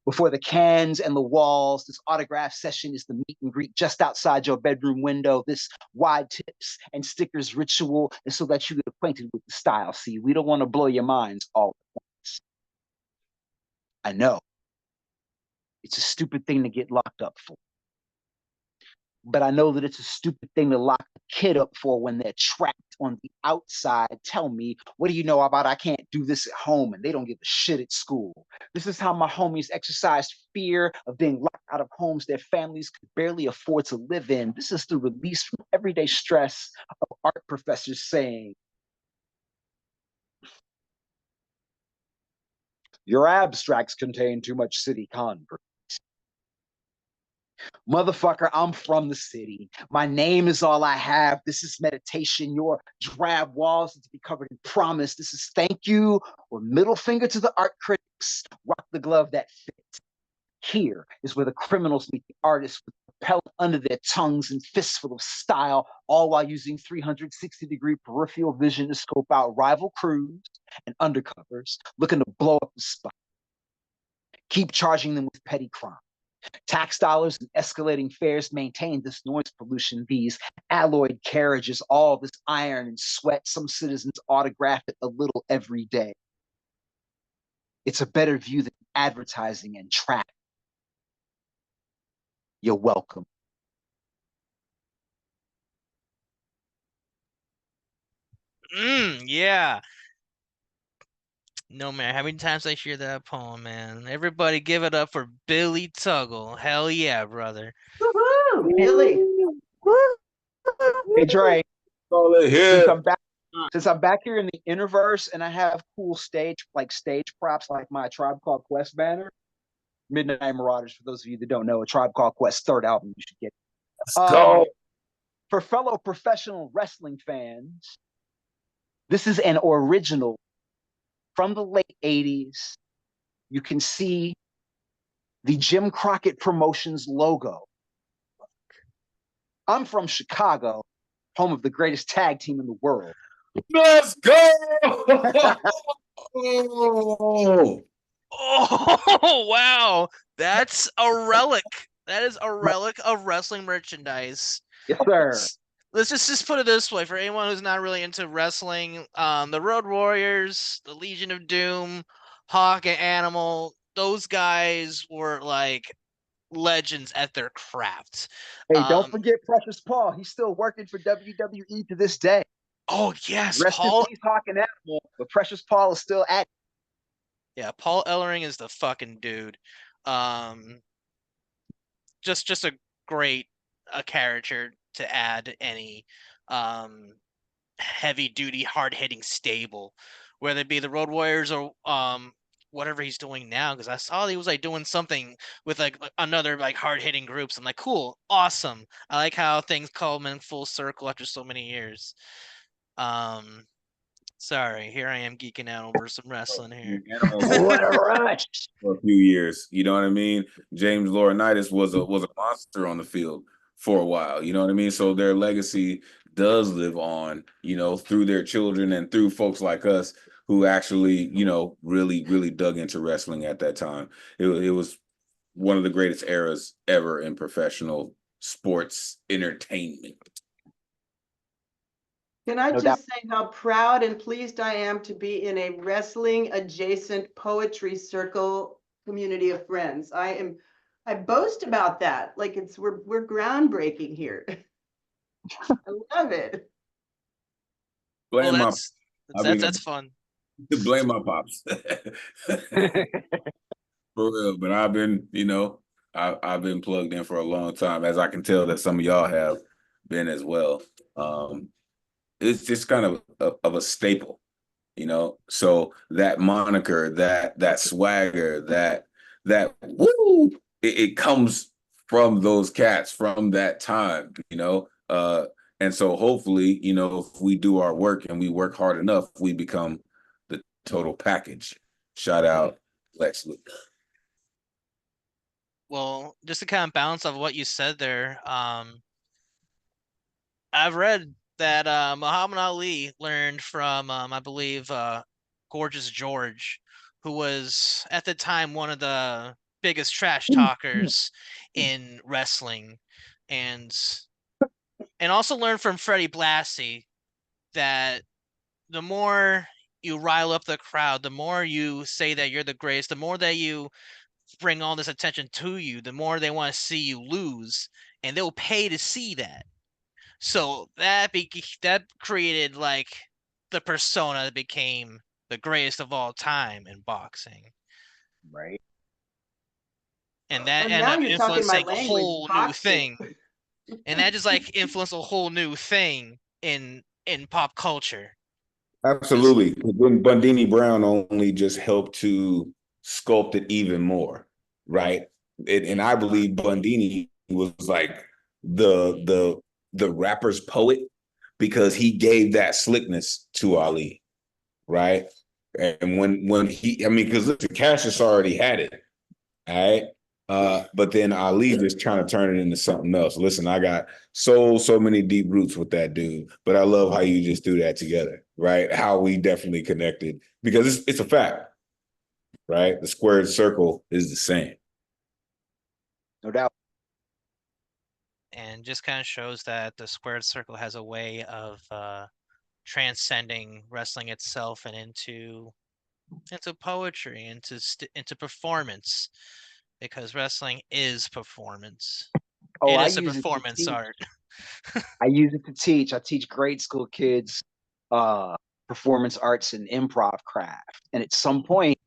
Before the cans and the walls, this autograph session is the meet and greet just outside your bedroom window. This wide tips and stickers ritual is so that you get acquainted with the style. See, we don't want to blow your minds all at once. I know. It's a stupid thing to get locked up for. but I know that it's a stupid thing to lock the kid up for when they're trapped on the outside. Tell me, what do you know about I can't do this at home and they don't give a shit at school? This is how my homies exercised fear of being locked out of homes their families could barely afford to live in. This is the release from everyday stress of art professors saying, your abstracts contain too much city concrete. Motherfucker, I'm from the city. My name is all I have. This is meditation. Your drab walls need to be covered in promise. This is thank you or middle finger to the art critics. Rock the glove that fit. Here is where the criminals meet the artists with propellant under their tongues and fistful of style, all while using 360-degree peripheral vision to scope out rival crews and undercovers looking to blow up the spot. Keep charging them with petty crime. Tax dollars and escalating fares maintain this noise pollution, these alloyed carriages, all this iron and sweat. Some citizens autograph it a little every day. It's a better view than advertising and traffic. You're welcome. Yeah. No matter how many times I hear that poem, man. Everybody give it up for Billy Tuggle. Hell yeah, brother. Woohoo, Billy. Hey Dre, Call it since here. I'm back here in the Interverse and I have cool stage props like my Tribe Called Quest banner, Midnight Marauders. For those of you that don't know, a Tribe Called Quest third album, you should get. Let's go. For fellow professional wrestling fans, this is an original from the late 80s. You can see the Jim Crockett Promotions logo. I'm from Chicago, home of the greatest tag team in the world. Let's go. Oh, wow. That's a relic. That is a relic of wrestling merchandise. Yes, sir. Let's just put it this way for anyone who's not really into wrestling, the Road Warriors, the Legion of Doom, Hawk and Animal, those guys were like legends at their craft. Hey, don't forget Precious Paul. He's still working for WWE to this day. Oh yes, Rest Paul. in peace, Hawk and Animal, but Precious Paul is still at. Yeah, Paul Ellering is the fucking dude. Just a great character to add any heavy duty, hard hitting stable, whether it be the Road Warriors or whatever he's doing now. Because I saw he was like doing something with like another like hard hitting groups. I'm like, cool, awesome. I like how things come in full circle after so many years. Sorry, here I am geeking out over some wrestling here. What a rush! For a few years, you know what I mean? James Laurinaitis was a monster on the field for a while, you know what I mean? So their legacy does live on, you know, through their children and through folks like us who actually, you know, really dug into wrestling at that time. It was one of the greatest eras ever in professional sports entertainment. Can I No just say how proud and pleased I am to be in a wrestling adjacent poetry circle community of friends. I boast about that. Like we're groundbreaking here. I love it. Blame Well, that's fun. Blame my pops. For real, but I've been, you know, I've been plugged in for a long time, as I can tell that some of y'all have been as well. It's just kind of a staple, you know. So that moniker, that swagger, that woo, it comes from those cats from that time, you know. And so hopefully, you know, if we do our work and we work hard enough, we become the total package. Shout out Lex Luthor. Well, just to kind of bounce off what you said there, I've read that Muhammad Ali learned from, I believe, Gorgeous George, who was at the time one of the biggest trash talkers in wrestling, and also learned from Freddie Blassie that the more you rile up the crowd, the more you say that you're the greatest, the more that you bring all this attention to you, the more they want to see you lose. and they'll pay to see that. So that created like the persona that became the greatest of all time in boxing. Right. And that Oh, ended now up you're talking my influencing a language, whole new boxing. thing. And that just like influenced a whole new thing in pop culture. Absolutely. When Bundini Brown only just helped to sculpt it even more, right? And I believe Bundini was like the rapper's poet because he gave that slickness to Ali, right? And when he, I mean, because listen, Cassius already had it, all right. But then Ali just trying to turn it into something else. Listen, I got so many deep roots with that dude, but I love how you just threw that together, right? How we definitely connected because it's a fact, right? The squared circle is the same. No doubt. And just kind of shows that the squared circle has a way of transcending wrestling itself and into poetry, into performance, because wrestling is performance. Oh, It I is a use it to performance teach. art. I use it to teach. I teach grade school kids performance arts and improv craft. And at some point,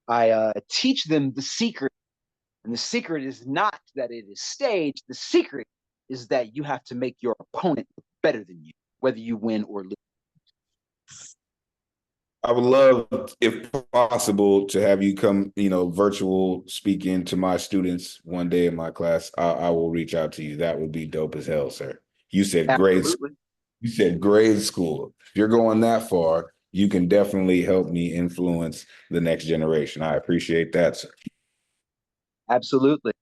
I teach them the secret. And the secret is not that it is staged. The secret is that you have to make your opponent better than you, whether you win or lose. I would love, if possible, to have you come, virtual speaking to my students one day in my class. I will reach out to you. That would be dope as hell, sir. You said grade. Absolutely. You said grade school. If you're going that far, you can definitely help me influence the next generation. I appreciate that, sir. Absolutely.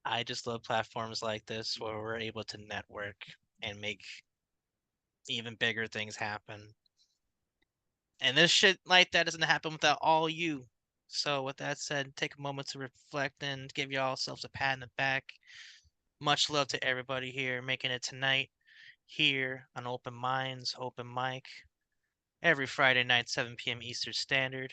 I just love platforms like this where we're able to network and make even bigger things happen. And this shit like that doesn't happen without all you. So with that said, take a moment to reflect and give yourselves a pat on the back. Much love to everybody here making it tonight here on Open Minds, Open Mic, every Friday night, 7 p.m. Eastern Standard.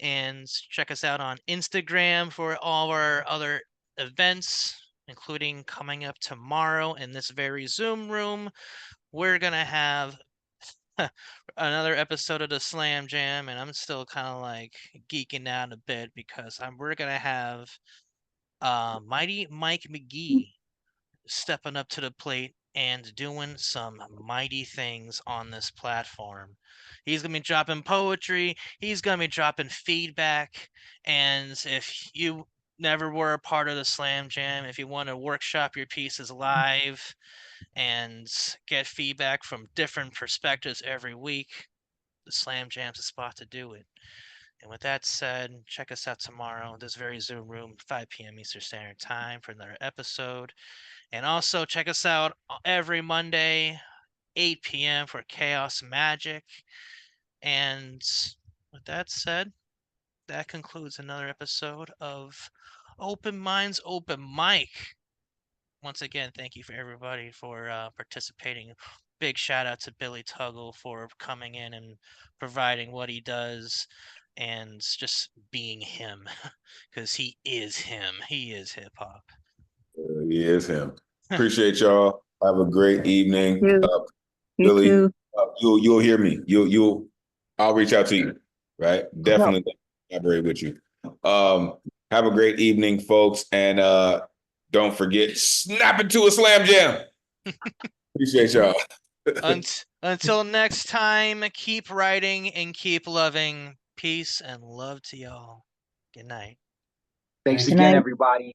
And check us out on Instagram for all our other events, including coming up tomorrow in this very Zoom room. We're going to have another episode of the Slam Jam, and I'm still kind of like geeking out a bit because we're going to have Mighty Mike McGee stepping up to the plate and doing some mighty things on this platform. He's going to be dropping poetry, he's going to be dropping feedback, and if you never were a part of the Slam Jam, if you want to workshop your pieces live and get feedback from different perspectives every week, the Slam Jam's the spot to do it. And with that said, check us out tomorrow, this very Zoom room, 5 p.m. Eastern Standard Time for another episode. And also check us out every Monday, 8 p.m. for Chaos Magic. And with that said, that concludes another episode of Open Minds, Open Mic. Once again, thank you for everybody for participating. Big shout out to Billy Tuggle for coming in and providing what he does and just being him, because he is him. He is hip hop. He is him. Appreciate y'all. Have a great evening. You, you Billy, too. you'll hear me. I'll reach out to you, right? Definitely collaborate with you. Have a great evening, folks. And don't forget, snap into a Slam Jam. Appreciate y'all. Until next time, keep writing and keep loving. Peace and love to y'all. Good night. Thanks Good again, night. everybody.